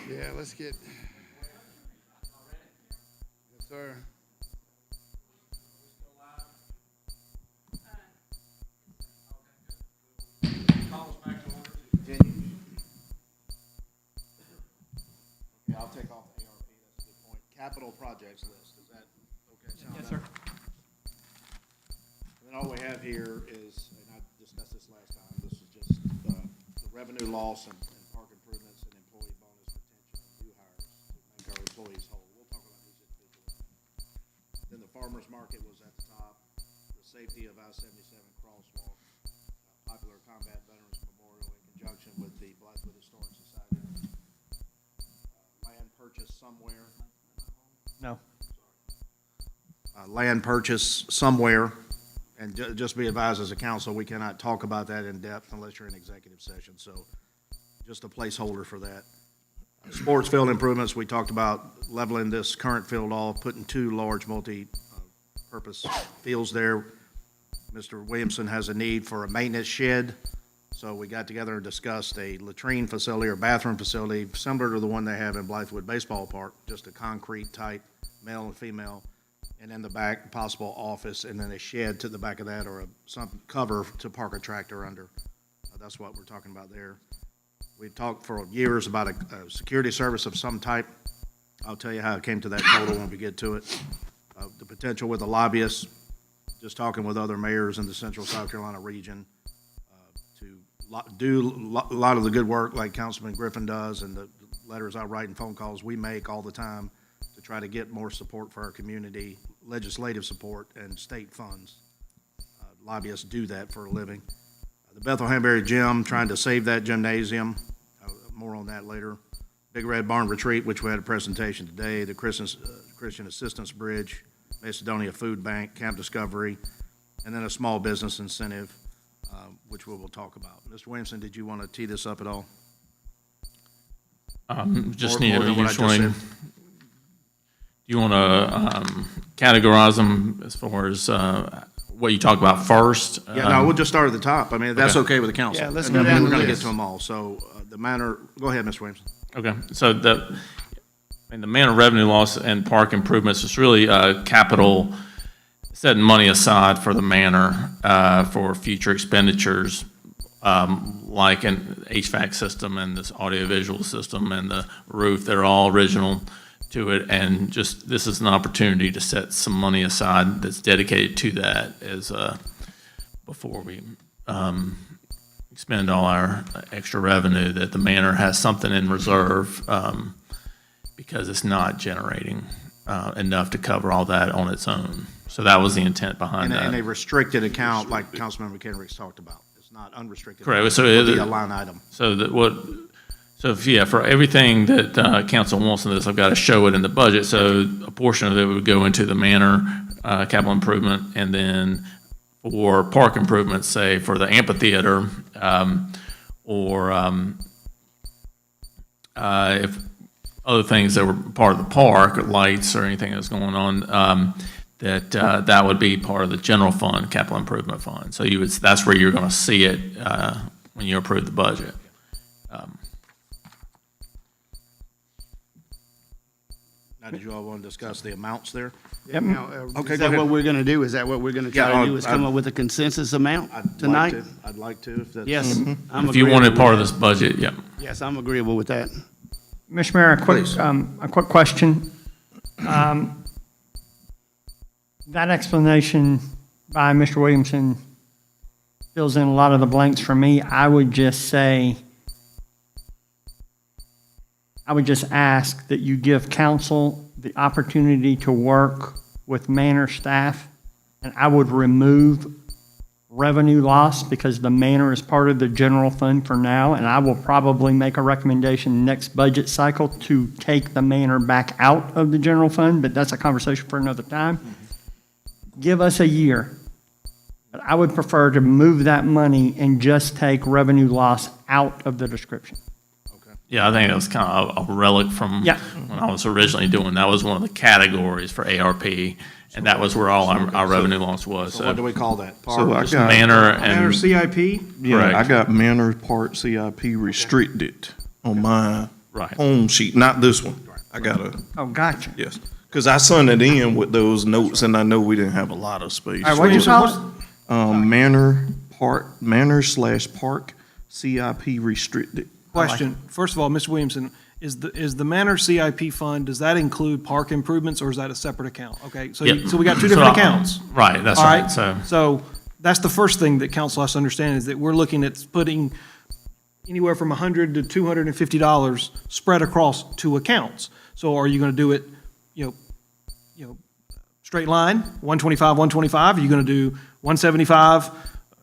Yeah, let's get. Yes, sir. Yeah, I'll take off the ARP, that's a good point. Capital projects list, is that okay? Yes, sir. And then all we have here is, and I discussed this last time, this is just the revenue loss and park improvements and employee bonus retention and new hires to make our employees whole. We'll talk about these individually. Then the farmer's market was at the top, the safety of I-77 crosswalk, popular combat veterans memorial in conjunction with the Blythewood Historic Society. Land purchase somewhere. No. Land purchase somewhere, and just be advised as a council, we cannot talk about that in depth unless you're in executive session, so just a placeholder for that. Sports field improvements, we talked about leveling this current field off, putting 2 large multi-purpose fields there. Mr. Williamson has a need for a maintenance shed, so we got together and discussed a latrine facility or bathroom facility similar to the one they have in Blythewood Baseball Park, just a concrete type, male and female, and in the back, possible office, and then a shed to the back of that, or some cover to park a tractor under. That's what we're talking about there. We've talked for years about a security service of some type. I'll tell you how it came to that total when we get to it. The potential with the lobbyists, just talking with other mayors in the central South Carolina region, to do a lot of the good work like Councilman Griffin does, and the letters I write and phone calls we make all the time to try to get more support for our community, legislative support, and state funds. Lobbyists do that for a living. The Bethel Hanbury Gym, trying to save that gymnasium. More on that later. Big Red Barn Retreat, which we had a presentation today. The Christian Assistance Bridge, Macedonia Food Bank, Camp Discovery, and then a small business incentive, which we will talk about. Mr. Williamson, did you want to tee this up at all? Just More need than to, what I just said. you want to categorize them as far as what you talk about first? Yeah, no, we'll just start at the top. I mean, if that's okay with the council. Yeah, let's And go then down we're the going to get list. to them all. So the manner, go ahead, Mr. Williamson. Okay, so the manner revenue loss and park improvements is really capital, setting money aside for the manor for future expenditures, like an HVAC system and this audiovisual system and the roof. They're all original to it, and just this is an opportunity to set some money aside that's dedicated to that as before we expend all our extra revenue, that the manor has something in reserve because it's not generating enough to cover all that on its own. So that was the intent behind that. And a restricted account like Councilmember Kenrick's talked about. It's not unrestricted. Correct. So It'll be a line item. So that what, so if, yeah, for everything that council wants in this, I've got to show it in the budget. So a portion of it would go into the manor capital improvement, and then for park improvements, say for the amphitheater, or if other things that were part of the park, or lights or anything that's going on, that would be part of the general fund, capital improvement fund. So that's where you're going to see it when you approve the budget. Now, did you all want to discuss the amounts there? Yep. Now, Okay, is go that what ahead. we're gonna do? Is that what we're gonna Yeah, try to do, is I'd- come up with a consensus amount tonight? I'd like to, if that's. Yes. I'm If you agreeable wanted with part of that. this budget, yeah. Yes, I'm agreeable with that. Mr. Mayor, Please. a quick question. That explanation by Mr. Williamson fills in a lot of the blanks for me. I would just ask that you give council the opportunity to work with manor staff, and I would remove revenue loss because the manor is part of the general fund for now, and I will probably make a recommendation next budget cycle to take the manor back out of the general fund, but that's a conversation for another time. Give us a year. But I would prefer to move that money and just take revenue loss out of the description. Yeah, I think that was kind of a relic from Yeah. when I was originally doing. That was one of the categories for ARP, and that was where all our revenue loss was. So what do we call that? So I Just got, manor Manor and CIP? yeah, I correct. got Manor Part CIP restricted on my Right. home sheet, not this one. I got a, Oh, gotcha. yes. Because I sent it in with those notes, and I know we didn't have a lot of space. All right, what'd you call it? Manor/Park CIP restricted. Question. First of all, Mr. Williamson, is the Manor CIP fund, does that include park improvements, or is that a separate account? Okay, so, Yeah. so we got two different So, accounts. Right, that's All right. right, So, so that's the first thing that council has to understand, is that we're looking at putting anywhere from $100 to $250 spread across two accounts. So are you going to do it, straight line, 125, 125? Are you going to do 175,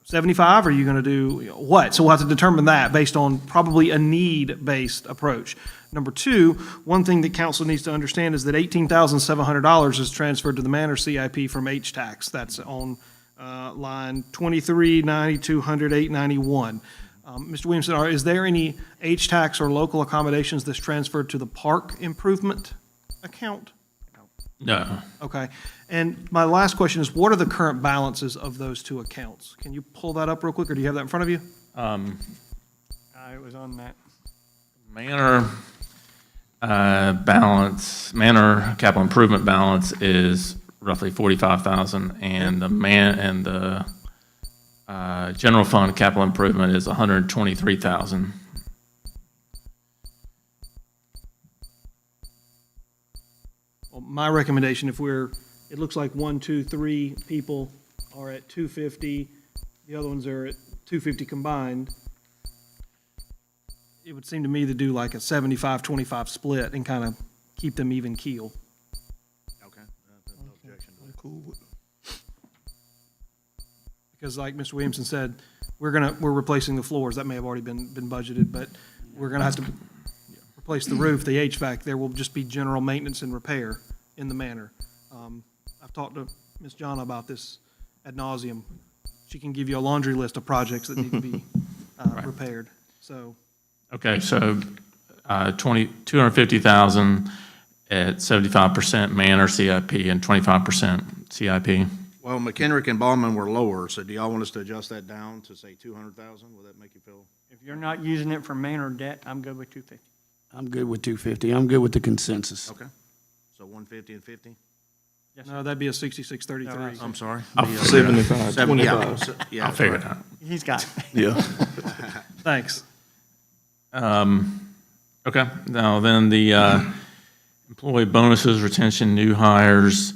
75? Are you going to do what? So we'll have to determine that based on probably a need-based approach. Number two, one thing that council needs to understand is that $18,700 is transferred to the Manor CIP from H-Tax. That's on line 23, 9200, 891. Mr. Williamson, is there any H-Tax or local accommodations that's transferred to the park improvement account? no. Okay. And my last question is, what are the current balances of those two accounts? Can you pull that up real quick, or do you have that in front of you? It was on that. Manor balance, Manor capital improvement balance is roughly 45,000, and the general fund capital improvement is 123,000. Well, my recommendation, it looks like 1, 2, 3 people are at 250, the other ones are at 250 combined. It would seem to me to do like a 75-25 split and kind of keep them even keel. Okay. No objection to that. Cool with Because like Mr. Williamson said, we're replacing the floors. That may have already been budgeted, but we're gonna have to replace the roof, the HVAC. There will just be general maintenance and repair in the manor. I've talked to Ms. Jana about this ad nauseum. She can give you a laundry list of projects that need to be repaired. So, Okay, so 250,000 at 75% Manor CIP and 25% CIP. Well, McHenrick and Ballman were lower, so do y'all want us to adjust that down to say 200,000? Will that make you feel? If you're not using it for manor debt, I'm good with 250. I'm good with 250. I'm good with the consensus. Okay. So 150 and 50? no, that'd be a 66-33. I'm sorry. 75, 25. Yeah, I'll figure it out. He's got it. Yeah. Thanks. Okay, now then the employee bonuses, retention, new hires,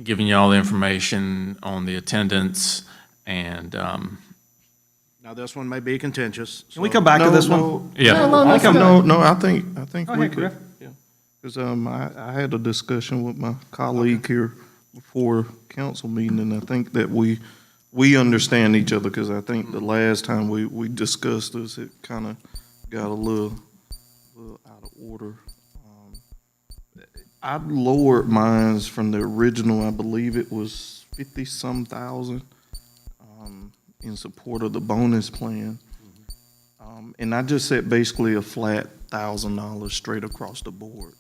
giving you all the information on the attendance and, Now, this one may be contentious. Can we come back to this one? yeah. No, I think Go we ahead, could. Griff. Because I had a discussion with my colleague here before council meeting, and I think that we understand each other, because I think the last time we discussed this, it kind of got a little out of order. I lowered mines from the original, I believe it was 50-some thousand, in support of the bonus plan. And I just set basically a flat $1,000 straight across the board.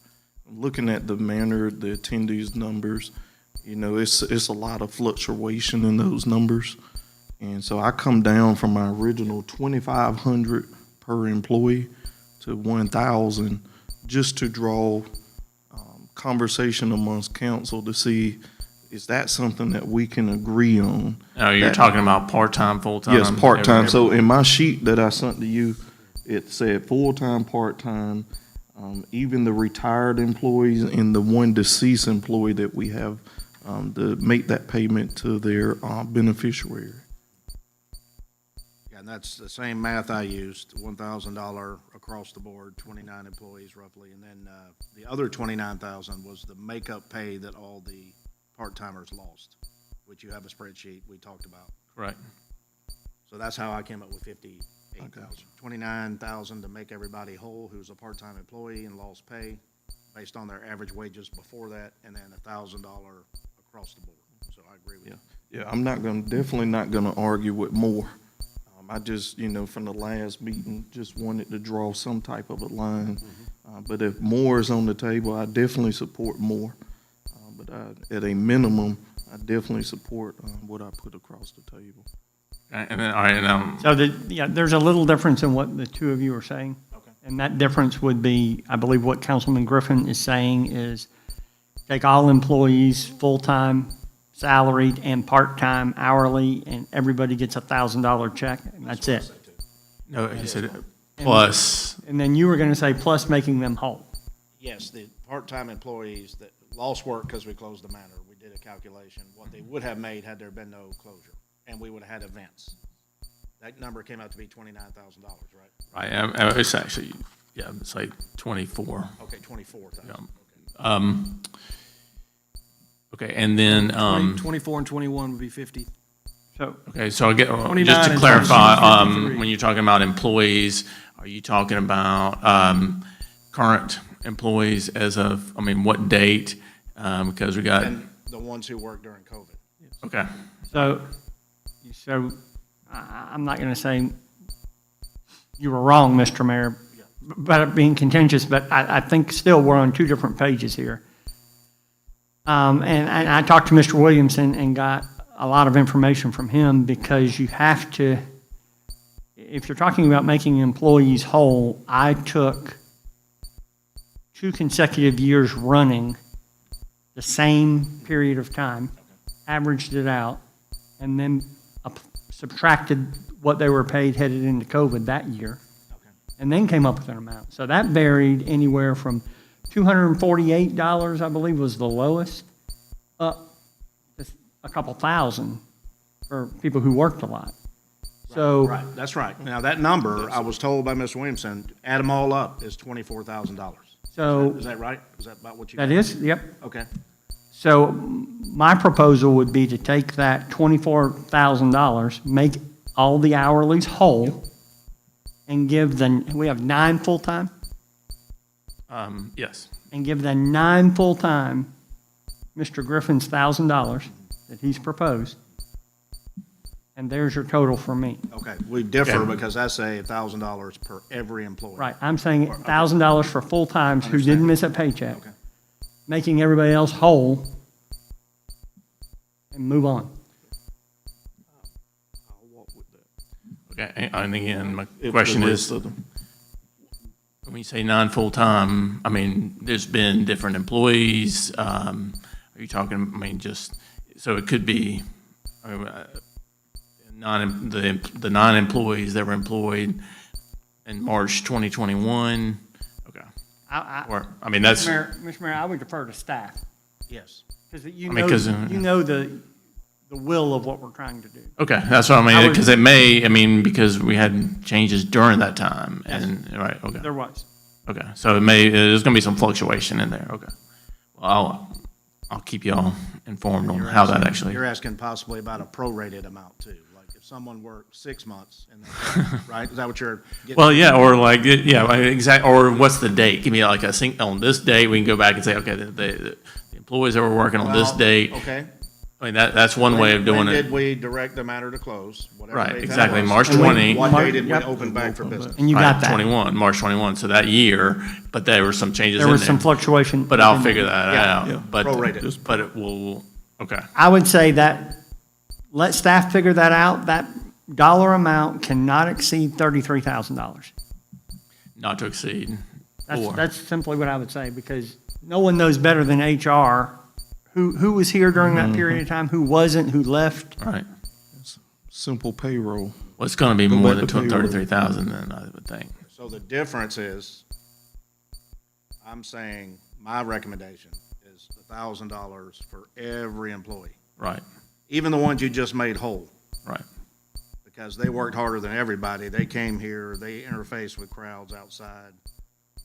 Looking at the manner, the attendees numbers, it's a lot of fluctuation in those numbers. And so I come down from my original 2,500 per employee to 1,000, just to draw conversation amongst council to see, is that something that we can agree on? Oh, you're talking about part-time, full-time? Yes, part-time. every- So in my sheet that I sent to you, it said full-time, part-time, even the retired employees and the one deceased employee that we have to make that payment to their beneficiary. Yeah, and that's the same math I used, $1,000 across the board, 29 employees roughly. And then the other 29,000 was the makeup pay that all the part-timers lost. which you have a spreadsheet we talked about. Correct. So that's how I came up with 58,000. 29,000 to make everybody whole who's a part-time employee and lost pay based on their average wages before that, and then $1,000 across the board. So I agree with you. Yeah, I'm definitely not gonna argue with more. I just, from the last meeting, just wanted to draw some type of a line. But if more is on the table, I definitely support more. But at a minimum, I definitely support what I put across the table. And then, all right, So there's a little difference in what the two of you are saying. Okay. And that difference would be, I believe what Councilman Griffin is saying is take all employees, full-time, salaried, and part-time, hourly, and everybody gets $1,000 check, and that's it. no, he said plus, And then you were going to say plus making them whole. Yes, the part-time employees that lost work because we closed the manor, we did a calculation, what they would have made had there been no closure, and we would have had events. That number came out to be $29,000, right? right, it's actually, yeah, it's like 24. Okay, 24,000. Yeah. Okay, and then, 24 and 21 would be 50. So okay, so I get, 29 just to and clarify, 53. when you're talking about employees, are you talking about, current employees as of, what date? Because we got, And the ones who worked during COVID. okay, So I'm not going to say you were wrong, Mr. Mayor, but being contentious, but I think still we're on two different pages here. And I talked to Mr. Williamson and got a lot of information from him because you have to, if you're talking about making employees whole, I took 2 consecutive years running the same period of time, averaged it out, and then subtracted what they were paid headed into COVID that year, and then came up with an amount. So that varied anywhere from $248, I believe, was the lowest, up to a couple thousand for people who worked a lot. So Right, that's right. Now, that number, I was told by Mr. Williamson, add them all up, is $24,000. So Is that right? Is that about what you? that is, yep. Okay. So my proposal would be to take that $24,000, make all the hourlies whole, and give we have 9 full-time, yes. and give the 9 full-time Mr. Griffin's $1,000 that he's proposed, and there's your total for me. Okay, we differ Okay. because I say $1,000 per every employee. Right, I'm saying $1,000 for full-times who didn't miss a paycheck, Okay. making everybody else whole, and move on. I'll walk with that. Okay, and again, my If question the is, rest of them- when you say non-full-time, there's been different employees, are you talking, just, so it could be, the non-employees that were employed in March 2021, okay. Or, that's, Mr. Mayor, I would defer to staff, Yes. because I mean, 'cause, you know the will of what we're trying to do. okay, that's what I would- because it may, because we had changes during that time, and, right, okay. There was. Okay, so there's gonna be some fluctuation in there, okay. Well, I'll keep y'all informed on how that actually. You're asking possibly about a prorated amount too, like if someone worked 6 months and then, right? Is that what you're getting? Well, yeah, or exactly, or what's the date? Give me like a sync, on this date, we can go back and say, okay, the employees that were working on this Well, date. Okay. That's one way of doing When it. did we direct the matter to close? Whatever Right, date that exactly, was. March And 20. What day did we Yep. open back for business? And you Right, got that. 21, March 21, so that year, but there were some changes in There there. was some fluctuation. But I'll figure that Yeah, out. But prorated. But it will, okay. I would say that, let staff figure that out. That dollar amount cannot exceed $33,000. Not to exceed four. That's simply what I would say, because no one knows better than HR who was here during that period of time, who wasn't, who left. Right. Simple payroll. Well, it's gonna be Go more back than to payroll. 33,000 then, I would think. So the difference is, I'm saying my recommendation is $1,000 for every employee, Right, even the ones you just made whole, right. because they worked harder than everybody. They came here, they interfaced with crowds outside.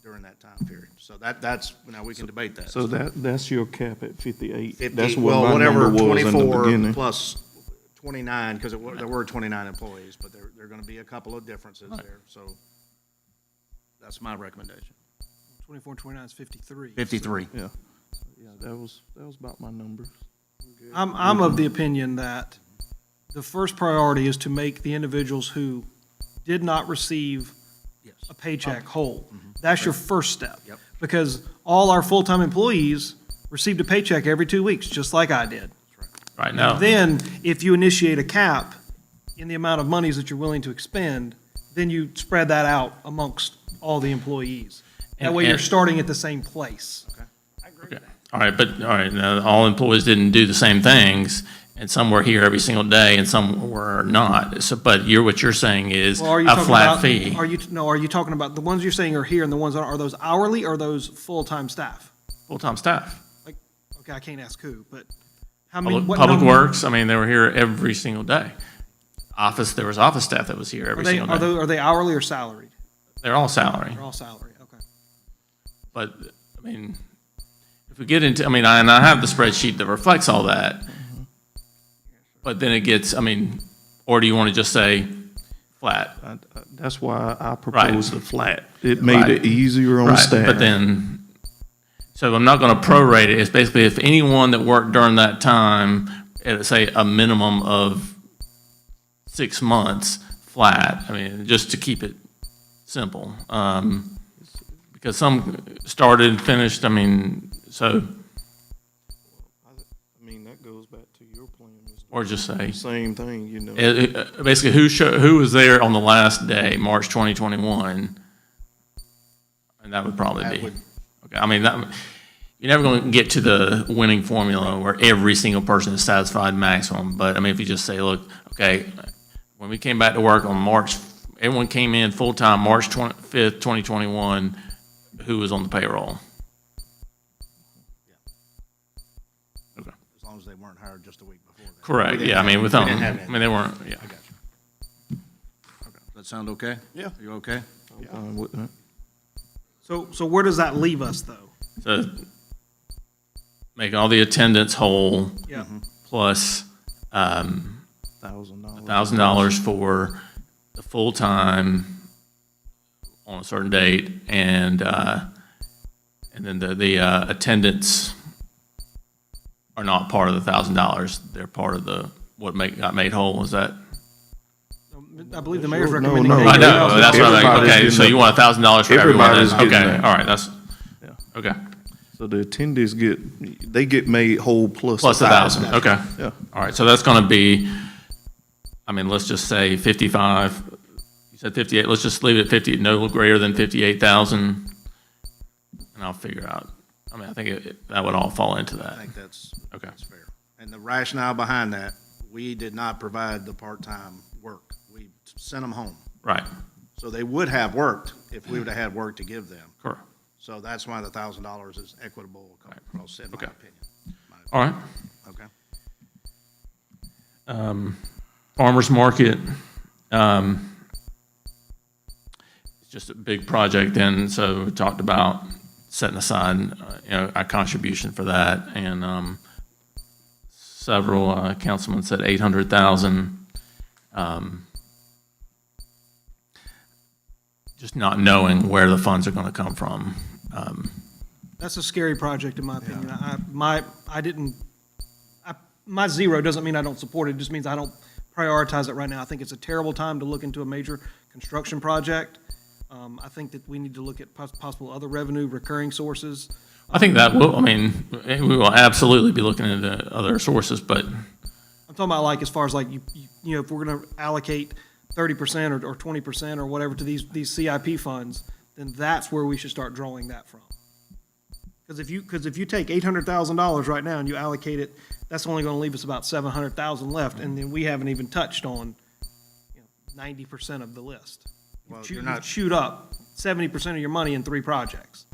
during that time period. So that's, now we can debate that. So that's your cap at 58. 50, That's well, what my whatever, number was in the 24 beginning. plus 29, because there were 29 employees, but there are going to be a couple of differences there. So that's my recommendation. 24 and 29 is 53. 53. Yeah, that was about my numbers. I'm of the opinion that the first priority is to make the individuals who did not receive Yes. a paycheck whole. That's your first step. Yep. Because all our full-time employees received a paycheck every 2 weeks, just like I did. Right now. Then, if you initiate a cap in the amount of monies that you're willing to expend, then you spread that out amongst all the employees. That And- way, you're and- starting at the same place. Okay. All right, now, all employees didn't do the same things, and some were here every single day and some were not. So, but what you're saying is Well, are you a talking flat about- fee. Are you talking about, the ones you're saying are here and the ones that are those hourly or those full-time staff? Full-time staff. Like, okay, I can't ask who, but how many? Public what Public number- Works, I mean, they were here every single day. There was office staff that was here every single day. Are they hourly or salaried? They're all salary. They're all salary, okay. But, I mean, if we get into, I mean, and I have the spreadsheet that reflects all that. But then it gets, I mean, or do you want to just say flat? That's why I proposed Right. a flat. It made Right. it easier on Right, staff. but then, so I'm not going to prorate it. It's basically if anyone that worked during that time, at say a minimum of 6 months, flat. I mean, just to keep it simple. Because some started, finished, I mean, so, I mean, that goes back to your plan, Mr. or just say, Same thing, you know. basically who was there on the last day, March 2021? And that would probably That be, would- okay, I mean, you're never going to get to the winning formula where every single person is satisfied maximum. But I mean, if you just say, look, okay, when we came back to work on March, everyone came in full-time March 25th, 2021, who was on the payroll? Okay. As long as they weren't hired just a week before that. Correct, yeah, I mean, with them, didn't have I any. mean, they weren't, yeah. I got you. Okay. Does that sound okay? Yeah. Are you okay? I'm fine with that. So where does that leave us, though? So make all the attendance whole, Yeah. plus $1,000. $1,000 for the full-time on a certain date, and then the attendants are not part of the $1,000. They're part of got made whole. Is that? I believe the mayor's No, recommending. no. I know, that's what I'm Everybody's okay, getting so that. you want $1,000 for everyone Everybody's then? getting Okay, that. all right, that's, Yeah. okay. So the attendees they get made whole plus Plus 1,000, okay. Yeah. All right, so that's gonna be, I mean, let's just say 55, you said 58, let's just leave it at 50, no greater than 58,000, and I'll figure out, I mean, I think that would all fall into I that. think that's Okay. fair. And the rationale behind that, we did not provide the part-time work. We sent them home. Right, So they would have worked if we would have had work to give them. correct. So that's why the $1,000 is equitable across, in my Okay. opinion. All right. Okay. Farmers Market, it's just a big project, and so we talked about setting aside, a contribution for that, and several councilmen said 800,000. Just not knowing where the funds are going to come from. That's a scary project, in my opinion. My zero doesn't mean I don't support it, it just means I don't prioritize it right now. I think it's a terrible time to look into a major construction project. I think that we need to look at possible other revenue, recurring sources. I think that will, I mean, we will absolutely be looking into other sources, but I'm talking about like, as far as like, if we're gonna allocate 30% or 20% or whatever to these CIP funds, then that's where we should start drawing that from. Because if you take $800,000 right now and you allocate it, that's only gonna leave us about 700,000 left, and then we haven't even touched on 90% of the list. Well, You you're not, shoot up 70% of your money in 3 projects.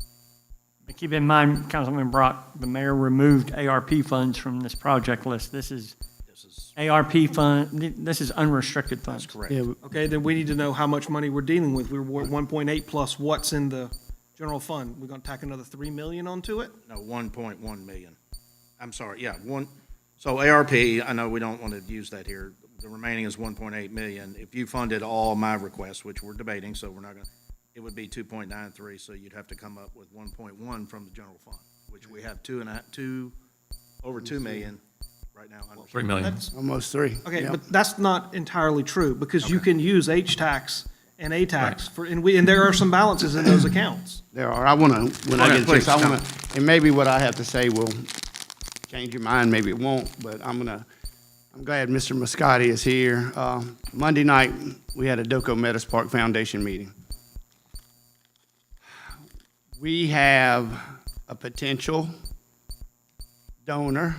But keep in mind, Councilman Brock, the mayor removed ARP funds from this project list. This is ARP fund, this is unrestricted funds. that's correct. Yeah, Okay, then we need to know how much money we're dealing with. We're 1.8 plus what's in the general fund, we're gonna tack another 3 million onto it? No, 1.1 million. I'm sorry, yeah, so ARP, I know we don't want to use that here. The remaining is 1.8 million. If you funded all my requests, which we're debating, so we're not gonna, it would be 2.93, so you'd have to come up with 1.1 from the general fund, which we have over 2 million right now. 3 million. That's, Almost 3. okay, Yep. but that's not entirely true, because you can use H-tax and A-tax for, and there are some balances in those accounts. There are. I want to, when I Okay, get a chance, I please, want to, and maybe what I have to say will change your mind, maybe it won't, but I'm glad Mr. Moscati is here. Monday night, we had a Doco Meadows Park Foundation meeting. We have a potential donor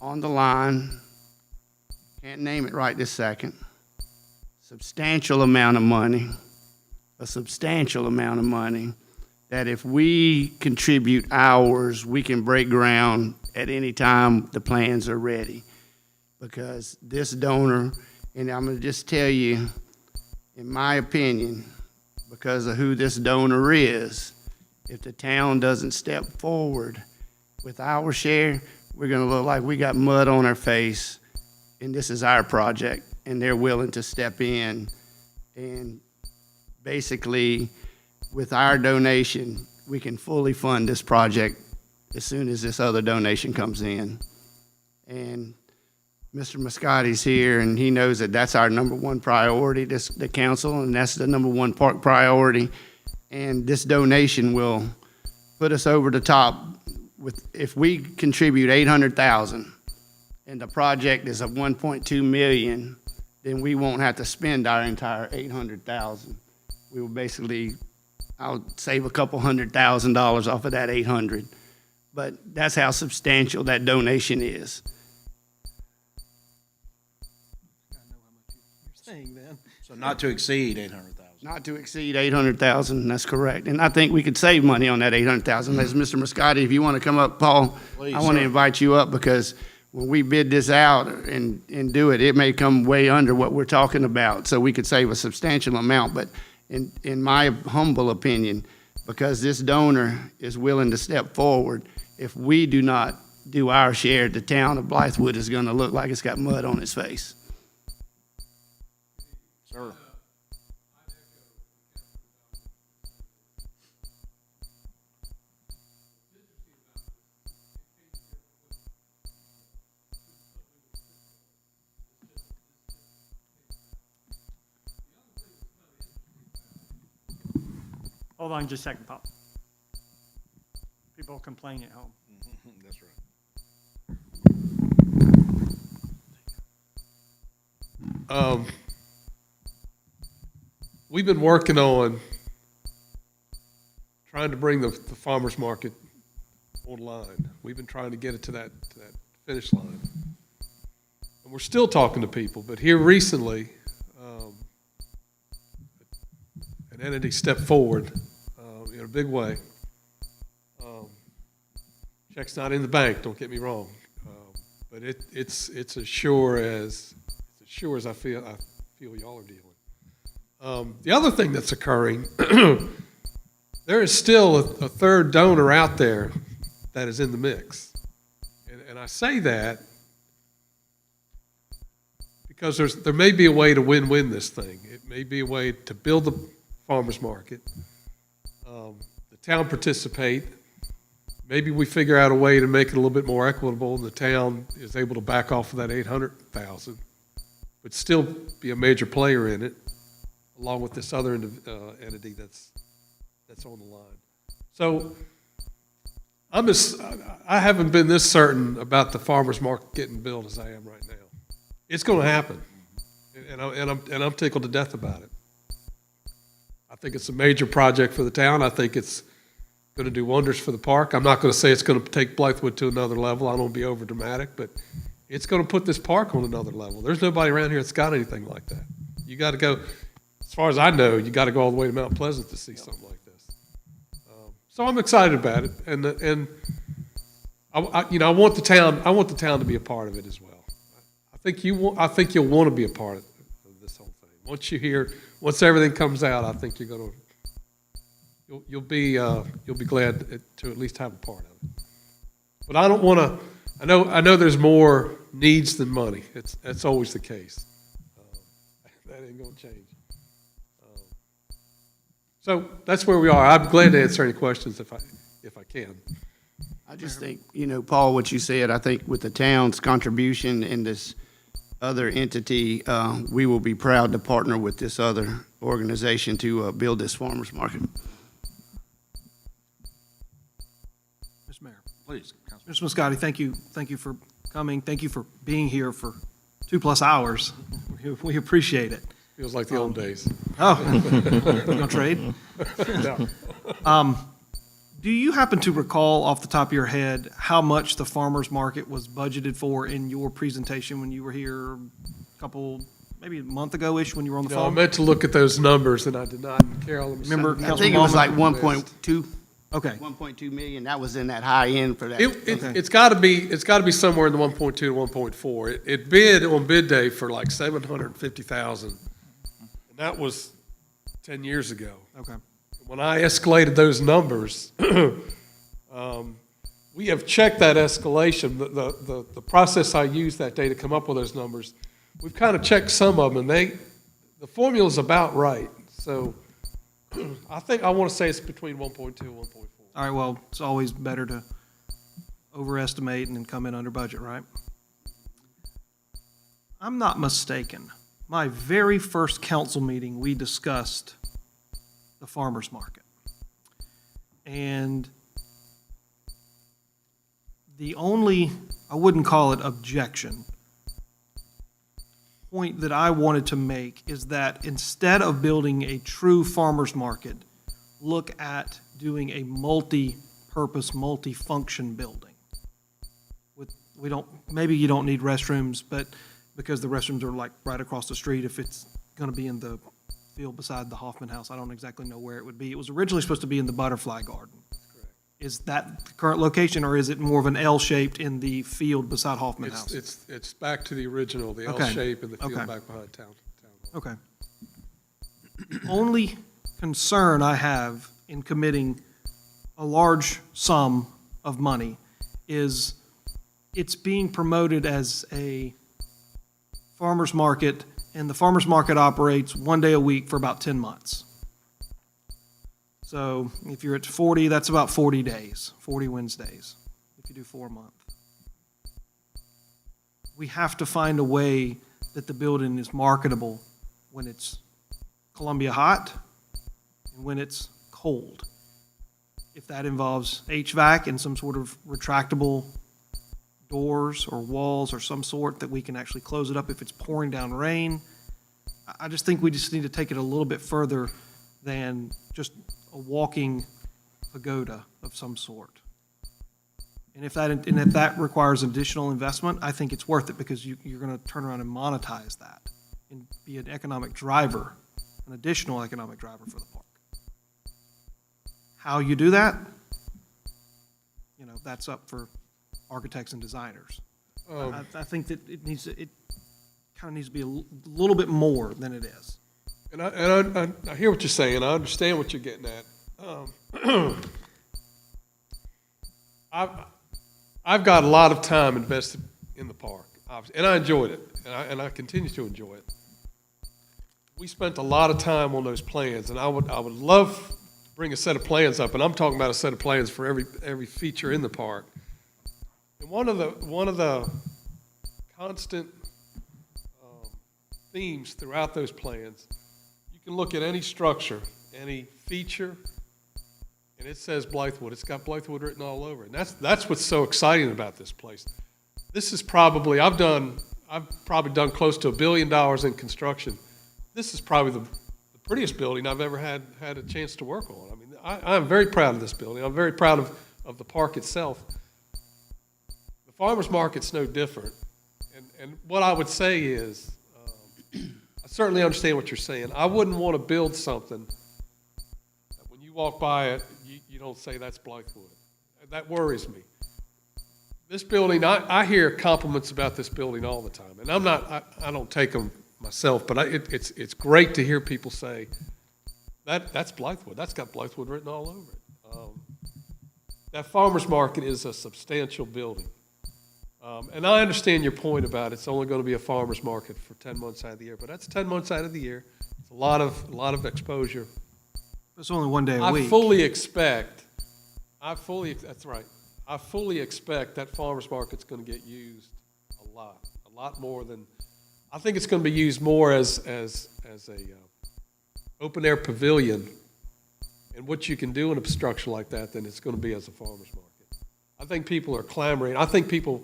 on the line, can't name it right this second, substantial amount of money, a substantial amount of money, that if we contribute ours, we can break ground at any time the plans are ready. Because this donor, and I'm gonna just tell you, in my opinion, because of who this donor is, if the town doesn't step forward with our share, we're gonna look like we got mud on our face, and this is our project, and they're willing to step in. And basically, with our donation, we can fully fund this project as soon as this other donation comes in. And Mr. Moscati's here, and he knows that that's our number one priority, the council, and that's the number one park priority. And this donation will put us over the top with, if we contribute 800,000 and the project is of 1.2 million, then we won't have to spend our entire 800,000. We will basically, I'll save a couple $100,000 off of that 800. But that's how substantial that donation is. I know how much you're saying then. So not to exceed 800,000. Not to exceed 800,000, that's correct. And I think we could save money on that 800,000. As Mr. Moscati, if you want to come up, Paul, Please, I want to sir. invite you up, because when we bid this out and do it, it may come way under what we're talking about. So we could save a substantial amount. But in my humble opinion, because this donor is willing to step forward, if we do not do our share, the town of Blythewood is going to look like it's got mud on its face. Sir. Hold on just a second, Pop. People complain at home. That's right. We've been working on trying to bring the farmer's market online. We've been trying to get it to that finish line. And we're still talking to people, but here recently, an entity stepped forward in a big way. Check's not in the bank, don't get me wrong, but it's as sure as I feel y'all are dealing. The other thing that's occurring, there is still a third donor out there that is in the mix, and I say that because there may be a way to win-win this thing. It may be a way to build the farmers market, the town participate. Maybe we figure out a way to make it a little bit more equitable, and the town is able to back off of that 800,000, but still be a major player in it, along with this other entity that's on the line. So I haven't been this certain about the farmers market getting built as I am right now. It's going to happen, and I'm tickled to death about it. I think it's a major project for the town. I think it's going to do wonders for the park. I'm not going to say it's going to take Blythewood to another level. I don't want to be over dramatic, but it's going to put this park on another level. There's nobody around here that's got anything like that. You got to go, as far as I know, you got to go all the way to Mount Pleasant to see something like this. So I'm excited about it, and I want the town to be a part of it as well. I think you'll want to be a part of this whole thing. Once everything comes out, I think you're going to you'll be glad to at least have a part of it. But I don't want to. I know there's more needs than money. That's always the case. That ain't gonna change. So that's where we are. I'm glad to answer any questions if I can. I just think, Paul, what you said, I think with the town's contribution and this other entity, we will be proud to partner with this other organization to build this farmer's market. Mr. Mayor. Please, Councilman. Mr. Muscati, thank you for coming. Thank you for being here for 2+ hours. We appreciate it. Feels like the old days. Oh, you gonna trade? No. Do you happen to recall off the top of your head how much the farmer's market was budgeted for in your presentation when you were here maybe a month ago-ish when you were on the No, I phone? meant to look at those numbers and I did not. Carol, let me see. Remember, I think it was Councilman like Ballmer? 1.2, Okay, 1.2 million. That was in that high end for that. It's got to be somewhere in the 1.2 to 1.4. It bid on bid day for like 750,000, and that was 10 years ago. okay. When I escalated those numbers, we have checked that escalation. The process I used that day to come up with those numbers, we've kind of checked some of them, and the formula's about right. So I want to say it's between 1.2 and 1.4. All right, well, it's always better to overestimate and then come in under budget, right? I'm not mistaken. My very first council meeting, we discussed the farmer's market. And the only, I wouldn't call it objection, point that I wanted to make is that instead of building a true farmer's market, look at doing a multi-purpose, multi-function building. Maybe you don't need restrooms, but because the restrooms are like right across the street, if it's gonna be in the field beside the Hoffman House, I don't exactly know where it would be. It was originally supposed to be in the Butterfly Garden. Is that the current location, or is it more of an L-shaped in the field beside Hoffman House? It's back to the original, the L Okay. shape in the field Okay. back behind town hall. Okay. The only concern I have in committing a large sum of money is it's being promoted as a farmer's market, and the farmer's market operates 1 day a week for about 10 months. So if you're at 40, that's about 40 days, 40 Wednesdays, if you do 4 a month. We have to find a way that the building is marketable when it's Columbia hot and when it's cold. If that involves HVAC and some sort of retractable doors or walls or some sort that we can actually close it up if it's pouring down rain. I just think we just need to take it a little bit further than just a walking pagoda of some sort. And if that requires additional investment, I think it's worth it because you're going to turn around and monetize that and be an economic driver, an additional economic driver for the park. How you do that, that's up for architects and designers. I think that it kind of needs to be a little bit more than it is. And I hear what you're saying. I understand what you're getting at. I've got a lot of time invested in the park, and I enjoyed it, and I continue to enjoy it. We spent a lot of time on those plans, and I would love to bring a set of plans up, and I'm talking about a set of plans for every feature in the park. And one of the constant themes throughout those plans, you can look at any structure, any feature, and it says Blythewood. It's got Blythewood written all over it. And that's what's so exciting about this place. This is probably, I've probably done close to $1 billion in construction. This is probably the prettiest building I've ever had a chance to work on. I mean, I'm very proud of this building. I'm very proud of the park itself. The farmer's market's no different. And what I would say is, I certainly understand what you're saying. I wouldn't want to build something that when you walk by it, you don't say that's Blythewood. That worries me. This building, I hear compliments about this building all the time, and I don't take them myself, but it's great to hear people say That's Blythewood. That's got Blythewood written all over it. That farmer's market is a substantial building. And I understand your point about it's only going to be a farmer's market for 10 months out of the year, but that's 10 months out of the year. It's a lot of exposure. It's only one day a I week. fully expect that farmer's market's going to get used a lot more than, I think it's going to be used more as a open air pavilion and what you can do in a structure like that than it's going to be as a farmer's market. I think people are clamoring. I think people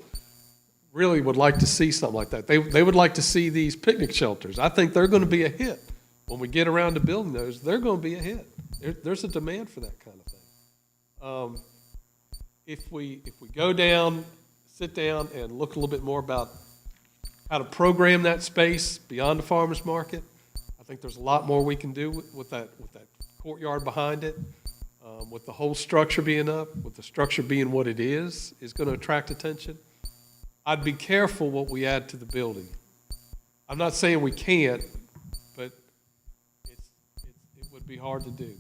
really would like to see something like that. They would like to see these picnic shelters. I think they're going to be a hit. When we get around to building those, they're going to be a hit. There's a demand for that kind of thing. If we go down, sit down, and look a little bit more about how to program that space beyond the farmer's market, I think there's a lot more we can do with that courtyard behind it, with the whole structure being up, with the structure being what it is going to attract attention. I'd be careful what we add to the building. I'm not saying we can't, but it would be hard to do.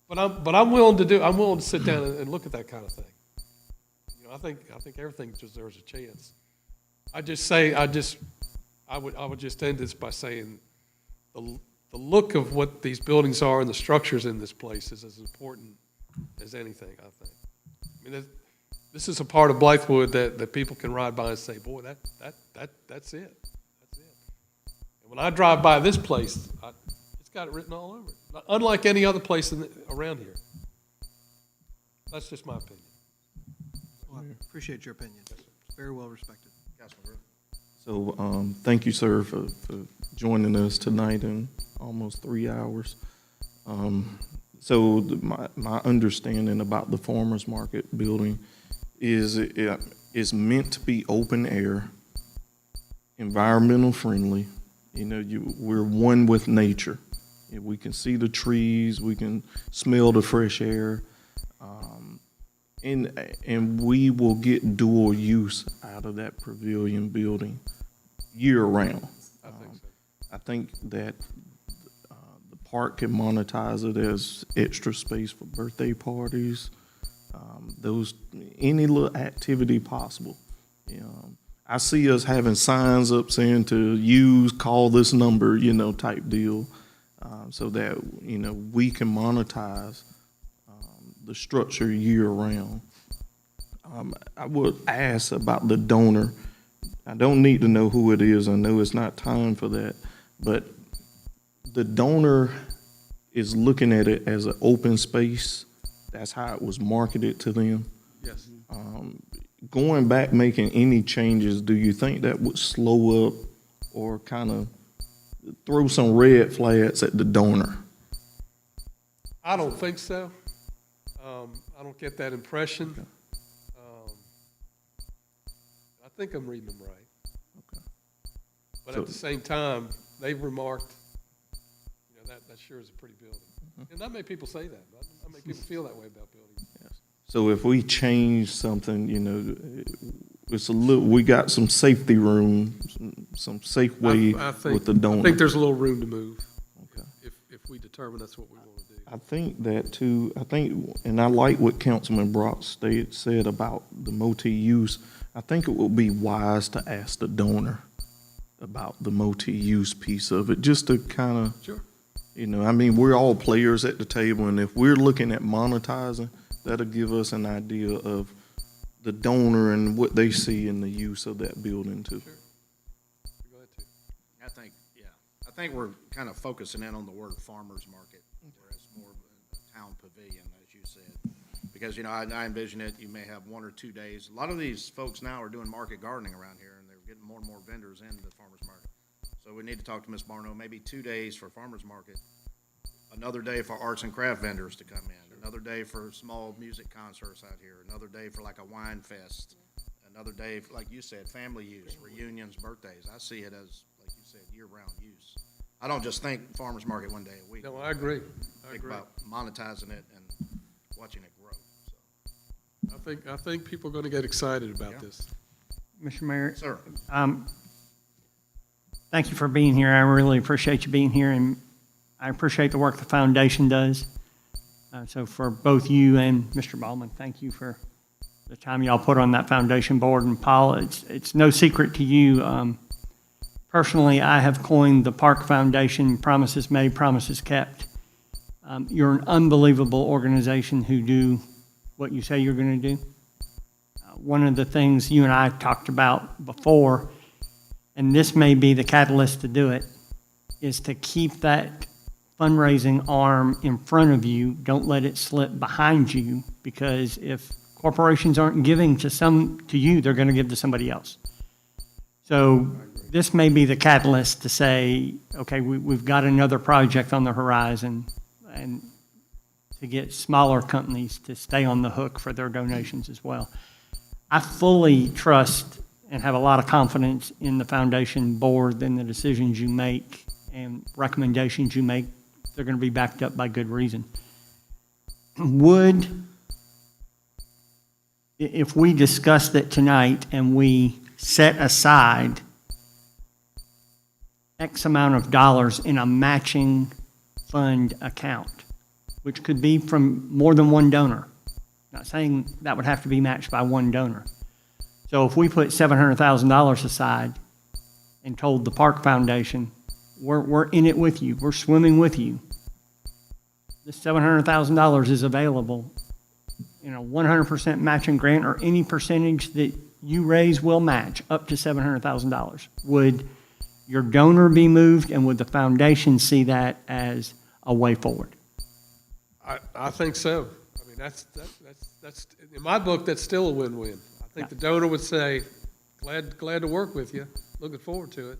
But I'm willing to sit down and look at that kind of thing. You know, I think everything deserves a chance. I would just end this by saying the look of what these buildings are and the structures in this place is as important as anything, I think. I mean, this is a part of Blythewood that people can ride by and say, boy, that's it. That's it. And when I drive by this place, it's got it written all over it. Unlike any other place around here. That's just my opinion. Well, I appreciate your opinion. It's very well respected. Councilman Griffin. So, thank you, sir, for joining us tonight in almost 3 hours. So my understanding about the farmer's market building is it's meant to be open air, environmental friendly. You know, we're one with nature. We can see the trees, we can smell the fresh air, and we will get dual use out of that pavilion building year round. I think that the park can monetize it as extra space for birthday parties, any little activity possible. I see us having signs up saying to call this number, type deal, so that, we can monetize the structure year round. I would ask about the donor. I don't need to know who it is. I know it's not time for that, but the donor is looking at it as an open space. That's how it was marketed to them. Yes. Going back, making any changes, do you think that would slow up or kind of throw some red flags at the donor? I don't think so. I don't get that impression. Okay. I think I'm reading them right. Okay. But So- at the same time, they've remarked, that sure is a pretty building. And not many people say that, but not many people feel that way about buildings. So if we change something, it's we got some safety room, some safe way I think, with the donor. I think there's a little room to move Okay. if we determine that's what we want to do. I think that too. And I like what Councilman Brock said about the multi-use. I think it would be wise to ask the donor about the multi-use piece of it, just to kind of, Sure. we're all players at the table, and if we're looking at monetizing, that'll give us an idea of the donor and what they see in the use of that building too. Sure. Go ahead, too. I think we're kind of focusing in on the word farmer's market, whereas more of a town pavilion, as you said. Because, I envision it, you may have 1 or 2 days. A lot of these folks now are doing market gardening around here, and they're getting more and more vendors into the farmer's market. So we need to talk to Ms. Barno, maybe 2 days for farmer's market, another day for arts and craft vendors to come in, another day for small music concerts out here, another day for like a wine fest, another day, for, like you said, family use, reunions, birthdays. I see it as, like you said, year-round use. I don't just think farmer's market 1 day a week. No, I agree. Think about monetizing it and watching it grow. So. I think people are going to get excited about this. Mr. Mayor, Sir. thank you for being here. I really appreciate you being here, and I appreciate the work the foundation does. So for both you and Mr. Ballman, thank you for the time y'all put on that foundation board. And Paul, it's no secret to you. Personally, I have coined the Park Foundation promises made, promises kept. You're an unbelievable organization who do what you say you're going to do. One of the things you and I talked about before, and this may be the catalyst to do it, is to keep that fundraising arm in front of you. Don't let it slip behind you, because if corporations aren't giving to you, they're going to give to somebody else. So this may be the catalyst to say, okay, we've got another project on the horizon, and to get smaller companies to stay on the hook for their donations as well. I fully trust and have a lot of confidence in the foundation board and the decisions you make and recommendations you make. They're going to be backed up by good reason. If we discussed it tonight and we set aside X amount of dollars in a matching fund account, which could be from more than one donor. Not saying that would have to be matched by one donor. So if we put $700,000 aside and told the Park Foundation, we're in it with you, we're swimming with you. This $700,000 is available in a 100% matching grant, or any percentage that you raise will match up to $700,000. Would your donor be moved, and would the foundation see that as a way forward? I think so. I mean, that's in my book, that's still a win-win. I think the donor would say, glad to work with you, looking forward to it.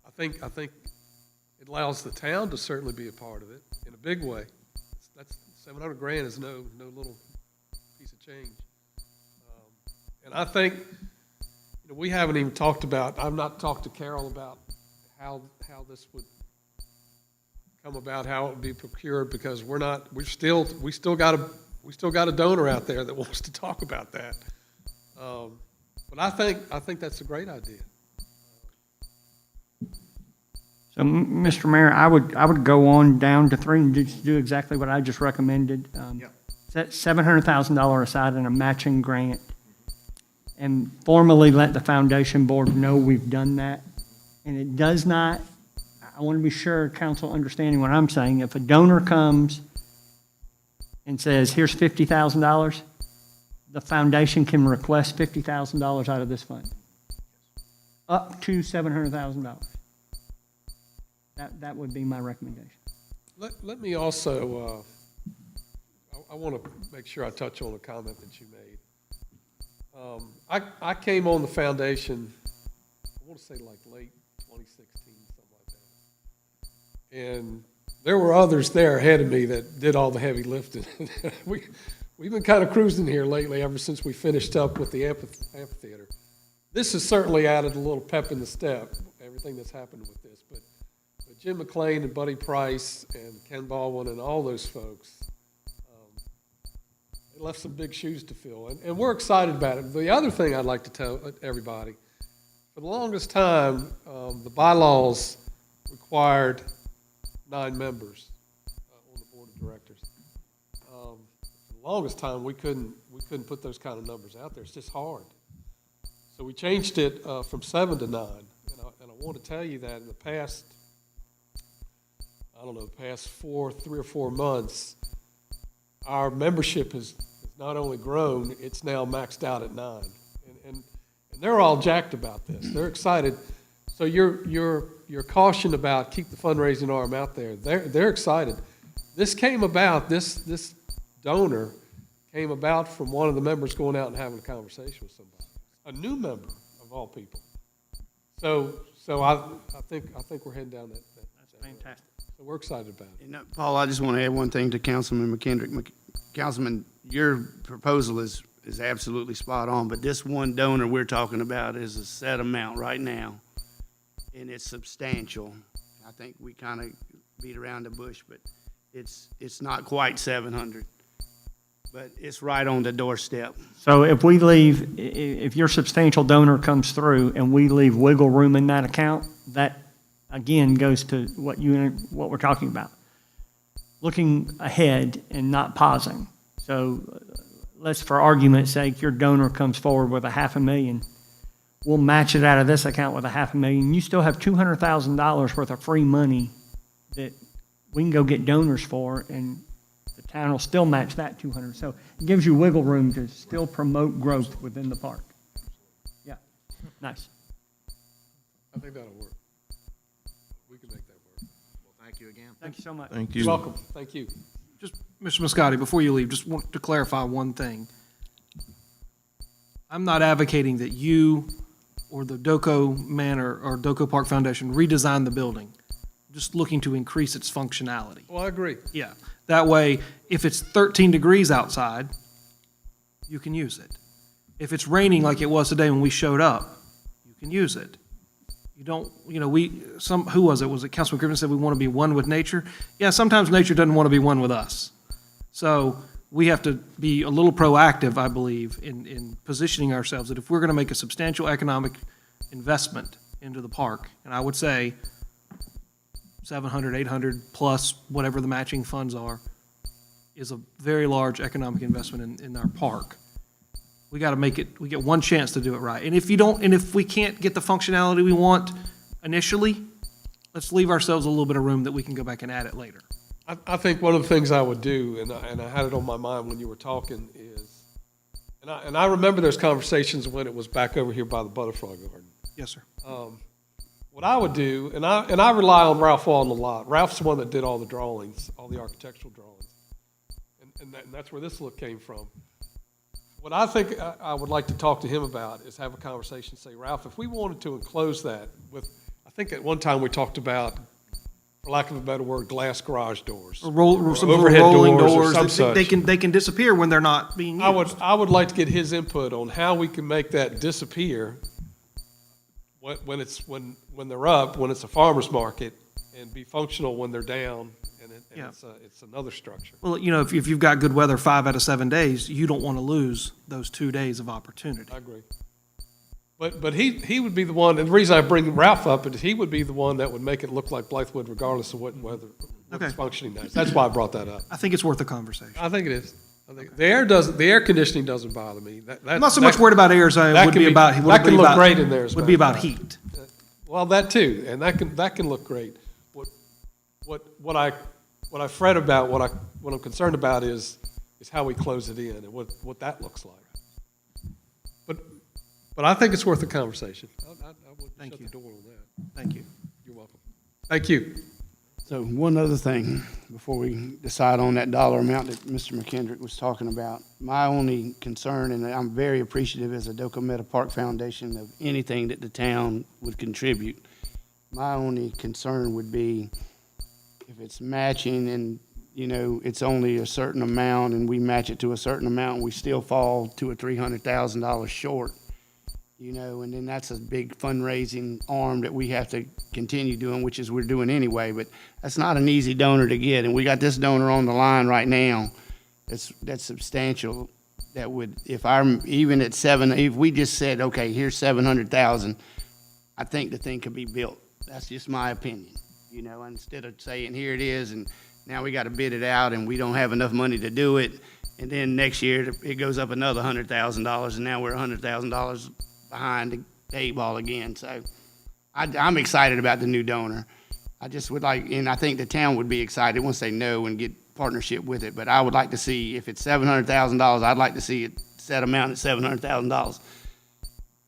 I think it allows the town to certainly be a part of it in a big way. That's $700,000 is no little piece of change. And I think, we haven't even talked about, I've not talked to Carol about how this would come about, how it would be procured, because we still got a donor out there that wants to talk about that. But I think that's a great idea. So, Mr. Mayor, I would go on down to 3 and just do exactly what I just recommended. Set $700,000 aside in a matching grant, and formally let the foundation board know we've done that. And it does not, I want to be sure council understanding what I'm saying. If a donor comes and says, here's $50,000, the foundation can request $50,000 out of this fund, up to $700,000. That would be my recommendation. Let me also, I want to make sure I touch on a comment that you made. I came on the foundation, I want to say like late 2016, something like that. And there were others there ahead of me that did all the heavy lifting. We've been kind of cruising here lately ever since we finished up with the amphitheater. This has certainly added a little pep in the step, everything that's happened with this. But Jim McLean and Buddy Price and Ken Baldwin and all those folks, it left some big shoes to fill, and we're excited about it. The other thing I'd like to tell everybody, for the longest time, the bylaws required 9 members on the board of directors. For the longest time, we couldn't put those kind of numbers out there. It's just hard. So we changed it from 7 to 9, and I want to tell you that in the past, past 3 or 4 months, our membership has not only grown, it's now maxed out at 9. And they're all jacked about this. They're excited. So your caution about keep the fundraising arm out there, they're excited. This came about, this donor came about from one of the members going out and having a conversation with somebody, a new member of all people. So I think we're heading down that. That's fantastic. So we're excited about it. And, Paul, I just want to add one thing to Councilman McKendrick. Councilman, your proposal is absolutely spot on, but this one donor we're talking about is a set amount right now, and it's substantial. I think we kind of beat around the bush, but it's not quite 700, but it's right on the doorstep. So if your substantial donor comes through and we leave wiggle room in that account, that again, goes to what we're talking about. Looking ahead and not pausing. So let's, for argument's sake, your donor comes forward with $500,000. We'll match it out of this account with $500,000. You still have $200,000 worth of free money that we can go get donors for, and the town will still match that 200. So it gives you wiggle room to still promote growth within the park. Yeah, nice. I think that'll work. We can make that work. Well, thank you again. Thank you so much. Thank you. You're welcome. Thank you. Just, Mr. Moscotti, before you leave, just want to clarify one thing. I'm not advocating that you or the Doco Manor or Doco Park Foundation redesign the building. Just looking to increase its functionality. Well, I agree. Yeah. That way, if it's 13 degrees outside, you can use it. If it's raining like it was today when we showed up, you can use it. You don't, who was it? Was it Councilman Griffin said we want to be one with nature? Yeah, sometimes nature doesn't want to be one with us. So we have to be a little proactive, I believe, in positioning ourselves that if we're going to make a substantial economic investment into the park, and I would say 700, 800 plus whatever the matching funds are, is a very large economic investment in our park. We got to make it, we get one chance to do it right. And if we can't get the functionality we want initially, let's leave ourselves a little bit of room that we can go back and add it later. I think one of the things I would do, and I had it on my mind when you were talking, is, and I remember those conversations when it was back over here by the butterfly garden. Yes, sir. What I would do, and I rely on Ralph Walton a lot. Ralph's the one that did all the drawings, all the architectural drawings, and that's where this look came from. What I think I would like to talk to him about is have a conversation, say, Ralph, if we wanted to enclose that with, I think at one time we talked about, for lack of a better word, glass garage doors. Or some overhead rolling doors or doors. some such. They can disappear when they're not being used. I would like to get his input on how we can make that disappear when they're up, when it's a farmer's market, and be functional when they're down, and it's another structure. Well, if you've got good weather 5 out of 7 days, you don't want to lose those 2 days of opportunity. I agree. But he would be the one, and the reason I bring Ralph up is he would be the one that would make it look like Blythewood regardless of what weather Okay. it's functioning nice. That's why I brought that up. I think it's worth a conversation. I think it is. I think the air conditioning doesn't bother me. I'm not so much worried about air as I would be about. That can look great in there as Would be about heat. Well, that too, and that can look great. What I fret about, what I'm concerned about is how we close it in and what that looks like. But I think it's worth a conversation. I wouldn't shut the door on that. Thank you. You're welcome. Thank you. So one other thing, before we decide on that dollar amount that Mr. McKendrick was talking about, my only concern, and I'm very appreciative as a Doco Meta Park Foundation of anything that the town would contribute. My only concern would be if it's matching and, it's only a certain amount and we match it to a certain amount, and we still fall to a $300,000 short, and then that's a big fundraising arm that we have to continue doing, which is we're doing anyway, but that's not an easy donor to get. And we got this donor on the line right now that's substantial, that would, if we just said, okay, here's 700,000, I think the thing could be built. That's just my opinion, instead of saying, here it is, and now we got to bid it out and we don't have enough money to do it. And then next year it goes up another $100,000 and now we're $100,000 behind the 8 ball again. So I'm excited about the new donor. I just would like, and I think the town would be excited once they know and get partnership with it. But I would like to see, if it's $700,000, I'd like to see it set amount at $700,000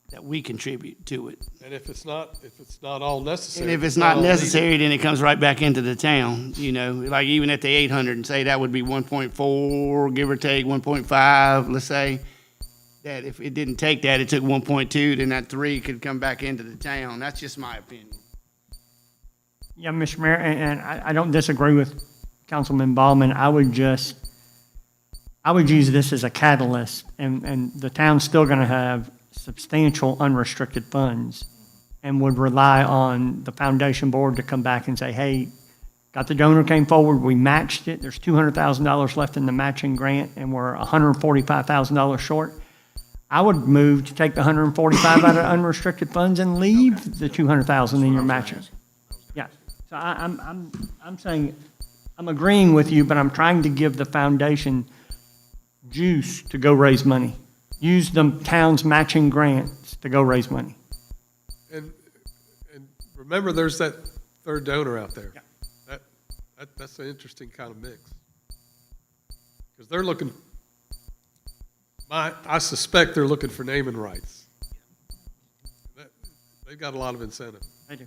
that we contribute to it. And if it's not all necessary. And if it's not necessary, then it comes right back into the town, like even at the 800, and say that would be 1.4, give or take 1.5, let's say. That if it didn't take that, it took 1.2, then that 3 could come back into the town. That's just my opinion. Yeah, Mr. Mayor, and I don't disagree with Councilman Ballman. I would use this as a catalyst, and the town's still going to have substantial unrestricted funds and would rely on the foundation board to come back and say, hey, got the donor came forward, we matched it, there's $200,000 left in the matching grant, and we're $145,000 short. I would move to take the 145 out of unrestricted funds and leave the 200,000 in your matching. Yeah, So I'm saying, I'm agreeing with you, but I'm trying to give the foundation juice to go raise money. Use the town's matching grants to go raise money. And remember, there's that third donor out there. That's an interesting kind of mix. Because they're looking, I suspect they're looking for naming rights. They've got a lot of incentive. I do.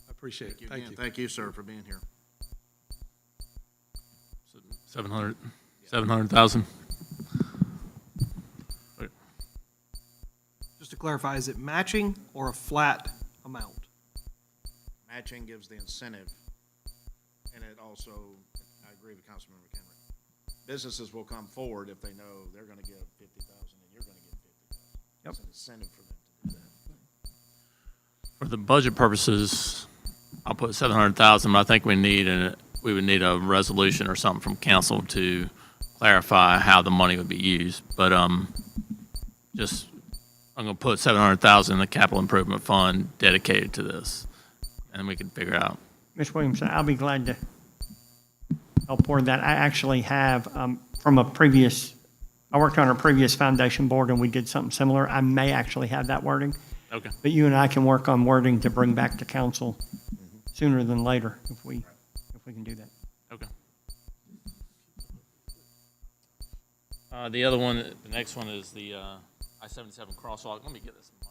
I appreciate it. Thank you. Thank you, sir, for being here. 700,000. Just to clarify, is it matching or a flat amount? Matching gives the incentive, and it also, I agree with Councilmember McHenry. Businesses will come forward if they know they're gonna give 50,000 and you're gonna give 50,000. Yep. It's an incentive for them to do that. For the budget purposes, I'll put 700,000, but I think we would need a resolution or something from council to clarify how the money would be used. But, I'm gonna put 700,000 in the capital improvement fund dedicated to this, and we can figure it out. Ms. Williams, I'll be glad to help forward that. I actually have, from a previous, I worked on a previous foundation board and we did something similar. I may actually have that wording, Okay. but you and I can work on wording to bring back to council sooner than later if we can do that. Okay. The other one, the next one is the I-77 crosswalk. Let me get this mic.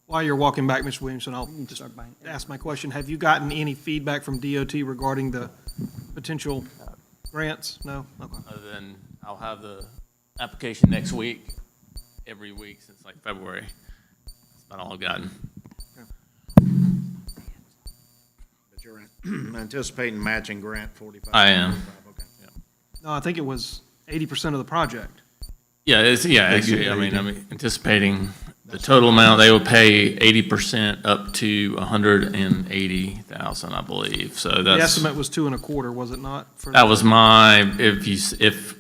While you're walking back, Mr. Williamson, I'll You can just start buying. ask my question. Have you gotten any feedback from DOT regarding the potential grants? No? Okay. Other than I'll have the application next week, every week since like February. That's about all I've gotten. But you're anticipating matching grant 45? I am. Okay. No, I think it was 80% of the project. Yeah, actually, I'm anticipating the total amount, they will pay 80% up to 180,000, I believe. So The that's, estimate was 2.25, was it not? for that the- was my, if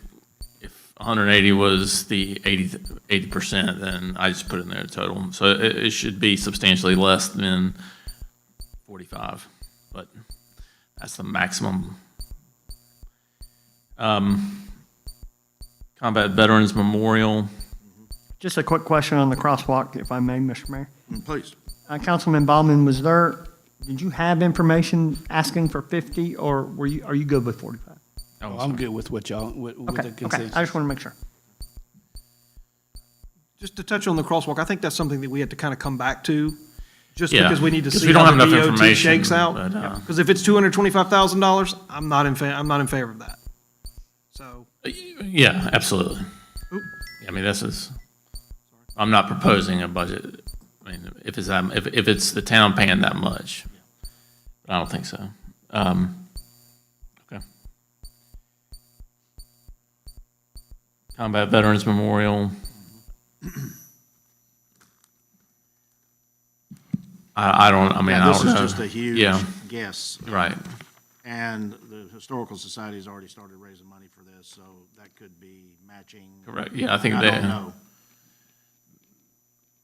180 was the 80%, then I just put it in there total. So it should be substantially less than 45, but that's the maximum. Combat Veterans Memorial. Just a quick question on the crosswalk, if I may, Mr. Mayor. Please. Councilman Ballman, did you have information asking for 50 or are you good with 45? Oh, I'm good with what y'all, with Okay, the okay, consensus. I just want to make sure. Just to touch on the crosswalk, I think that's something that we have to kind of come back to, just Yeah, because we need to 'cause see we don't how have the enough DOT information, shakes out. but, Because if it's $225,000, I'm not in favor of that. So, Yeah, absolutely. Oop. I mean, I'm not proposing a budget. I mean, if it's the town paying that much, but I don't think so. Okay. Combat Veterans Memorial. I don't This know. is just a huge Yeah. guess. Right. And the Historical Society's already started raising money for this, so that could be matching. Correct. Yeah, I think I don't know.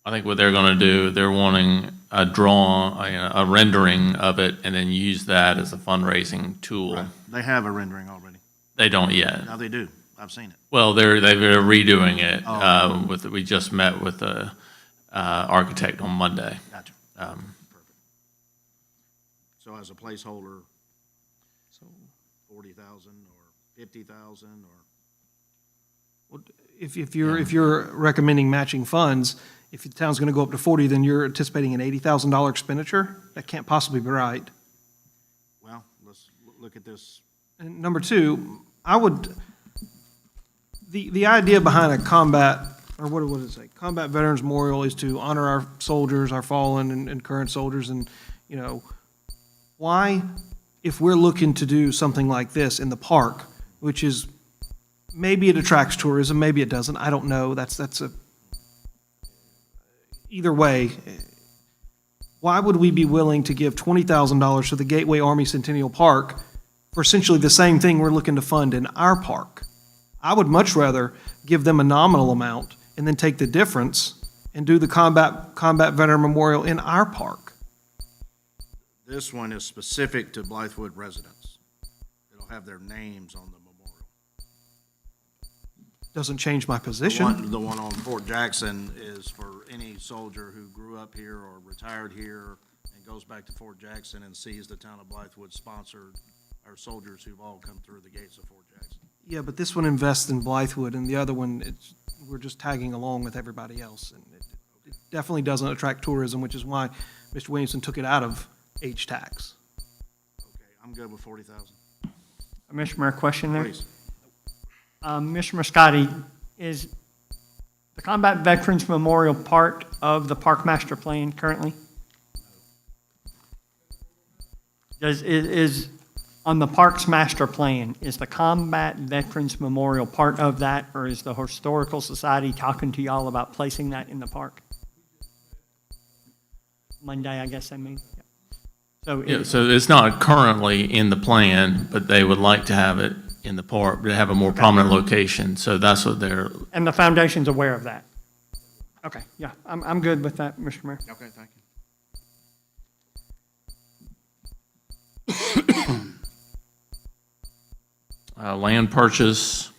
I think what they're going to do, they're wanting a rendering of it, and then use that as a fundraising tool. They have a rendering already. They don't yet. Now they do. I've seen it. Well, they're redoing it. Oh. We just met with the architect on Monday. Gotcha. Um, Perfect. So as a placeholder, 40,000 or 50,000 or? if you're recommending matching funds, if the town's going to go up to 40, then you're anticipating an $80,000 expenditure? That can't possibly be right. Well, let's look at this. And number two, the idea behind a combat, or what does it say? Combat Veterans Memorial is to honor our soldiers, our fallen and current soldiers, and, why, if we're looking to do something like this in the park, which is, maybe it attracts tourism, maybe it doesn't, I don't know, either way, why would we be willing to give $20,000 to the Gateway Army Centennial Park for essentially the same thing we're looking to fund in our park? I would much rather give them a nominal amount and then take the difference and do the combat veteran memorial in our park. This one is specific to Blythewood residents. It'll have their names on the memorial. Doesn't change my The position. one on Fort Jackson is for any soldier who grew up here or retired here and goes back to Fort Jackson and sees the town of Blythewood sponsored our soldiers who've all come through the gates of Fort Jackson. Yeah, but this one invests in Blythewood, and the other one, we're just tagging along with everybody else. And it definitely doesn't attract tourism, which is why Mr. Williamson took it out of H-tax. Okay, I'm good with 40,000. Mr. Mayor, question there? Please. Mr. Muscati, is the Combat Veterans Memorial part of the Park Master Plan currently? Is on the Parks Master Plan, is the Combat Veterans Memorial part of that, or is the Historical Society talking to y'all about placing that in the park? Monday, I guess I mean. Yeah. So, Yeah, so it's not currently in the plan, but they would like to have it in the park, but have a more prominent location. So that's what they're, and the foundation's aware of that? Okay, yeah, I'm good with that, Mr. Mayor. Okay, thank you. land purchase.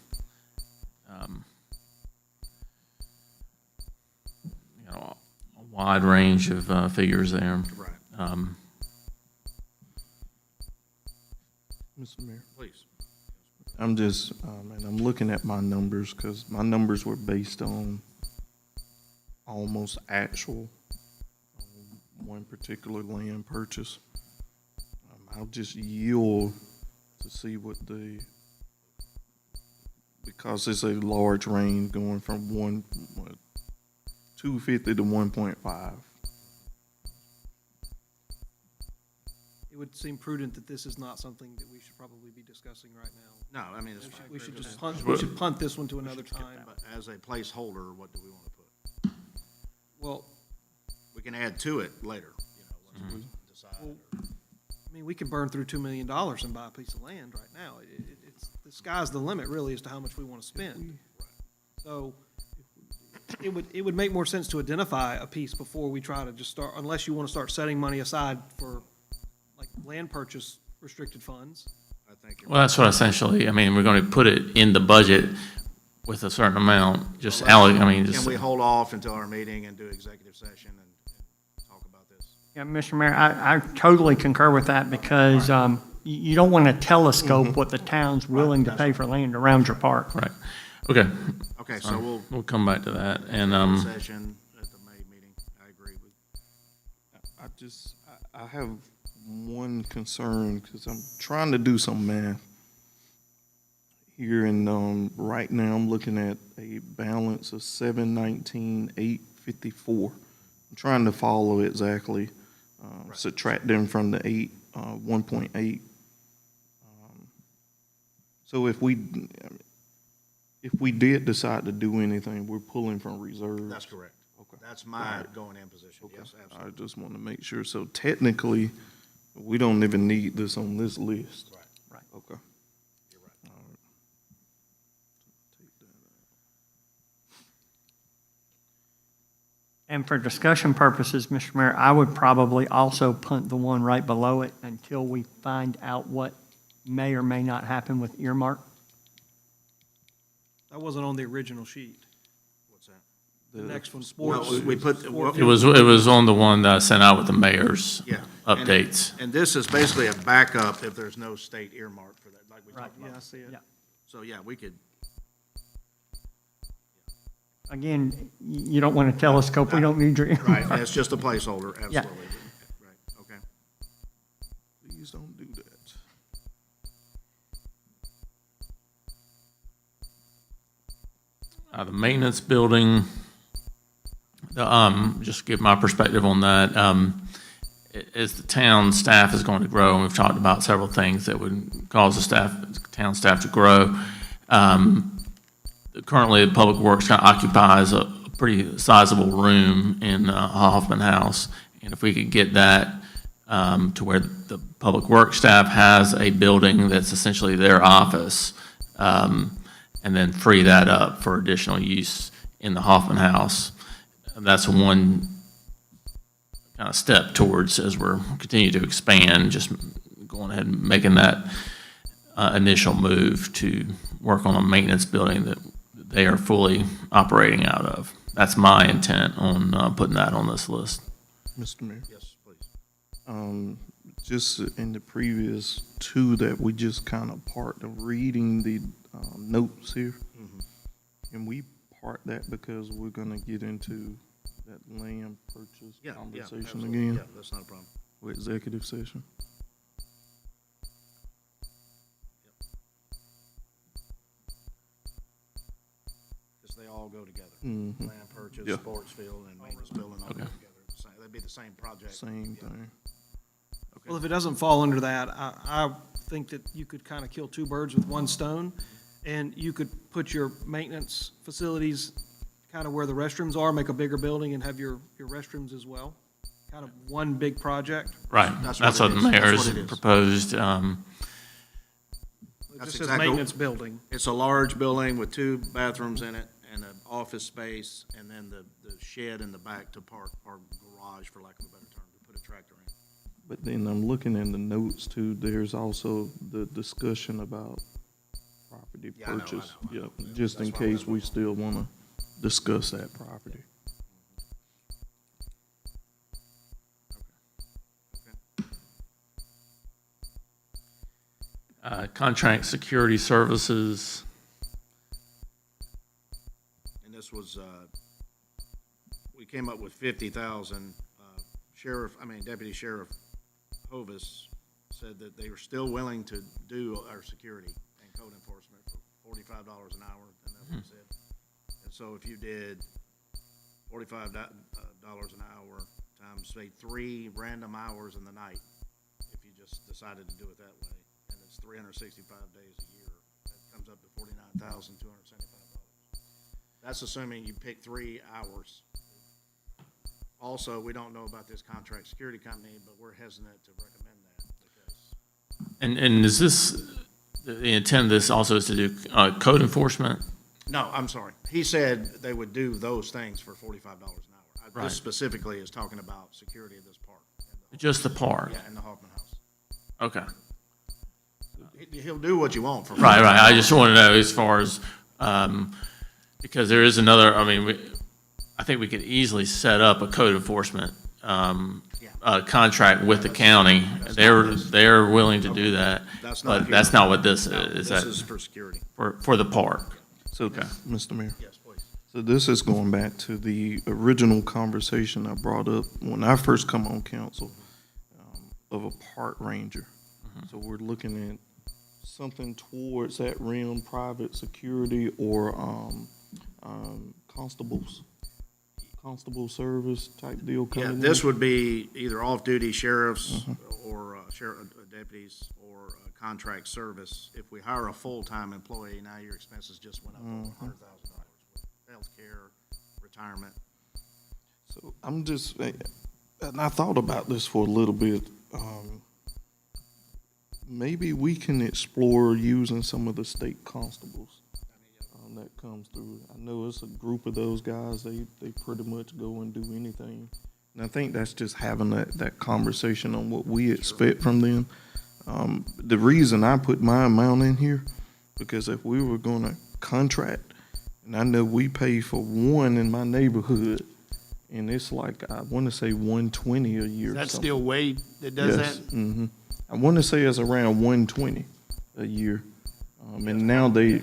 You know, a wide range of figures there. Right. Mr. Mayor. Please. I'm just, and I'm looking at my numbers because my numbers were based on almost actual one particular land purchase. I'll just yield to see what because it's a large range going from 250 to 1.5. It would seem prudent that this is not something that we should probably be discussing right now. No, I mean, it's We fine. should just punt, we should punt this one to another time. But as a placeholder, what do we want to put? Well, We can add to it later, once we decide. I mean, we could burn through $2 million and buy a piece of land right now. It's, the sky's the limit really as to how much we want to spend. So it would make more sense to identify a piece before we try to just start, unless you want to start setting money aside for like land purchase restricted funds. I think you're Well, that's what essentially, I mean, we're going to put it in the budget with a certain amount, just allocate, I mean, Can just, we hold off until our meeting and do executive session and talk about this? Yeah, Mr. Mayor, I totally concur with that because you don't want to telescope what the town's willing to pay for land around your park. right. Okay, Okay, so we'll come back to that. And, session at the May meeting. I agree with. I have one concern because I'm trying to do some math here, and right now I'm looking at a balance of 719,854. I'm trying to follow exactly, subtract them from the 1.8. So if we did decide to do anything, we're pulling from reserves. That's correct. Okay. That's my going in position. Okay. Yes, I absolutely. just want to make sure. So technically, we don't even need this on this list. Right. Okay. You're right. All right. Take that out. And for discussion purposes, Mr. Mayor, I would probably also punt the one right below it until we find out what may or may not happen with earmark. That wasn't on the original sheet. What's that? The next one, Well, sports. we put, it was on the one that I sent out with the mayor's yeah. updates. And this is basically a backup if there's no state earmark for that, like we talked Yeah, I about. see it. Yeah. So, yeah, we could, Again, you don't want to telescope, we don't need your right, earmark. that's just a placeholder, absolutely. Yeah. Right, okay. Please don't do that. The maintenance building, just give my perspective on that. As the town staff is going to grow, and we've talked about several things that would cause the town staff to grow. Currently, the Public Works kind of occupies a pretty sizable room in Hoffman House. And if we could get that to where the Public Works staff has a building that's essentially their office, and and then free that up for additional use in the Hoffman House. That's one kind of step towards, as we're continue to expand, just going ahead and making that initial move to work on a maintenance building that they are fully operating out of. That's my intent on putting that on this list. Mr. Mayor. Yes, please. Just in the previous two that we just kind of part of reading the notes here, and we part that because we're gonna get into that land purchase Yeah, conversation absolutely. again Yeah, that's not a problem. with executive session. Because they all go together. Mhm. Land purchase, Yeah. sports field, and maintenance building all go Okay. together. That'd be the same project. Same thing. Well, if it doesn't fall under that, I think that you could kind of kill two birds with one stone, and you could put your maintenance facilities kind of where the restrooms are, make a bigger building and have your restrooms as well. Kind of one big project. Right, That's that's what what it the is. That's mayor's what it is. proposed. It That's just says exactly- maintenance building. It's a large building with 2 bathrooms in it and an office space, and then the shed in the back to park, or garage, for lack of a better term, to put a tractor in. But then I'm looking in the notes too, there's also the discussion about property Yeah, I know, purchase. I know. Yeah, just in That's why I case was- we still wanna discuss that property. Contract security services, And this was, we came up with 50,000. Deputy Sheriff Hovis said that they were still willing to do our security and code enforcement for $45 an hour, and that's what he said. And so if you did $45 an hour times, say, 3 random hours in the night, if you just decided to do it that way, and it's 365 days a year, that comes up to $49,275. That's assuming you pick 3 hours. Also, we don't know about this contract security company, but we're hesitant to recommend that because. and is this, the intent of this also is to do code enforcement? No, I'm sorry. He said they would do those things for $45 an hour. Right. This specifically is talking about security of this park. Just the park? Yeah, in the Hoffman House. Okay. He'll do what you want for. Right, I just want to know as far as, because there is another, I think we could easily set up a code enforcement contract with the county. They're willing to do that, That's not but here. that's not what this No, is. This That is for security. for the park? So, Mr. Mayor. Yes, please. So this is going back to the original conversation I brought up when I first come on council, of a park ranger. So we're looking at something towards that realm, private security or constable service type deal Yeah, coming in. this would be either off-duty sheriffs or deputies or contract service. If we hire a full-time employee, now your expenses just went up over $100,000 with healthcare, retirement. So I'm just, and I thought about this for a little bit. Maybe we can explore using some of the state constables that comes through. I know it's a group of those guys, they pretty much go and do anything. And I think that's just having that conversation on what we expect from them. The reason I put my amount in here, because if we were gonna contract, and I know we pay for one in my neighborhood, and it's like, I wanna say 120 a year. Is that or something. still Wade that does Yes, that? mm-hmm. I wanna say it's around 120 a year. And now they,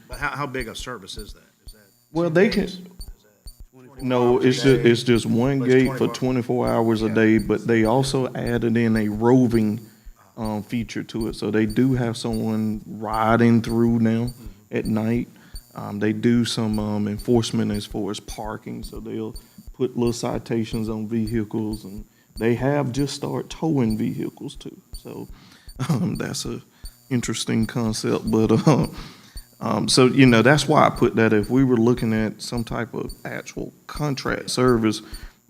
But how big a service is that? Is that? well, 2 they can, days? Is that 24 no, hours a it's day? just one But it's gate for 24 24 hours a day, but they also added in a roving feature to it. So they do have someone riding through now at night. They do some enforcement as far as parking, so they'll put little citations on vehicles, and they have just started towing vehicles too. So that's a interesting concept, but so that's why I put that. If we were looking at some type of actual contract service,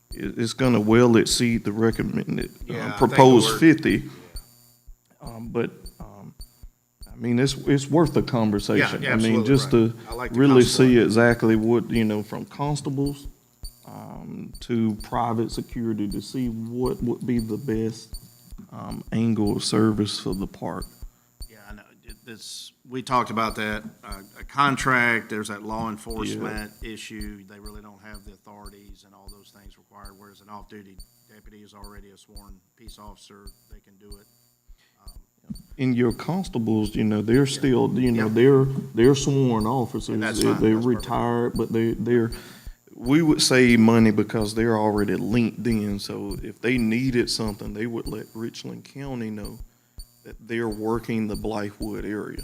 it's going to well exceed the recommended Yeah, I think proposed the word- 50. But mean, it's worth a conversation. Yeah, I mean, absolutely just right. to I like the really concept. see exactly what, from constables, to private security, to see what would be the best, angle of service for the park. Yeah, I know. We talked about that, a contract, there's that law enforcement issue. They really don't have the authorities and all those things required, whereas an off-duty deputy is already a sworn peace officer. They can do it. And your constables, they're still, Yeah. they're sworn officers. And that's They're fine. That's perfect. retired, but we would save money because they're already linked in. So if they needed something, they would let Richland County know that they're working the Blythewood area.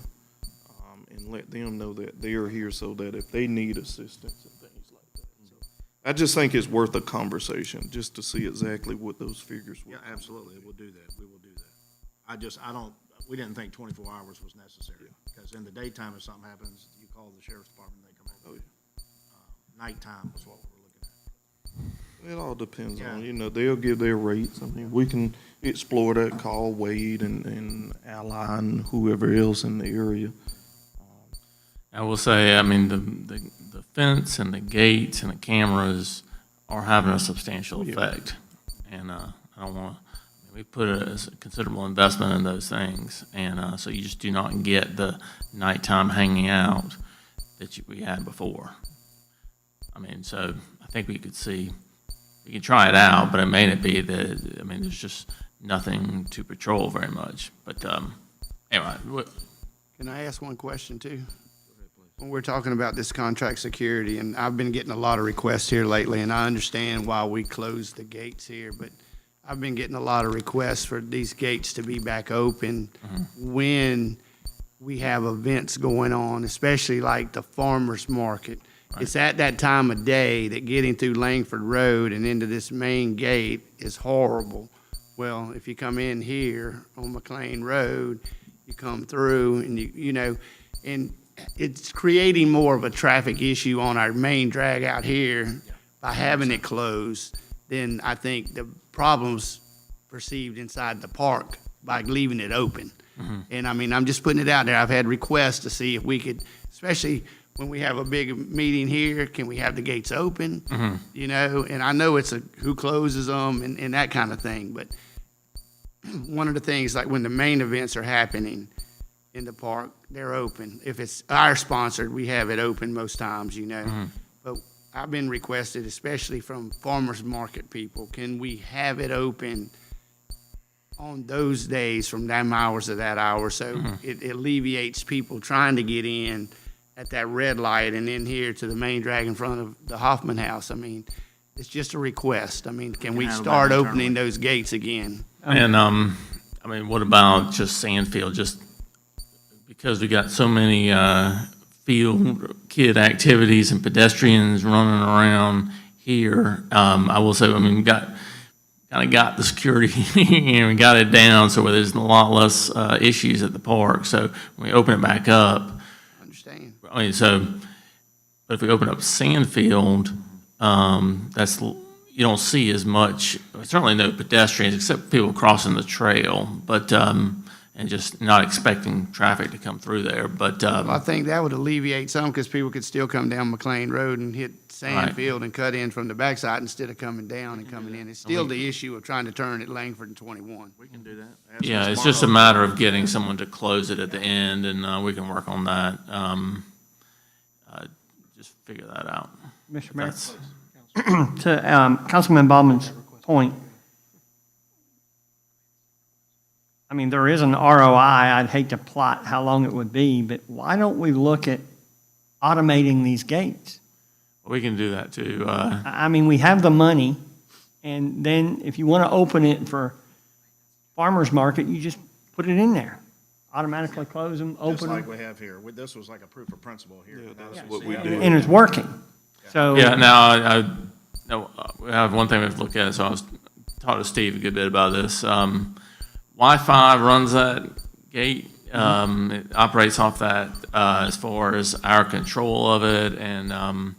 And let them know that they're here so that if they need assistance and things like that. So I just think it's worth a conversation, just to see exactly what those figures were. Yeah, absolutely. We'll do that. We will do that. We didn't think 24 hours was necessary. Because in the daytime, if something happens, you call the sheriff's department, they come in. Oh, yeah. Nighttime was what we were looking at. It all depends Yeah. on, they'll give their rates. I mean, we can explore that, call Wade and Ally and whoever else in the area. I will say, I mean, the fence and the gates and the cameras are having a substantial effect. And I don't want to, we put a considerable investment in those things. And so you just do not get the nighttime hanging out that we had before. I mean, so I think we could try it out, but it may not be that, I mean, there's just nothing to patrol very much. But anyway. Can I ask one question too? When we're talking about this contract security, and I've been getting a lot of requests here lately, and I understand why we closed the gates here, but I've been getting a lot of requests for these gates to be back open when we have events going on, especially like the farmer's market. Right. It's at that time of day that getting through Langford Road and into this main gate is horrible. Well, if you come in here on McLean Road, you come through and and it's creating more of a traffic issue on our main drag out here by having it closed than I think the problems perceived inside the park by leaving it open. And I mean, I'm just putting it out there. I've had requests to see if we could, especially when we have a big meeting here, can we have the gates open? And I know it's who closes them and that kind of thing, but one of the things, like when the main events are happening in the park, they're open. If it's our sponsored, we have it open most times, But I've been requested, especially from farmers market people, can we have it open on those days from them hours to that hour? So it alleviates people trying to get in at that red light and in here to the main drag in front of the Hoffman House. I mean, it's just a request. I mean, can we handle start that opening internally. those gates again? And, I mean, what about just Sandfield? Just because we got so many field kid activities and pedestrians running around here, I will say, I mean, we kind of got the security, we got it down so there's a lot less issues at the park. So when we open it back up, Understand? I mean, but if we open up Sandfield, you don't see as much, certainly no pedestrians, except people crossing the trail, but, and just not expecting traffic to come through there, but, Well, I think that would alleviate some because people could still come down McLean Road and hit Sandfield and cut in from the backside instead of coming down and coming in. It's still the issue of trying to turn at Langford and 21. We can do that. Ask yeah, Ms. it's just a Marlowe. matter of getting someone to close it at the end, and we can work on that. Just figure that out. Mr. Mayor, That's- to Councilman Bauman's point, I mean, there is an ROI. I'd hate to plot how long it would be, but why don't we look at automating these gates? We can do that too. I mean, we have the money, and then if you want to open it for farmer's market, you just put it in there. Automatically close them, Just open like them, we have here. This was like a proof of principle here. That's what we and do. it's working. So. Yeah, now, we have one thing we have to look at, so I was talking to Steve a good bit about this. Wi-Fi runs that gate, it operates off that, as far as our control of it, and,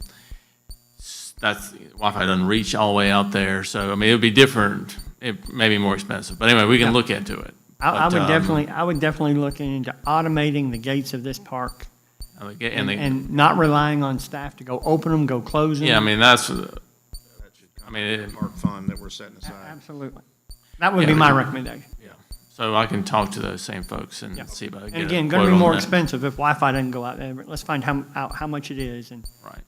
Wi-Fi doesn't reach all the way out there, so, I mean, it would be different, it may be more expensive, but anyway, we can look into it. I But, would definitely look into automating the gates of this park and not relying on staff to go open them, go close them. yeah, I mean, that's, That should come I mean, from the park fund that we're setting aside. Absolutely. That would Yeah, be my but- recommendation. yeah. So I can talk to those same folks Yeah. and see about And getting a again, gonna quote be on more that. expensive if Wi-Fi doesn't go out there, but let's find out how much it is and. Right.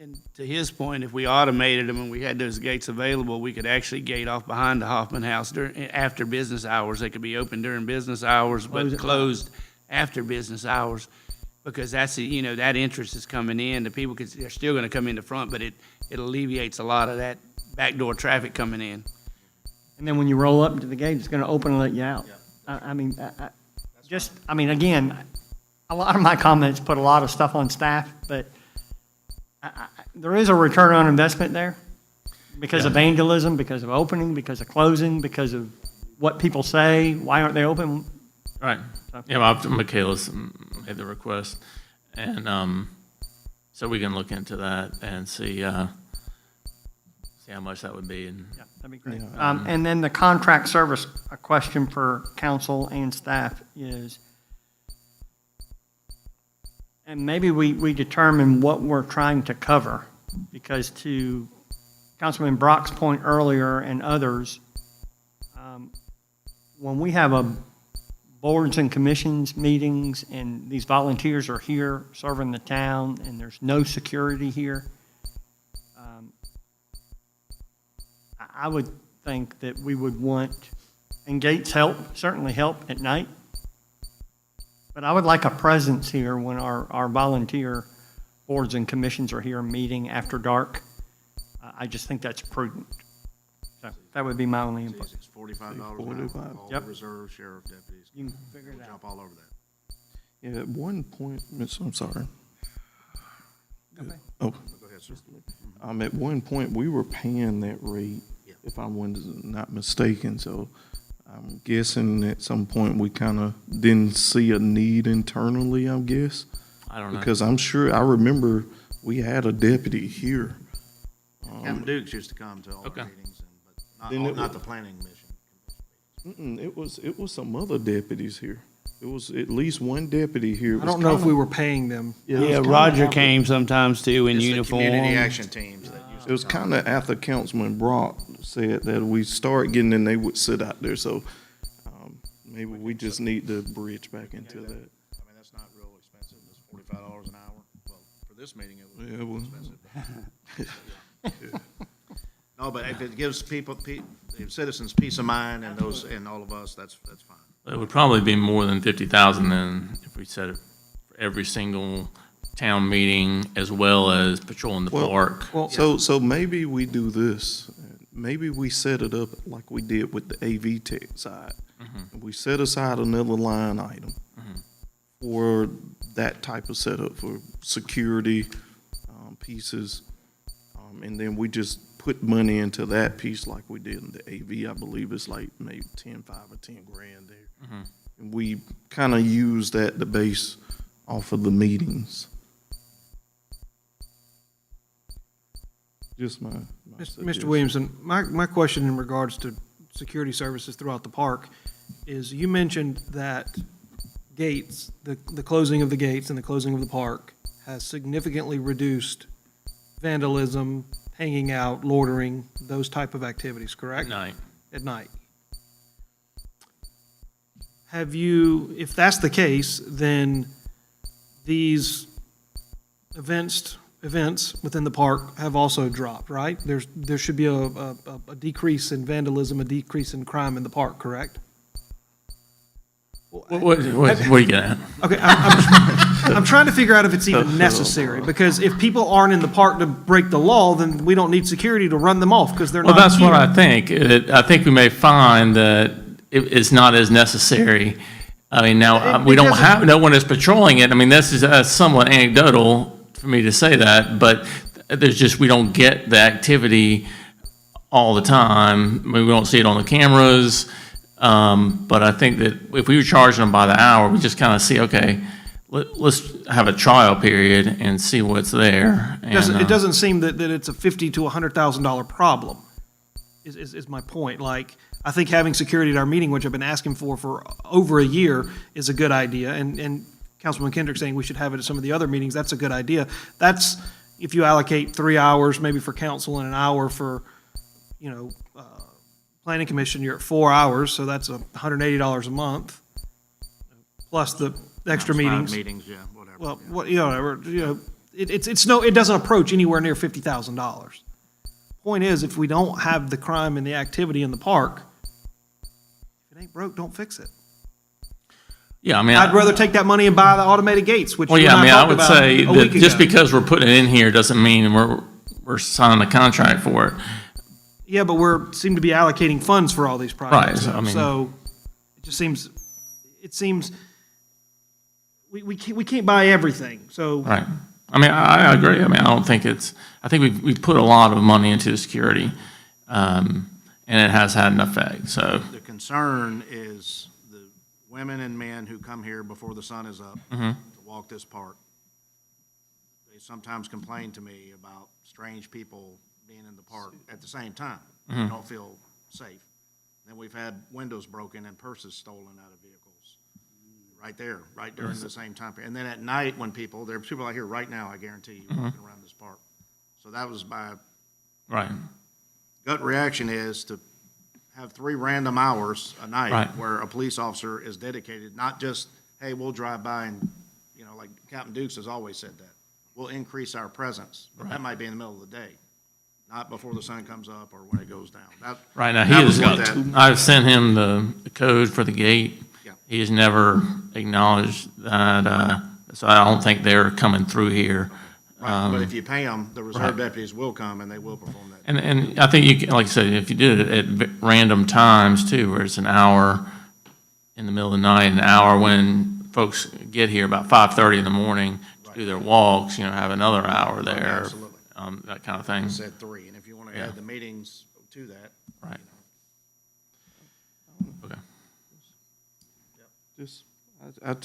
And to his point, if we automated them and we had those gates available, we could actually gate off behind the Hoffman House after business hours. They could be open during business hours, Close but at closed after business hours. Because that's, that interest is coming in. The people, they're still gonna come in the front, but it alleviates a lot of that backdoor traffic coming in. And then when you roll up to the gate, it's going to open and let you out. Again, a lot of my comments put a lot of stuff on staff, but there is a return on investment there because of vandalism, because of opening, because of closing, because of what people say. Why aren't they open? Right. Yeah, well, Michaela's made the request, and so we can look into that and see how much that would be. And Yeah, that'd be great. And then the contract service, a question for council and staff is, and maybe we determine what we're trying to cover, because to Councilman Brock's point earlier and others, when we have a boards and commissions meetings and these volunteers are here serving the town and there's no security here, I would think that we would want, and gates certainly help at night, but I would like a presence here when our volunteer boards and commissions are here meeting after dark. I just think that's prudent. So that would be my only input. It's $45 an hour. $45. All Yep. reserve sheriff deputies. You can figure it We'll out. jump all over that. Yeah, at one point, I'm sorry. Okay. Oh, Go ahead, sir. at one point, we were paying that rate, Yeah. if I was not mistaken, so I'm guessing at some point we kind of didn't see a need internally, I guess. I don't know. Because I'm sure, I remember we had a deputy here. Captain Dukes used to come to all the Okay. meetings, but Then it not wa- the planning mission. It was some other deputies here. It was at least one deputy here. It I was don't know if kinda- we were paying them. Yeah, Roger came sometimes too in It's the uniform. community action teams that used It was kind of after Councilman Brock said that we start getting, and they would sit out there, so maybe we just need to bridge back into that. I mean, that's not real expensive. It's $45 an hour. Well, for this meeting, it was Yeah, well- expensive. No, but if it gives people, citizens peace of mind and those, and all of us, that's fine. It would probably be more than 50,000 then if we set it for every single town meeting as well as patrolling the Well- park. So maybe we do this. Maybe we set it up like we did with the AV tech side. And we set aside another line item for that type of setup, for security pieces. And then we just put money into that piece like we did in the AV. I believe it's like maybe 5 or 10 grand there. And we kind of use that to base off of the meetings. Just my Mr. suggestion. Williamson, my question in regards to security services throughout the park is you mentioned that gates, the closing of the gates and the closing of the park has significantly reduced vandalism, hanging out, loitering, those type of activities, correct? At night. At night. Have you, if that's the case, then these events within the park have also dropped, right? There should be a decrease in vandalism, a decrease in crime in the park, correct? What are you getting at? Okay, I'm trying to figure out if it's even necessary, because if people aren't in the park to break the law, then we don't need security to run them off, because they're not Well, that's what here. I think. I think we may find that it's not as necessary. I mean, now, we don't have, no one is patrolling it. I mean, this is somewhat anecdotal for me to say that, but there's just, we don't get the activity all the time. I mean, we don't see it on the cameras. But I think that if we were charging them by the hour, we just kind of see, okay, let's have a trial period and see what's there. It doesn't seem that it's a $50,000 to $100,000 problem. is my point. Like, I think having security at our meeting, which I've been asking for over a year, is a good idea. And Councilman Kendrick saying we should have it at some of the other meetings, that's a good idea. That's, if you allocate 3 hours maybe for council and an hour for, planning commission, you're at 4 hours, so that's $180 a month, plus the extra Times 5 meetings. Meetings, yeah, whatever. Well, yeah. it doesn't approach anywhere near $50,000. Point is, if we don't have the crime and the activity in the park, if it ain't broke, don't fix it. Yeah, I mean, I'd rather take that money and buy the automated gates, which well, you yeah, and I mean, I talked would about say a that week just ago. because we're putting it in here doesn't mean we're signing a contract for it. Yeah, but seem to be allocating funds for all these projects. Right, I mean- So it just seems, we can't buy everything, so. Right. I mean, I agree. I mean, I think we've put a lot of money into the security, and it has had an effect, so. The concern is the women and men who come here before the sun is up Mm-hmm. to walk this park. They sometimes complain to me about strange people being in the park at the same time. Mm-hmm. They don't feel safe. Then we've had windows broken and purses stolen out of vehicles. Right there, right during the same time period. And then at night when there are people out here right now, I guarantee you, Mm-hmm. walking around this park. So that was my Right. gut reaction is to have 3 random hours a night Right. where a police officer is dedicated, not just, hey, we'll drive by and, like Captain Dukes has always said that. We'll increase our presence, but that might be in the middle of the day, not before the sun comes up or when it goes down. Right now, that was what I've sent him the code for the gate. Yeah. He has never acknowledged that, so I don't think they're coming through here. Right, but if you pay them, the reserve deputies will come and they will perform that. And I think you can, like I said, if you did it at random times too, where it's an hour in the middle of the night, an hour when folks get here about 5:30 in the morning to do their walks, have another hour there. Absolutely. That kind of thing. I said 3, and if you want to add the meetings to that. Right. Okay.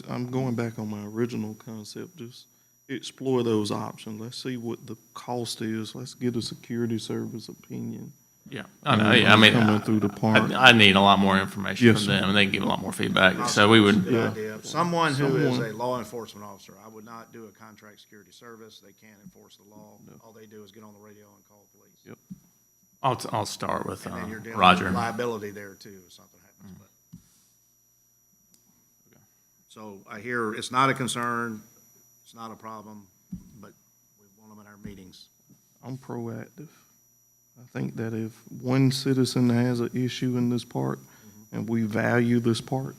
I'm going back on my original concept, just explore those options. Let's see what the cost is. Let's get a security service opinion. Yeah, I know, yeah, I mean, Coming through the park. I need a lot more information Yes, from sir. them, and they can give a lot more feedback, so we would, Good idea. Someone who is Someone- a law enforcement officer, I would not do a contract security service. They can't enforce the law. All they do is get on the radio and call police. Yep. I'll start with And then you're dealing with Roger. liability there too if something happens, but. So I hear it's not a concern, it's not a problem, but we want them in our meetings. I'm proactive. I think that if one citizen has an issue in this park and we value this park,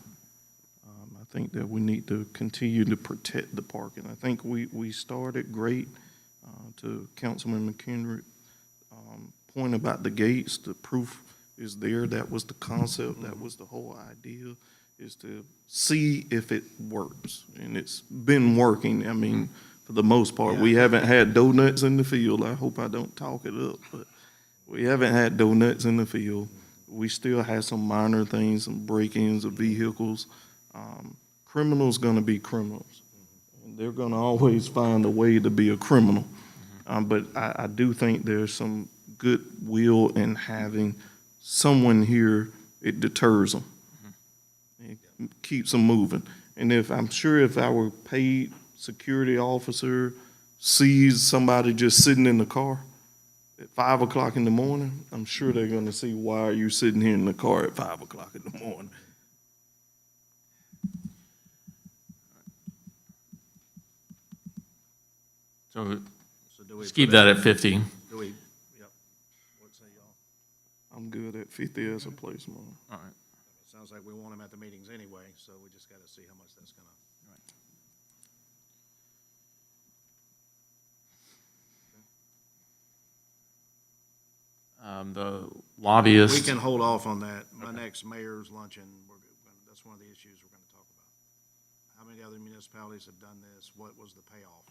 I think that we need to continue to protect the park. And I think we started great to Councilman McHenry. Point about the gates, the proof is there. That was the concept. That was the whole idea, is to see if it works. And it's been working. I mean, for the most part, we haven't had donuts in the field. I hope I don't talk it up, but we haven't had donuts in the field. We still have some minor things, some break-ins of vehicles. Criminals gonna be criminals. And they're gonna always find a way to be a criminal. But I do think there's some goodwill in having someone here. It deters them. It keeps them moving. And I'm sure if our paid security officer sees somebody just sitting in the car at 5 o'clock in the morning, I'm sure they're gonna see, why are you sitting here in the car at 5 o'clock in the morning? So So do we? let's keep that at 50. Do we, yep. What say y'all? I'm good at 50 as a placeholder. All right. It sounds like we want them at the meetings anyway, so we just gotta see how much that's gonna. The We lobbyist, can hold off on that. My next mayor's luncheon, that's one of the issues we're gonna talk about. How many other municipalities have done this? What was the payoff?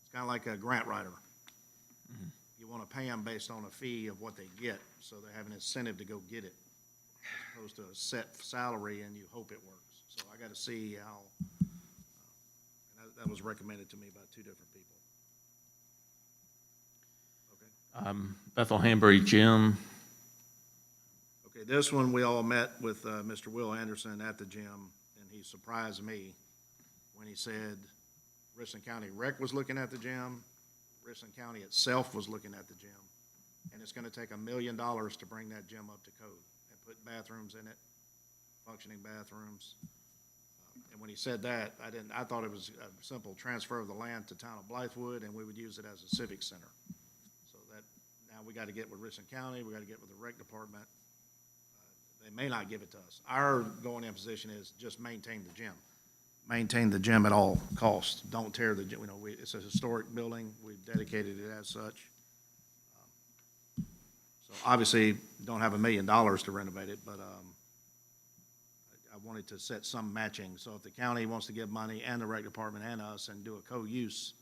It's kinda like a grant writer. You wanna pay them based on a fee of what they get, so they have an incentive to go get it, as opposed to a set salary and you hope it works. So I gotta see how, and that was recommended to me by 2 different people. Okay. Bethel Hambury Gym. Okay, this one, we all met with Mr. Will Anderson at the gym, and he surprised me when he said Richland County Rec was looking at the gym, Richland County itself was looking at the gym, and it's gonna take $1 million to bring that gym up to code and put bathrooms in it, functioning bathrooms. And when he said that, I thought it was a simple transfer of the land to town of Blythewood, and we would use it as a civic center. So that, now we gotta get with Richland County, we gotta get with the rec department. They may not give it to us. Our going-in position is just maintain the gym. Maintain the gym at all costs. Don't tear the gym, it's a historic building, we've dedicated it as such. So obviously, don't have $1 million to renovate it, but, I wanted to set some matching, so if the county wants to give money and the rec department and us and do a co-use,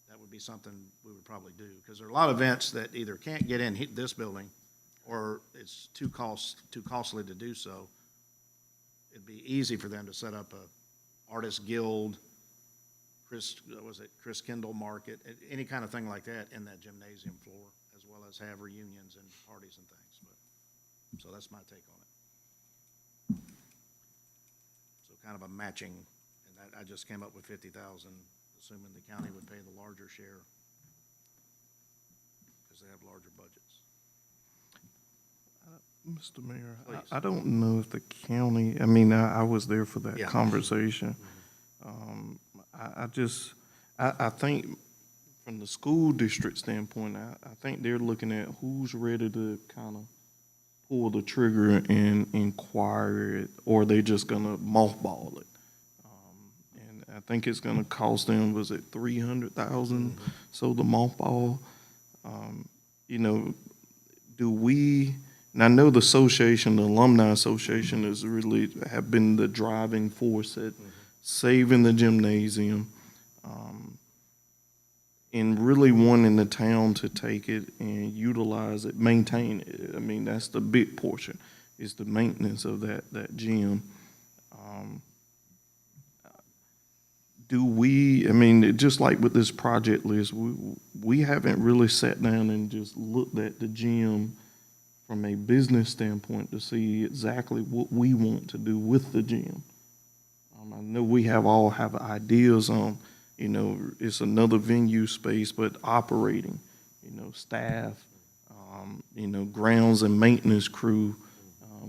that would be something we would probably do, because there are a lot of events that either can't get in this building, or it's too costly to do so. It'd be easy for them to set up a artist guild, Chris Kendall Market, any kind of thing like that in that gymnasium floor, as well as have reunions and parties and things, but, so that's my take on it. So kind of a matching, and that, I just came up with 50,000, assuming the county would pay the larger share, because they have larger budgets. Mr. Mayor, Please. I don't know if the county, I mean, I was there for that Yeah. conversation. I think from the school district standpoint, I think they're looking at who's ready to kind of pull the trigger and inquire it, or they just gonna mothball it. And I think it's gonna cost them, was it 300,000? So the mothball, do we, and I know the association, the alumni association is really, have been the driving force at saving the gymnasium, and really wanting the town to take it and utilize it, maintain it. I mean, that's the big portion, is the maintenance of that gym. Do we, I mean, just like with this project list, we haven't really sat down and just looked at the gym from a business standpoint to see exactly what we want to do with the gym. I know we all have ideas on, it's another venue space, but operating, staff, grounds and maintenance crew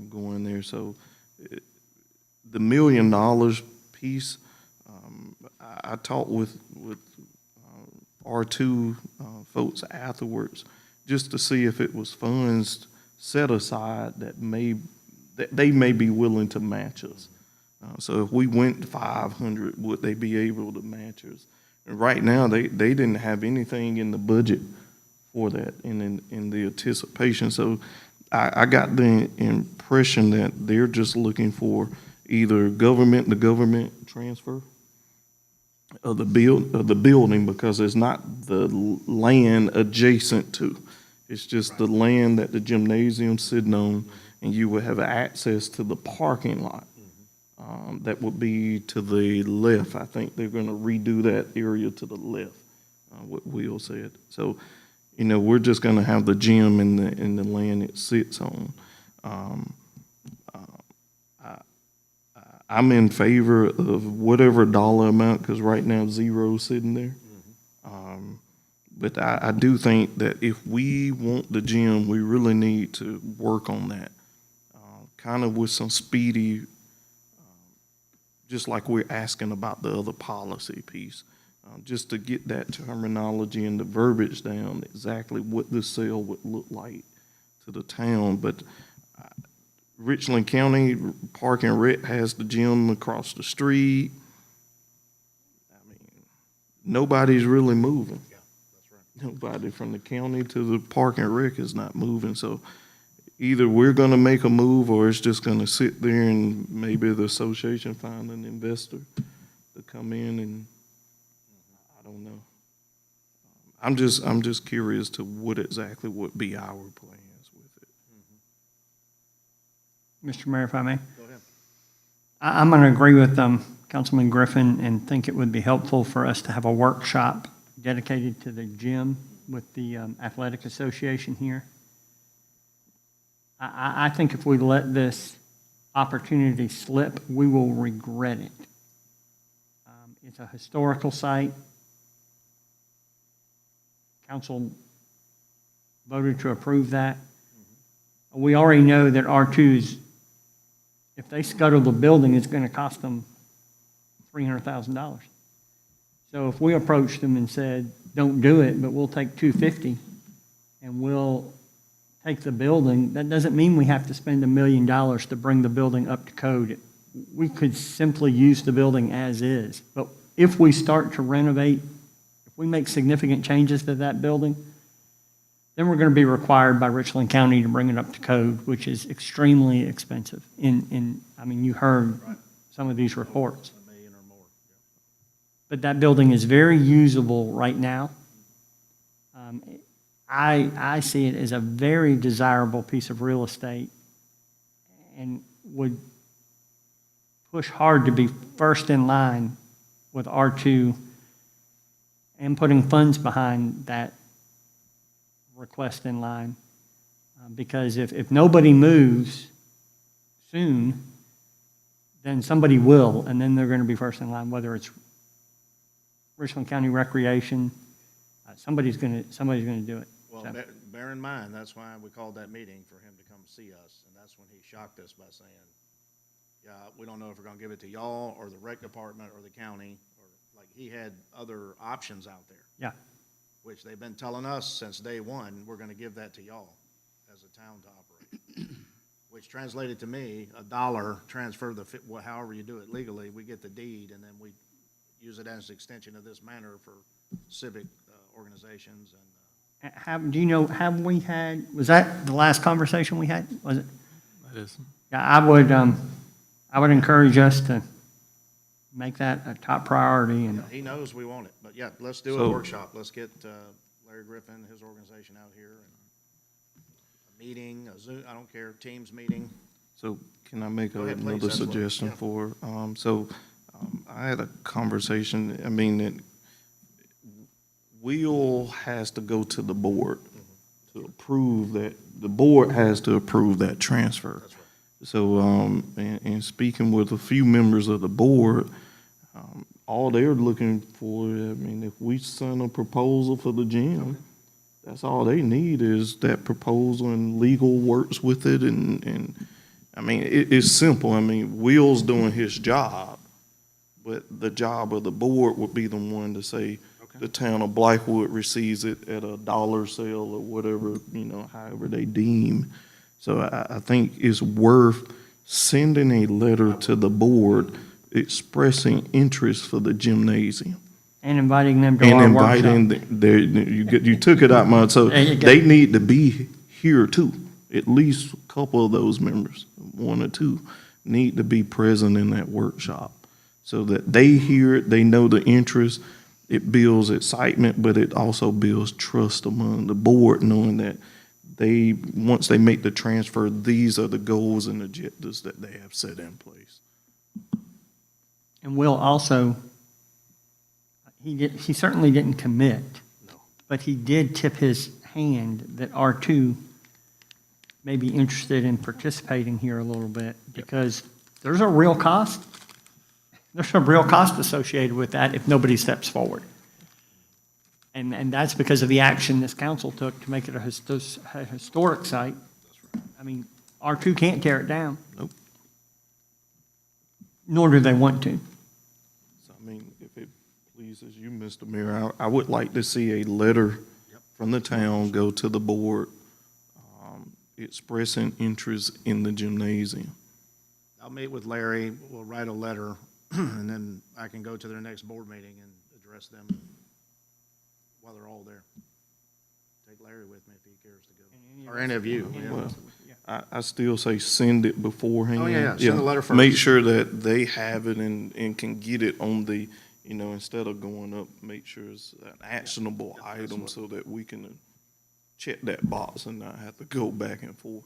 going there. So the $1 million piece, I talked with R2 folks afterwards just to see if it was funds set aside that they may be willing to match us. So if we went to 500, would they be able to match us? And right now, they didn't have anything in the budget for that in the anticipation. So I got the impression that they're just looking for either the government transfer of the building, because it's not the land adjacent to. It's just the land that the gymnasium's sitting on, and you will have access to the parking lot. That would be to the left. I think they're going to redo that area to the left, what Will said. So, we're just going to have the gym in the land it sits on. I'm in favor of whatever dollar amount, because right now zero's sitting there. But I do think that if we want the gym, we really need to work on that, kind of with some speedy, just like we're asking about the other policy piece, just to get that terminology and the verbiage down, exactly what this sale would look like to the town. But Richland County Park and Rec has the gym across the street. I mean, nobody's really moving. Yeah, that's right. Nobody from the county to the Park and Rec is not moving. So either we're going to make a move, or it's just going to sit there and maybe the association find an investor to come in, and I don't know. I'm just curious to what exactly would be our plans with it. Mr. Mayor, if I may. Go ahead. I'm going to agree with Councilman Griffin and think it would be helpful for us to have a workshop dedicated to the gym with the athletic association here. I think if we let this opportunity slip, we will regret it. It's a historical site. Council voted to approve that. We already know that R2's, if they scuttle the building, it's going to cost them $300,000. So if we approached them and said, don't do it, but we'll take $250 and we'll take the building, that doesn't mean we have to spend $1 million to bring the building up to code. We could simply use the building as is. But if we start to renovate, if we make significant changes to that building, then we're going to be required by Richland County to bring it up to code, which is extremely expensive. I mean, you heard some of these reports. $1 million or more. But that building is very usable right now. I see it as a very desirable piece of real estate and would push hard to be first in line with R2 and putting funds behind that request in line. Because if nobody moves soon, then somebody will, and then they're going to be first in line, whether it's Richland County Recreation, somebody's going to do it. Well, So- bear in mind, that's why we called that meeting, for him to come see us, and that's when he shocked us by saying, yeah, we don't know if we're gonna give it to y'all, or the rec department, or the county, or, like, he had other options out there, Yeah. which they've been telling us since day one, we're gonna give that to y'all as a town to operate. Which translated to me, $1, transfer however you do it legally, we get the deed, and then we use it as an extension of this manor for civic organizations and, Do you know, was that the last conversation we had? Was it? That is. Yeah, I would encourage us to make that a top priority and, he knows we want it, but yeah, let's do a So- workshop. Let's get Larry Griffin, his organization out here, and a meeting, a Zoom, I don't care, Teams meeting. So can I make Go ahead, please. another That's what- suggestion yeah. for, I had a conversation, I mean, that Will has to go to the board to approve that, the board has to approve that transfer. That's right. So, and speaking with a few members of the board, all they're looking for, I mean, if we send a proposal for the gym, that's all they need is that proposal and legal works with it and I mean, it's simple. I mean, Will's doing his job, but the job of the board would be the one to say, the town of Blythewood receives it at a dollar sale or whatever, however they deem. So I think it's worth sending a letter to the board expressing interest for the gymnasium. and inviting them to And our inviting, workshop. you took it out, my, so There you go. they need to be here too. At least a couple of those members, one or two, need to be present in that workshop. So that they hear it, they know the interest, it builds excitement, but it also builds trust among the board, knowing that once they make the transfer, these are the goals and agendas that they have set in place. And Will also, he certainly didn't commit, but he did tip his hand that R2 may be interested in participating here a little bit, because there's a real cost. There's a real cost associated with that if nobody steps forward. And that's because of the action this council took to make it a historic site. I mean, R2 can't tear it down. Nope. Nor do they want to. So, I mean, if it pleases you, Mr. Mayor, I would like to see a letter from the town go to the board expressing interest in the gymnasium. I'll meet with Larry, we'll write a letter, and then I can go to their next board meeting and address them while they're all there. Take Larry with me if he cares to go, or any of you. yeah. Well, I still say send it beforehand. Oh, yeah, send the letter first. Make sure that they have it and can get it on the, instead of going up, make sure it's an actionable item so that we can check that box and not have to go back and forth.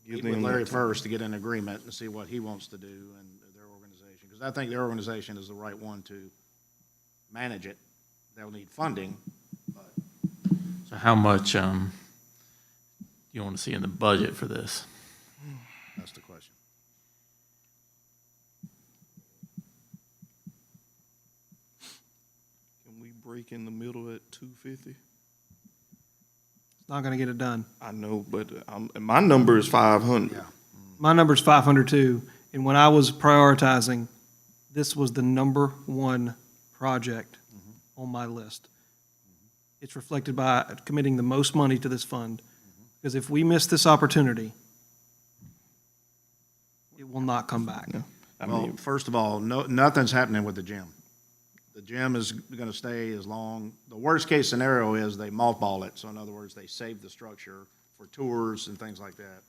Give Meet with them Larry that time. first to get an agreement and see what he wants to do and their organization, because I think their organization is the right one to manage it. They'll need funding, but So how much, you want to see in the budget for this? That's the question. Can we break in the middle at 250? It's not gonna get it done. I know, but my number is 500. My number's 500 too, and when I was prioritizing, this was the number one project on my list. It's reflected by committing the most money to this fund, because if we miss this opportunity, it will not come back. I Well, mean, first of all, nothing's happening with the gym. The gym is going to stay as long, the worst-case scenario is they mothball it. So in other words, they save the structure for tours and things like that.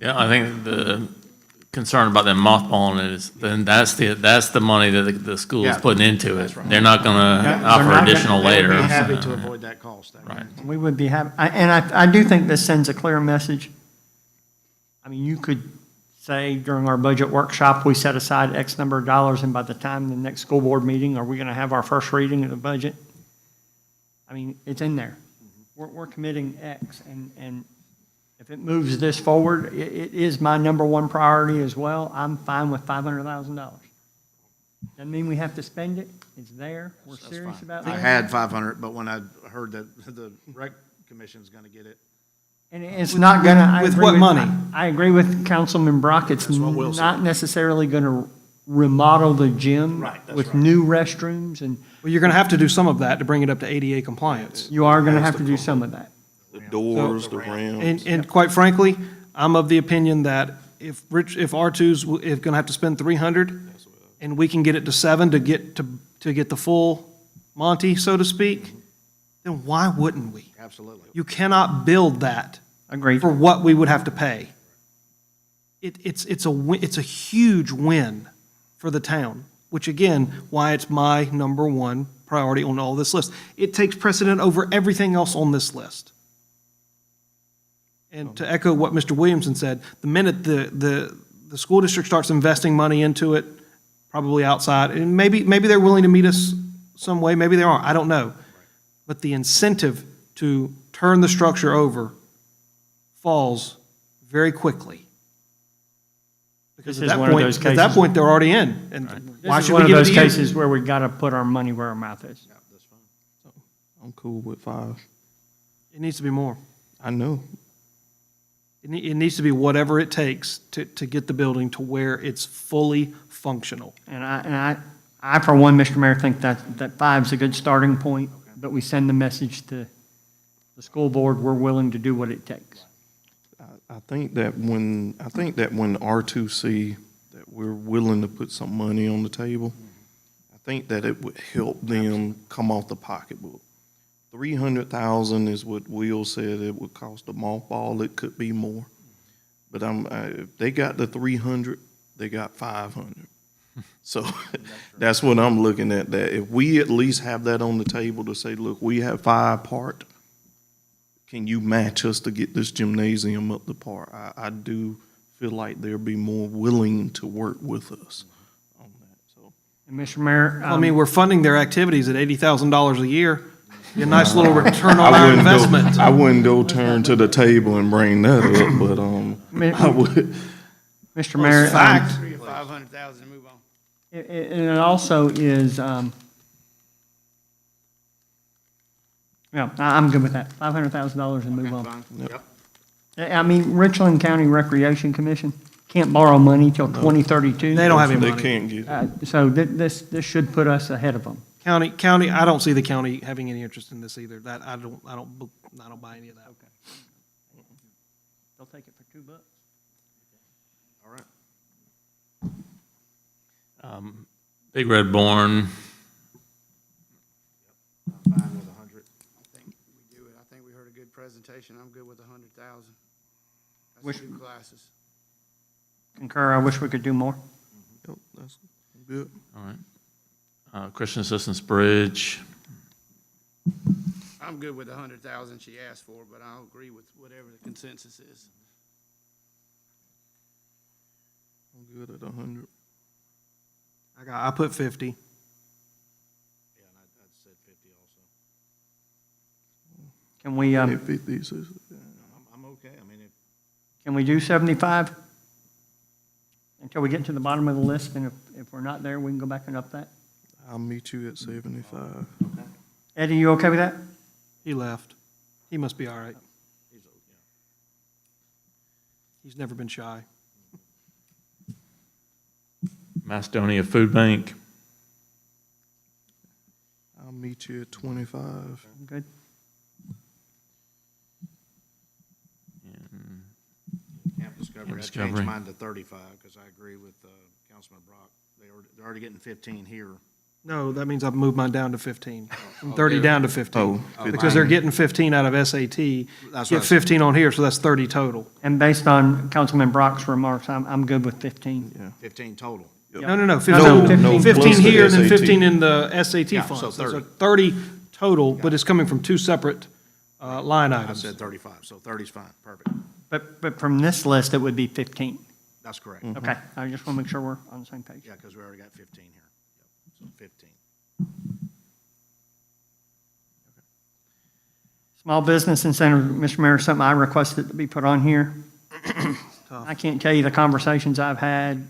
Yeah, I think the concern about them mothballing it is, then that's the money that the school is Yeah, putting into it. that's right. They're not gonna they're offer not gonna- additional They'd later. be happy to avoid that cost. Right. We would be happy, and I do think this sends a clear message. I mean, you could say during our budget workshop, we set aside X number of dollars, and by the time the next school board meeting, are we gonna have our first reading of the budget? I mean, it's in there. We're committing X, and if it moves this forward, it is my number one priority as well. I'm fine with $500,000. Doesn't mean we have to spend it. It's there. We're serious about I it. had 500, but when I heard that the rec commission's going to get it, And it's not gonna. I with agree what money? I agree with Councilman Brock. It's That's what Will said. not necessarily gonna remodel the gym Right, that's with right. new restrooms, and Well, you're gonna have to do some of that to bring it up to ADA compliance. you are gonna have to do some of that. the doors, the ramps. And quite frankly, I'm of the opinion that if R2's is gonna have to spend 300, and we can get it to 7 to get the full Monty, so to speak, then why wouldn't we? absolutely. You cannot build that Agreed. for what we would have to pay. It's a huge win for the town, which again, why it's my number one priority on all this list. It takes precedent over everything else on this list. And to echo what Mr. Williamson said, the minute the school district starts investing money into it, probably outside, and maybe they're willing to meet us some way, maybe they aren't, I don't know. But the incentive to turn the structure over falls very quickly. Because This at is that one of point, those at that cases- point, they're already in, and why This is should one we of give it those to you? cases where we gotta put our money where our mouth is. I'm cool with 5. It needs to be more. I know. It needs to be whatever it takes to get the building to where it's fully functional. And I, for one, Mr. Mayor, think that 5's a good starting point, but we send the message to the school board, we're willing to do what it takes. I think that when R2C, that we're willing to put some money on the table, I think that it would help them come off the pocketbook. 300,000 is what Will said it would cost a mothball. It could be more. But if they got the 300, they got 500. So that's what I'm looking at, that if we at least have that on the table to say, look, we have 5 part, can you match us to get this gymnasium up to par? I do feel like they'll be more willing to work with us on that, so. And Mr. Mayor, I mean, we're funding their activities at $80,000 a year. Be a nice little return on our wouldn't go- investment. I wouldn't go turn to the table and bring that up, but, I would. Mr. Mayor. Fact. 500,000 and move on. And it also is, yeah, I'm good with that. $500,000 and move on. Yep. I mean, Richland County Recreation Commission can't borrow money till 2032. They don't have any They money. can't get it. So this should put us ahead of them. County, I don't see the county having any interest in this either. That, I don't buy any of that. They'll take it for $2. All right. Big Red Barn, Fine with 100. I think we do it. I think we heard a good presentation. I'm good with 100,000. Wish- That's 2 classes. Concur, I wish we could do more. Yep, that's good. all right. Christian Assistance Bridge, I'm good with the 100,000 she asked for, but I'll agree with whatever the consensus is. I'm good at 100. I put 50. Yeah, and I'd said 50 also. Can we, If it is, I'm okay. I mean, can we do 75? Until we get to the bottom of the list, and if we're not there, we can go back and up that. I'll meet you at 75. Eddie, you okay with that? He left. He must be all right. He's never been shy. Macedonia Food Bank. I'll meet you at 25. Good. Camp Discovery, I Discovery. changed mine to 35 because I agree with Councilman Brock. They're already getting 15 here. No, that means I've moved mine down to 15, from 30 down to 15. Oh, Because they're getting 15 out of SAT, That's get what I 15 on here, so that's 30 total. And based on Councilman Brock's remarks, I'm good with 15. 15 total. No, 15, no, 15 plus the here, and then SAT. 15 in the SAT Yeah, funds. so So 30. 30 total, but it's coming from two separate line I items. said 35, so 30's fine. Perfect. But from this list, it would be 15. That's correct. Okay, I just want to make sure we're on the same page. Yeah, because we already got 15 here. Yep, so 15. Small business incentive, Mr. Mayor, something I requested to be put on here. I can't tell you the conversations I've had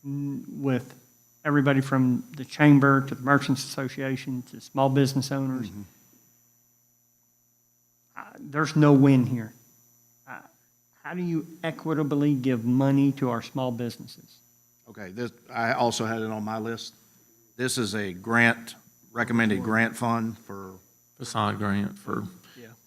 with everybody from the chamber to the Merchants Association to small business owners. There's no win here. How do you equitably give money to our small businesses? Okay, this, I also had it on my list. This is a grant, recommended grant fund for Facade grant for,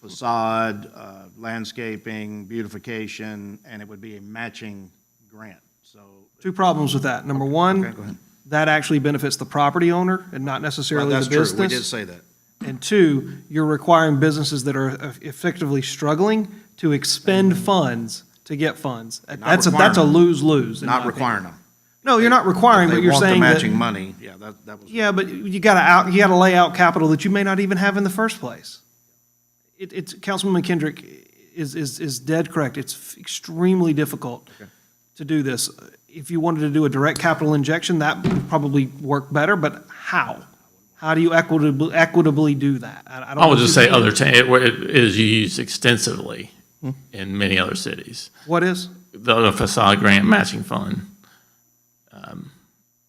facade, landscaping, beautification, and it would be a matching grant, so. Two problems with that. Number Okay, one, go ahead. that actually benefits the property owner and not Well, necessarily the that's business. true, we did say that. And two, you're requiring businesses that are effectively struggling to expend funds to get funds. That's a requiring them. lose-lose. in Not my requiring opinion. them. No, you're not requiring, but you're saying They want that. the matching money, yeah, that was. Yeah, but you gotta lay out capital that you may not even have in the first place. It's, Councilman Kendrick is dead correct. It's extremely difficult to do this. If you wanted to do a direct capital injection, that would probably work better, but how? How do you equitably do that? I don't I would know just if you say can. other, it is used extensively in many other cities. What is? The facade grant matching fund.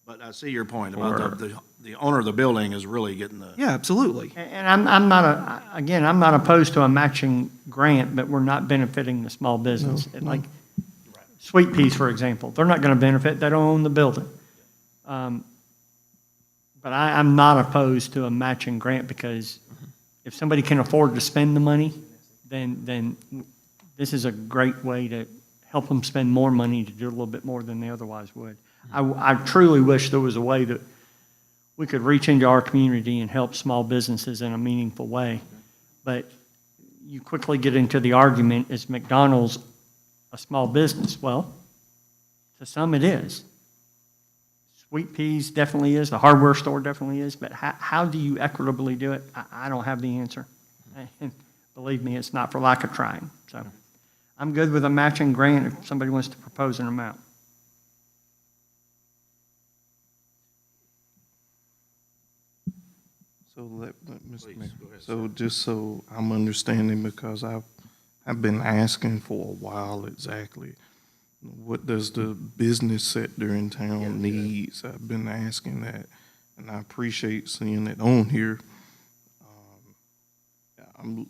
But I see your point about the owner of the building is really getting the. Yeah, absolutely. And I'm not I'm not opposed to a matching grant, but we're not benefiting the small business. Like Sweet Peas, for example, they're not going to benefit, they don't own the building. But I'm not opposed to a matching grant because if somebody can afford to spend the money, then this is a great way to help them spend more money to do a little bit more than they otherwise would. I truly wish there was a way that we could reach into our community and help small businesses in a meaningful way. But you quickly get into the argument, is McDonald's a small business? Well, to some it is. Sweet Peas definitely is, the hardware store definitely is, but how do you equitably do it? I don't have the answer. And believe me, it's not for lack of trying. So I'm good with a matching grant if somebody wants to propose an amount. So Mr. Please, Mayor, go ahead, so just so I'm understanding, because I've been asking for a while exactly, what does the business sector in town needs? I've been asking that, and I appreciate seeing it on here. A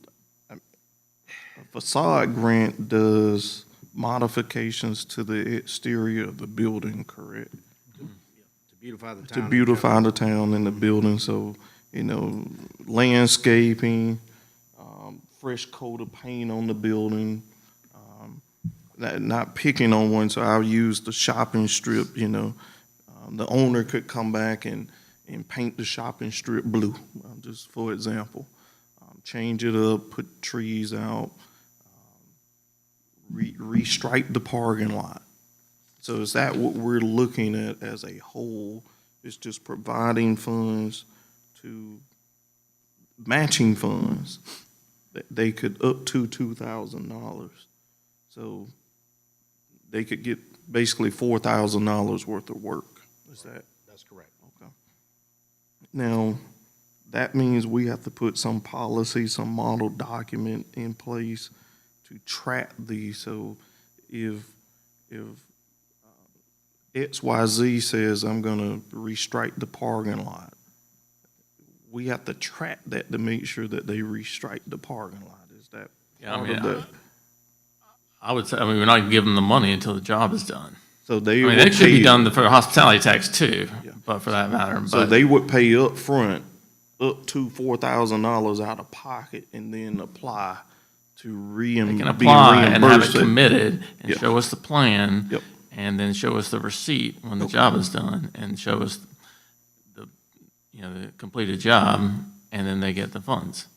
facade grant does modifications to the exterior of the building, correct? To beautify the To town. beautify the town and the building, so, landscaping, fresh coat of paint on the building, not picking on one, so I'll use the shopping strip, the owner could come back and paint the shopping strip blue, just for example. Change it up, put trees out, restripe the parking lot. So is that what we're looking at as a whole? It's just providing funds to, matching funds that they could up to $2,000. So they could get basically $4,000 worth of work. Is that? That's correct. Okay. Now, that means we have to put some policy, some model document in place to track these. So if XYZ says I'm gonna restrike the parking lot, we have to track that to make sure that they restrike the parking lot. Is that Yeah, I part mean, of that? I would say, I mean, we're not giving them the money until the job is done. So they I mean, would it should be pay- done for hospitality tax too, Yeah. but for that matter. So But they would pay up front up to $4,000 out of pocket and then apply to they can be apply and have it reimbursed. committed and Yeah. show us the plan. Yep. And then show us the receipt when the job is done and show us the, you know, the completed job, and then they get the funds.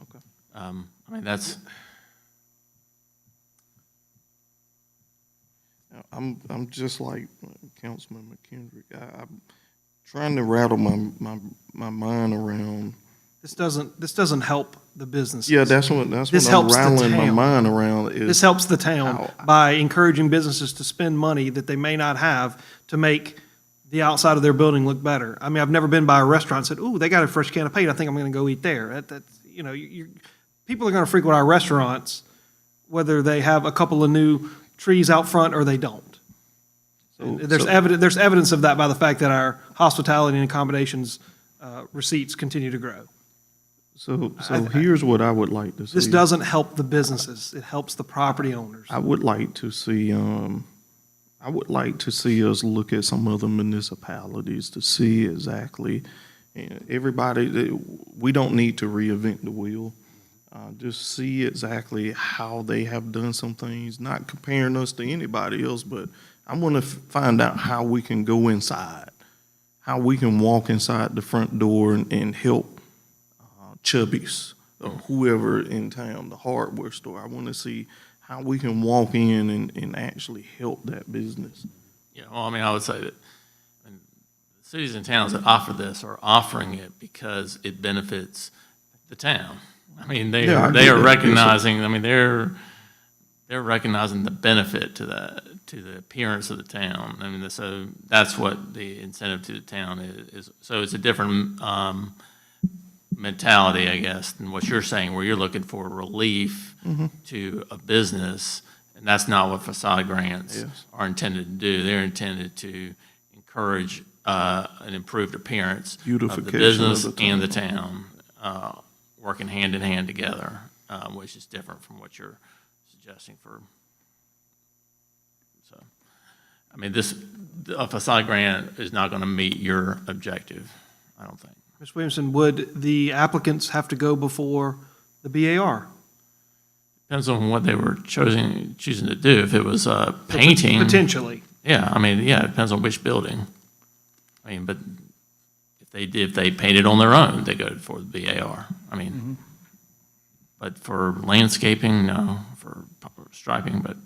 Okay. I mean, that's, I'm just like Councilman McKendrick. I'm trying to rattle my mind around. This doesn't help the businesses. Yeah, that's what This I'm helps the rattling my town. mind around is. This helps the town How- by encouraging businesses to spend money that they may not have to make the outside of their building look better. I mean, I've never been by a restaurant and said, ooh, they got a fresh can of paint, I think I'm gonna go eat there. That's, you know, people are gonna frequent our restaurants, whether they have a couple of new trees out front or they don't. So- There's so- evidence of that by the fact that our hospitality and accommodations receipts continue to grow. So here's what I would like to see. This doesn't help the businesses, it helps the property owners. I would like to see, I would like to see us look at some other municipalities to see exactly, everybody, we don't need to reinvent the wheel. Just see exactly how they have done some things, not comparing us to anybody else, but I want to find out how we can go inside, how we can walk inside the front door and help Chubby's or whoever in town, the hardware store. I want to see how we can walk in and actually help that business. yeah, well, I mean, I would say that I mean, the cities and towns that offer this are offering it because it benefits the town. I mean, they Yeah, I are get that. Yes, sir. recognizing, I mean, they're recognizing the benefit to the appearance of the town. I mean, so that's what the incentive to the town is. So it's a different mentality, I guess, than what you're saying, where you're looking for relief to a business, and that's not what facade grants Yes. are intended to do. They're intended to encourage an improved appearance of the Beautification of business the and the town. town, working hand in hand together, which is different from what you're suggesting for. So, I mean, a facade grant is not going to meet your objective, I don't think. Ms. Williamson, would the applicants have to go before the BAR? Depends on what they were choosing to do. If it was painting, Potentially. yeah, I mean, yeah, it depends on which building. I mean, but if they painted on their own, they go for the BAR. I mean, but for landscaping, no. For striping, but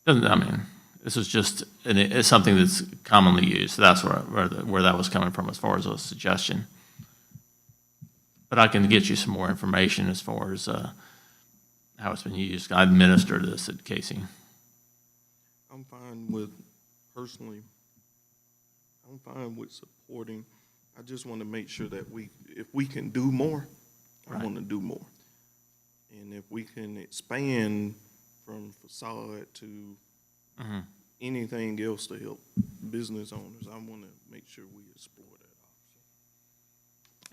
doesn't. I mean, this is just it's something that's commonly used. So that's where that was coming from as far as a suggestion. But I can get you some more information as far as how it's been used. I administered this at Casey. I'm fine with, personally, I'm fine with supporting. I just want to make sure that if we can do more, I Right. want to do more. And if we can expand from facade to anything else to help business owners, I want to make sure we explore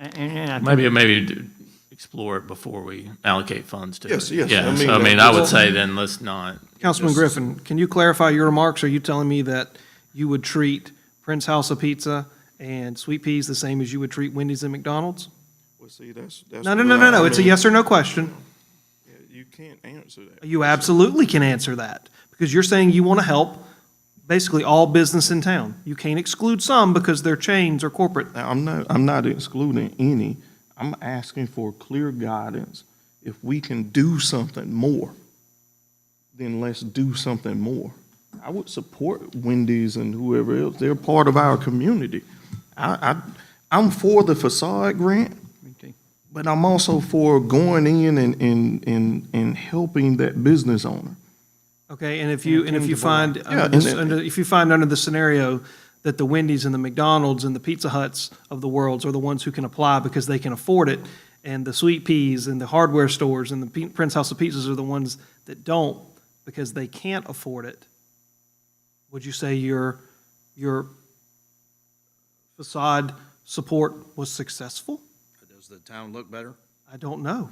that option. And I think Maybe explore it before we allocate funds to Yes, it. yes. Yeah, I mean, so I mean, that- I would say then let's not. Councilman just- Griffin, can you clarify your remarks? Are you telling me that you would treat Prince House of Pizza and Sweet Peas the same as you would treat Wendy's and McDonald's? Well, see, that's. No. It's a yes or no question. Yeah, you can't answer that. You absolutely can answer that because you're saying you want to help basically all business in town. You can't exclude some because they're chains or corporate. Now, I'm not excluding any. I'm asking for clear guidance. If we can do something more, then let's do something more. I would support Wendy's and whoever else. They're part of our community. I'm for the facade grant, but I'm also for going in and helping that business owner. Okay, and if you find Yeah, and if you find under the scenario that the Wendy's and the McDonald's and the Pizza Huts of the worlds are the ones who can apply because they can afford it, and the Sweet Peas and the hardware stores and the Prince House of Pizzas are the ones that don't because they can't afford it, would you say your facade support was successful? Does the town look better? I don't know.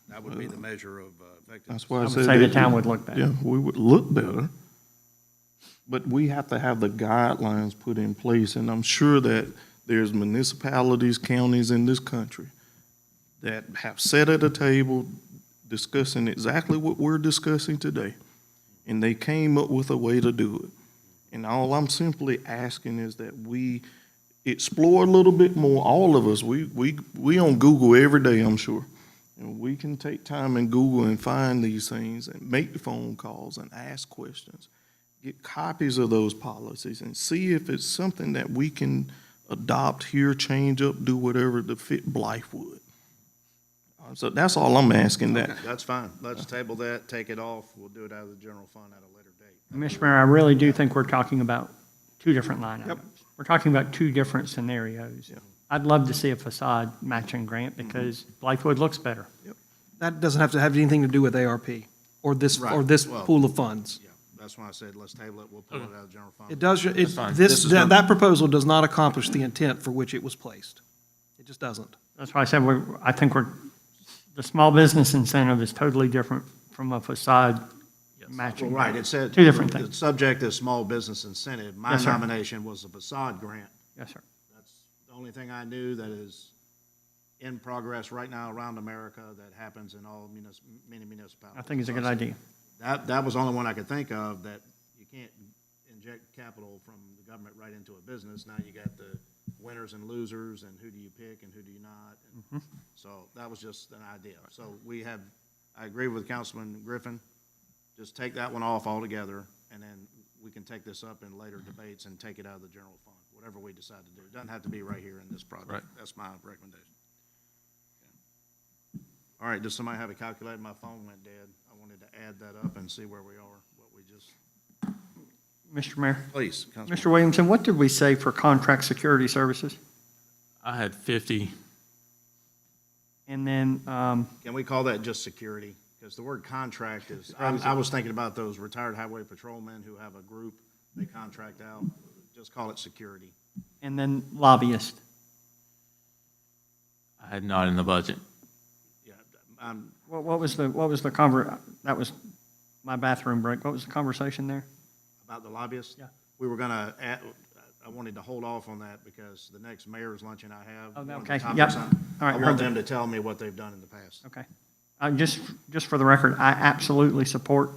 That would be the measure of effectiveness. That's why I would said. say the that- town would look better. Yeah, we would look better. But we have to have the guidelines put in place, and I'm sure that there's municipalities, counties in this country that have sat at a table discussing exactly what we're discussing today, and they came up with a way to do it. And all I'm simply asking is that we explore a little bit more, all of us. We on Google every day, I'm sure. And we can take time in Google and find these things and make the phone calls and ask questions. Get copies of those policies and see if it's something that we can adopt here, change up, do whatever to fit Blythewood. So that's all I'm asking that. Okay, that's fine. Let's table that, take it off. We'll do it out of the general fund at a later date. Mr. Mayor, I really do think we're talking about two different line items. We're talking about two different scenarios. I'd love to see a facade matching grant because Blythewood looks better. That doesn't have to have anything to do with ARP or this Right. pool of funds. Yeah, that's why I said let's table it. We'll pull it out of the general fund. It does, fine. that proposal does not accomplish the intent for which it was placed. It just doesn't. That's why I said I think the small business incentive is totally different from a facade matching. Well, right, it said. Two different The things. subject is small business incentive. My Yes, sir. nomination was a facade grant. Yes, sir. That's the only thing I knew that is in progress right now around America that happens in all many municipalities. I think it's a good So I said, idea. That was the only one I could think of, that you can't inject capital from the government right into a business. Now you got the winners and losers, and who do you pick and who do you not? And so that was just an idea. So I agree with Councilman Griffin. Just take that one off altogether, and then we can take this up in later debates and take it out of the general fund, whatever we decide to do. It doesn't have to be right here in this project. Right. That's my recommendation. All right, does somebody have a calculator? My phone went dead. I wanted to add that up and see where we are, what we just, Mr. Mayor, please, Councilman. Mr. Williamson, what did we say for contract security services? I had 50. And then, Can we call that just security? Because the word contract is, I was thinking about those retired highway patrolmen who have a group they contract out. Just call it security. and then lobbyist. I had not in the budget. Yeah, What was the that was my bathroom break. What was the conversation there? about the lobbyists? Yeah. We were gonna add, I wanted to hold off on that because the next mayor's luncheon I have. Oh, one of okay. the topics Yep. I All right, heard want that. them to tell me what they've done in the past. Okay. Just for the record, I absolutely support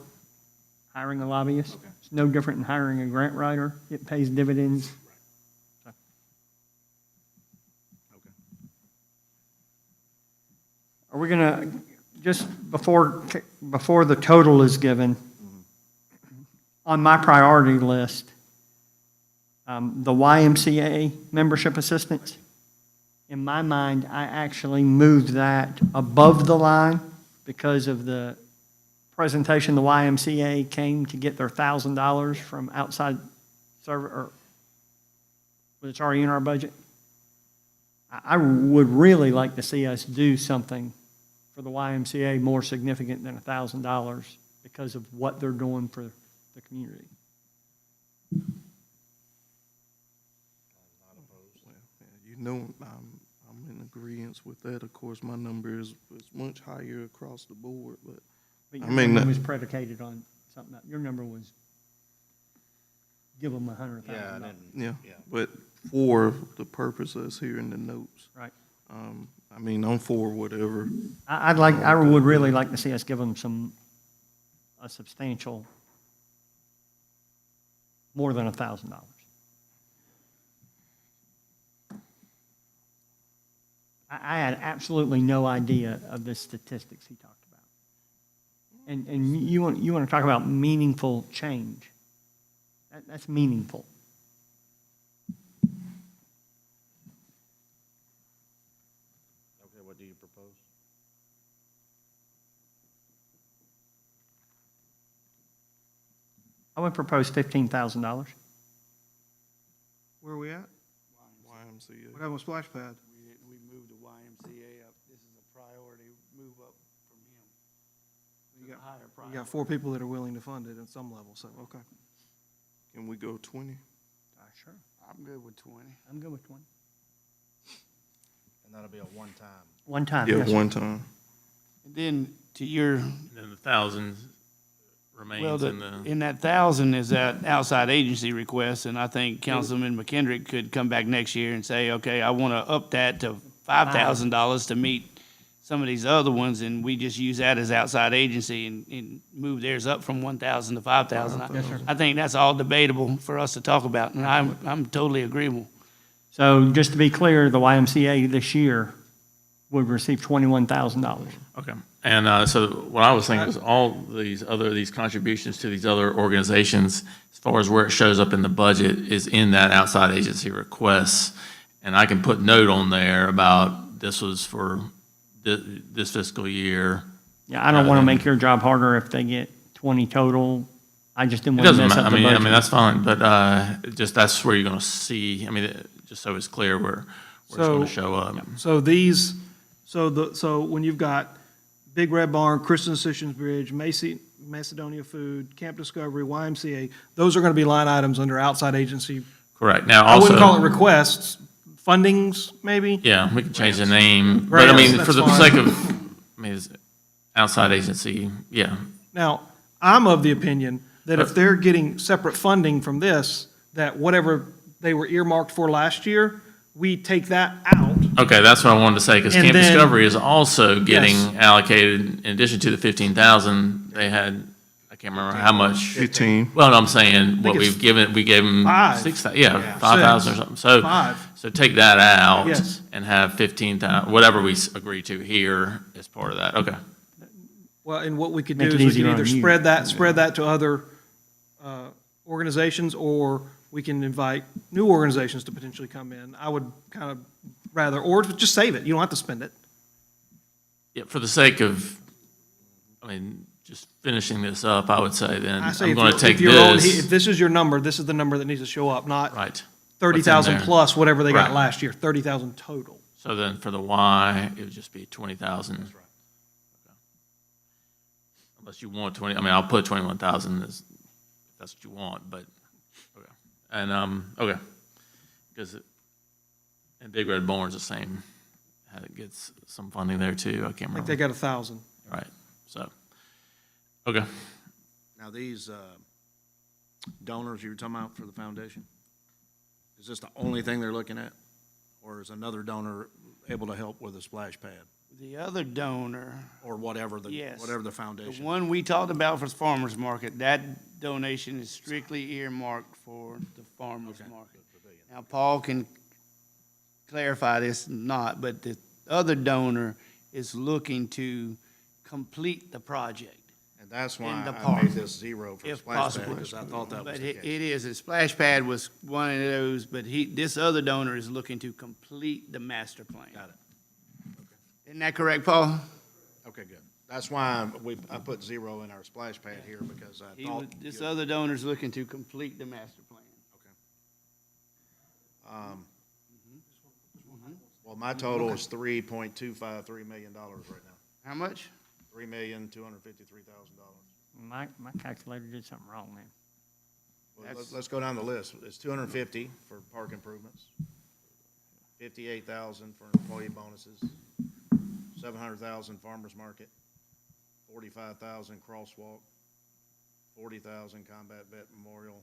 hiring a lobbyist. Okay. It's no different than hiring a grant writer. It pays dividends. Okay. Are we gonna, just before the total is given, on my priority list, the YMCA membership assistance, in my mind, I actually moved that above the line because of the presentation the YMCA came to get their $1,000 from outside server, or it's already in our budget. I would really like to see us do something for the YMCA more significant than $1,000 because of what they're doing for the community. You know, I'm in agreement with that. Of course, my number is much higher across the board, but But I your mean, number was predicated on something else. Your number was give them $100,000. Yeah, I didn't. yeah. Yeah. But for the purpose that's here in the notes, Right. I mean, I'm for whatever. I would really like to see us give them a substantial, more than $1,000. I had absolutely no idea of the statistics he talked about. And you want to talk about meaningful change. That's meaningful. Okay, what do you propose? I would propose $15,000. YMCA. What happened with Splash Pad? We moved the YMCA up. This is a priority move up from him. You got- Higher You priority. got 4 people that are willing to fund it at some level, so, okay. Can we go 20? Sure. I'm good with 20. I'm good with 20. And that'll be a one-time. One time, Yeah, yes, sir. one time. And then to your, And then the thousands well, remains in the. in that 1,000 is that outside agency request, and I think Councilman McKendrick could come back next year and say, okay, I want to up that to $5,000 to meet some of these other ones, and we just use that as outside agency and move theirs up from 1,000 to 5,000. Yes, sir. I think that's all debatable for us to talk about, and I'm totally agreeable. So just to be clear, the YMCA this year would receive $21,000. Okay, and so what I was thinking was all these contributions to these other organizations, as far as where it shows up in the budget, is in that outside agency requests. And I can put note on there about this was for this fiscal year. Yeah, I don't want to make your job harder if they get 20 total. I just didn't It want to doesn't mess matter, up I the mean, budget. that's fine, but just that's where you're gonna see, I mean, just so it's clear where it's gonna show up. So so when you've got Big Red Barn, Christian Sessions Bridge, Macedonia Food, Camp Discovery, YMCA, those are gonna be line items under outside agency. Correct, now I wouldn't call it also, requests, fundings, maybe? yeah, we can change the name, but I Grants, mean, for that's the fine. sake of, I mean, it's outside agency, yeah, Now, I'm of the opinion that if they're getting separate funding from this, that whatever they were earmarked for last year, we take that out. okay, that's what I wanted to say, because And Camp then- Discovery is also getting Yes. allocated, in addition to the 15,000, they had, I can't remember how much. 15. Well, no, I'm saying what it's we've given, we gave them five. 6,000, yeah, 5,000 or something. So, Five. so take that out. Yes. And have 15,000, whatever we agree to here as part of that. Okay. Well, and what we could do Make is it we easier can on either you. spread that to other organizations, or we can invite new organizations to potentially come in. I would kind of rather, or just save it. You don't have to spend it. Yeah, for the sake of, I mean, just finishing this up, I would say then, I say I'm if going you- to take if you're on- this. If this is your number, this is the number that needs to show up, not Right. 30,000 there. plus whatever they got Right. last year, 30,000 total. So then for the Y, it would just be 20,000. That's right. Unless you want 20, I mean, I'll put 21,000 if that's what you want, but, okay. And, okay. Because, and Big Red Barn's the same, it gets some funding there too, I can't I think remember. they got 1,000. Right, so, okay. Now, these donors you were talking about for the foundation, is this the only thing they're looking at? Or is another donor able to help with a splash pad? The other donor, Or whatever Yes. whatever the the foundation? one we talked about for the farmer's market, that donation is strictly earmarked for the farmer's market. Now, Paul can clarify this, not, but the other donor is looking to complete the project, And that's in why the I park, made this zero for if splash pad, possible. because I thought that was But the it case. is, and Splash Pad was one of those, but this other donor is looking to complete the master plan. Got it. Isn't that correct, Paul? Okay, good. That's why I put zero in our splash pad here, because I thought. This other donor's looking to complete the master plan. Well, my total is $3.253 million right now. How much? $3,253,000. My calculator did something wrong, man. Well, let's go down the list. It's 250 for park improvements, 58,000 for employee bonuses, 700,000 farmer's market, 45,000 crosswalk, 40,000 combat vet memorial,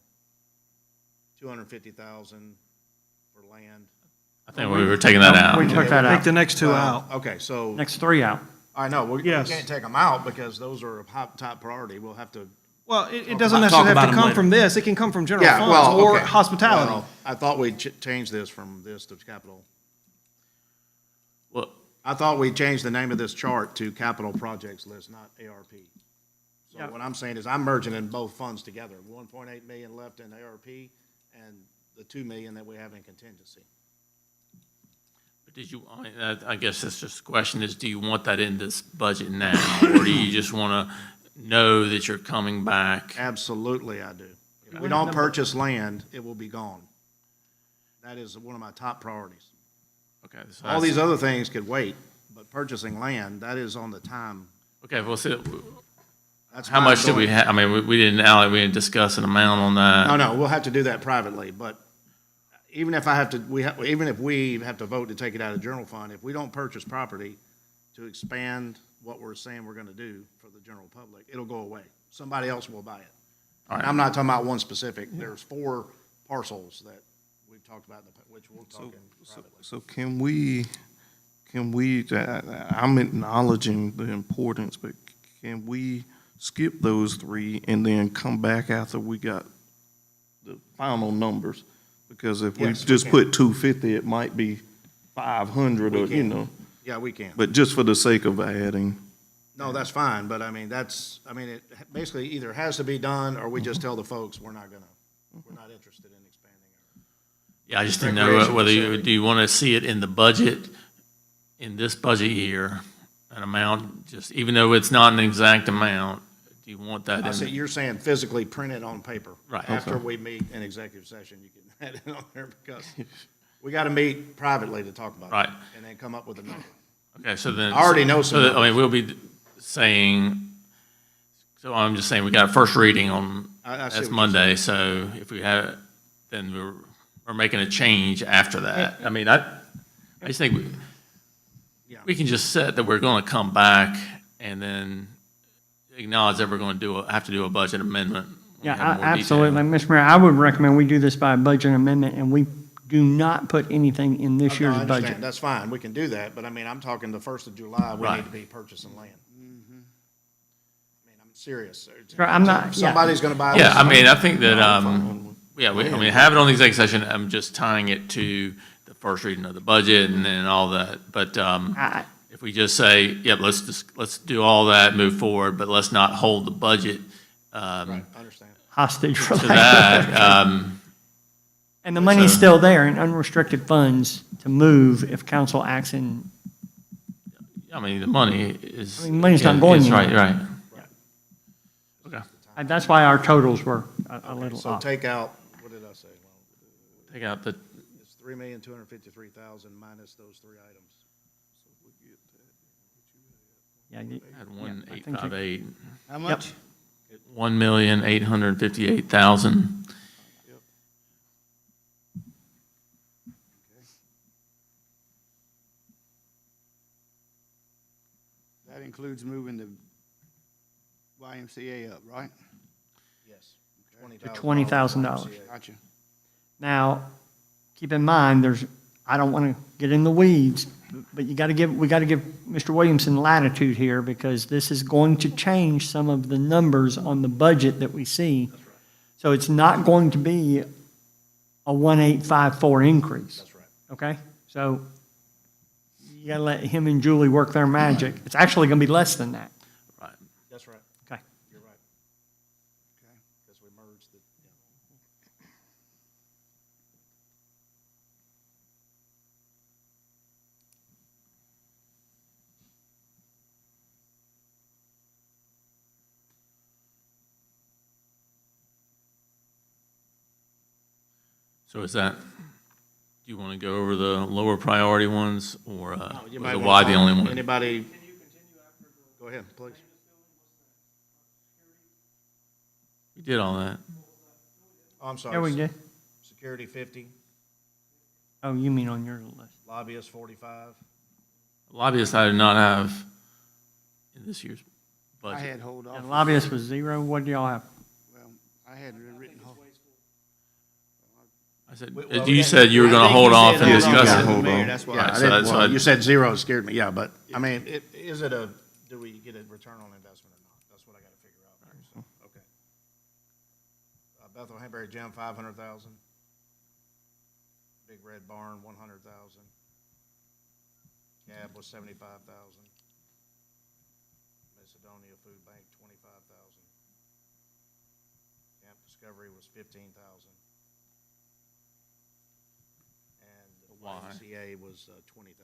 250,000 for land. I think we were taking that out. We took that Take out. the next two Well, out. Okay, so, Next 3 out. I know, we Yes. can't take them out because those are a top priority. We'll have to. Well, it Talk doesn't about- necessarily talk have to about come them from this. It can come from general Yeah, funds well, or okay. hospitality. Well, I thought we'd change this from this to capital. Well, I thought we changed the name of this chart to capital projects list, not ARP. So Yeah. what I'm saying is I'm merging in both funds together, 1.8 million left in ARP and the 2 million that we have in contingency. did you, I mean, I guess that's just the question is, do you want that in this budget now? Or do you just want to know that you're coming back? Absolutely, I do. If we don't purchase land, it will be gone. That is one of my top priorities. Okay, so All that's- these other things could wait, but purchasing land, that is on the time. Okay, well, see, That's how why much I'm did we going- have? I mean, we didn't discuss an amount on that. No, we'll have to do that privately, but even if even if we have to vote to take it out of general fund, if we don't purchase property to expand what we're saying we're gonna do for the general public, it'll go away. Somebody else will buy it. All And right. I'm not talking about one specific, there's 4 parcels that we've talked about, which we'll talk in privately. So can we, I'm acknowledging the importance, but can we skip those 3 and then come back after we got the final numbers? Because if we Yes, we just can. put 250, it might be 500 or, We you can. know, Yeah, we can. but just for the sake of adding. No, that's fine, but I mean, it basically either has to be done, or we just tell the folks, we're not interested in expanding our. Yeah, I just didn't know Recreation whether facility. do you want to see it in the budget, in this budget year, an amount, just, even though it's not an exact amount, do you want that I see, in? you're saying physically print it on paper. Right. After we meet in executive session, you can add it on there, because we gotta meet privately to talk about it. Right. And then come up with a number. Okay, so then. I already know some So that- I mean, numbers. we'll be saying, so I'm just saying, we got a first reading on, I see what that's you're Monday, so if we have, then we're making a change after that. I mean, I just think Yeah. we can just set that we're gonna come back and then acknowledge that we're gonna have to do a budget amendment. when we Yeah, have more detail. absolutely. Mr. Mayor, I would recommend we do this by budget amendment, and we do not put anything in this No, I year's understand. budget. That's fine, we can do that, but I mean, I'm talking the 1st of July, we Right. need to be purchasing land. I mean, I'm serious. Right, I'm not- yeah. Somebody's gonna buy this. Yeah, I mean, I think that, I'm fine with- yeah, I mean, have it on the executive session, I'm just tying it to the first reading of the budget and then all that, but, I- if we just say, yep, let's do all that, move forward, but let's not hold the budget, Right, I understand. Hostage for to that. that, And the money's So- still there in unrestricted funds to move if council acts in, I mean, the money is. I mean, money's not going is Right, anywhere. right. Okay, that's why our totals were a little So off. take out, what did I say? Well, take out the, it's 3,253,000 minus those 3 items. Yeah, had yeah, one I eight think five you- eight, How much? 1,858,000. That includes moving the YMCA up, right? Yes. To $20,000. Gotcha. Now, keep in mind, I don't want to get in the weeds, but we got to give Mr. Williamson latitude here, because this is going to change some of the numbers on the budget that we see. So it's not going to be a 1,854 increase. That's right. Okay? So you got to let him and Julie work their magic. It's actually going to be less than that. Right. That's right. Okay. You're right. Okay. Because we merged the, yeah. So is that, do you want to go over the lower priority ones, or You was might the wanna Y the call only one? Anybody? Go ahead, please. We did all that. Oh, I'm sorry. Yeah, we did. Security 50, Oh, you mean on your list? lobbyist 45. Lobbyists I did not have in this year's I budget. had hold off. And lobbyist was 0. What do y'all have? Well, I had written hold. I said, Well, you said you were going to hold off and hold discuss on. it. Hold on. That's why. Yeah, Right, I so didn't, that's well, why- you said 0 scared me, yeah, but, I mean, do we get a return on investment or not? That's what I gotta figure out. So, okay. Bethel Hanbury Gym, 500,000. Big Red Barn, 100,000. Cab was 75,000. Macedonia Food Bank, 25,000. Camp Discovery was 15,000. And the Why? YMCA was 20,000.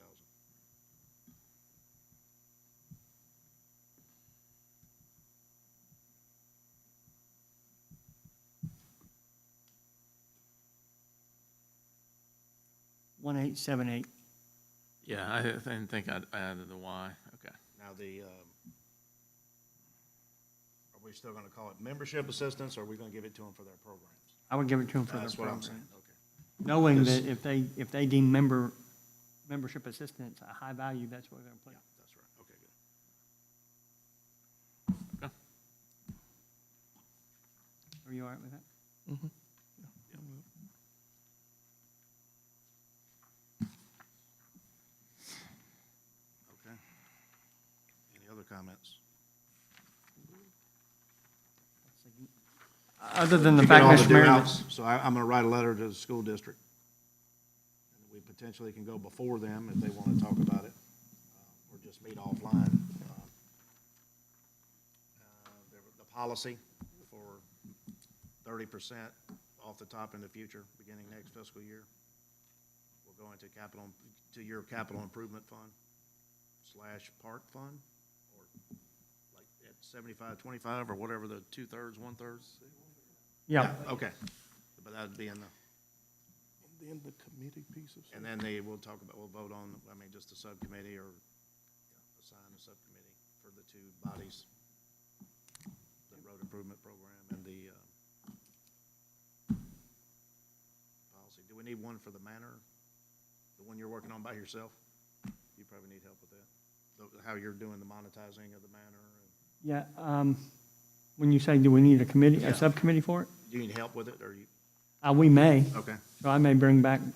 $1,878. Yeah, I didn't think I added the Y. Okay. Now, are we still gonna call it membership assistance, or are we gonna give it to them for their programs? I would give it to them for their That's what I'm program. saying, okay. Knowing that if they deem membership assistance a high value, that's what we're gonna put. That's right, okay, good. Okay. Are you all right with that? Okay. Any other comments? Other than the You get fact, all the Mr. due Mayor, that- outs, so I'm gonna write a letter to the school district. And we potentially can go before them if they wanna talk about it, or just meet offline. The policy for 30% off the top in the future, beginning next fiscal year, will go into your capital improvement fund / park fund, or like at 75-25, or whatever the 2/3, 1/3. yeah, Okay, but that'd be in the, Then the committee piece of. and then we'll vote on, just a subcommittee, or assign a subcommittee for the two bodies, the road improvement program and the policy. Do we need one for the manor, the one you're working on by yourself? You probably need help with that, how you're doing the monetizing of the manor. yeah. When you say, do we need a committee, a subcommittee for it? Do you need help with it, or you, We may, okay? so I may bring back, of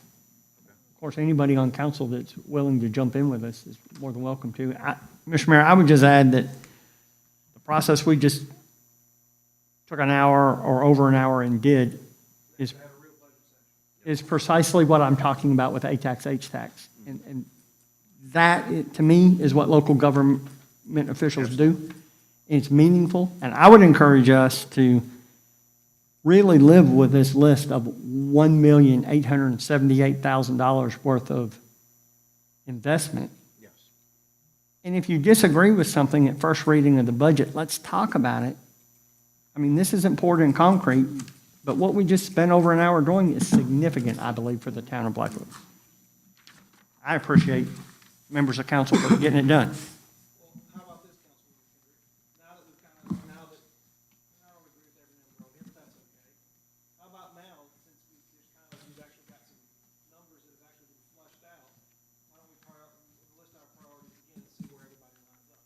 course, anybody on council that's willing to jump in with us is more than welcome to. Mr. Mayor, I would just add that the process we just took an hour or over an hour and did is precisely what I'm talking about with A-Tax, H-Tax. And that, to me, is what local government officials do. It's meaningful, and I would encourage us to really live with this list of $1,878,000 worth of investment. Yes. And if you disagree with something at first reading of the budget, let's talk about it. I mean, this isn't poured in concrete, but what we just spent over an hour doing is significant, I believe, for the town of Blythewood. I appreciate members of council for getting it done. Well, how about this, Councilman Kendrick? Now that we've kind of, I don't agree with every number on here, but that's okay. How about now, since we've actually got some numbers that have actually been flushed out, why don't we list our priorities again and see where everybody lines up?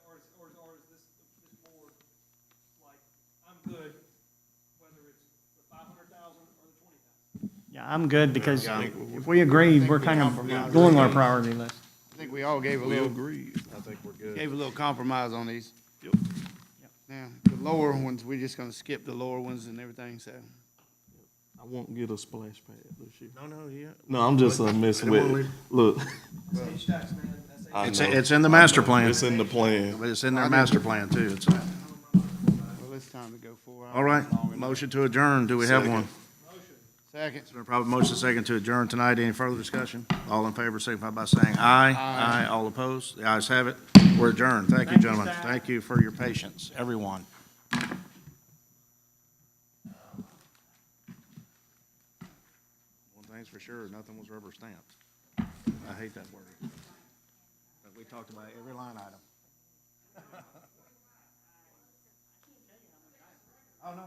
Or is this more like, I'm good, whether it's the 500,000 or the 20,000? Yeah, I'm good, because if we agree, we're kind of doing our priority list. I think we all gave a We little, agreed. I think we're good. gave a little compromise on these. Yep. Now, the lower ones, we're just gonna skip the lower ones and everything, so. I won't get a splash pad this year. No, yeah. No, I'm just messing I didn't with wanna it. Look. H-Tax, man, that's I It's, know. it's in the master plan. It's in the plan. But it's in their master plan, too. It's, Well, it's time to go forward. all right, motion to adjourn. Do we have one? Second. It's been probably motion second to adjourn tonight. Any further discussion? All in favor, signify by saying aye. Aye. All opposed? The ayes have it. We're adjourned. Thank you, gentlemen. staff. Thank you for your patience, everyone. One thing's for sure, nothing was rubber stamped. I hate that word. But we talked about every line item. Oh, no.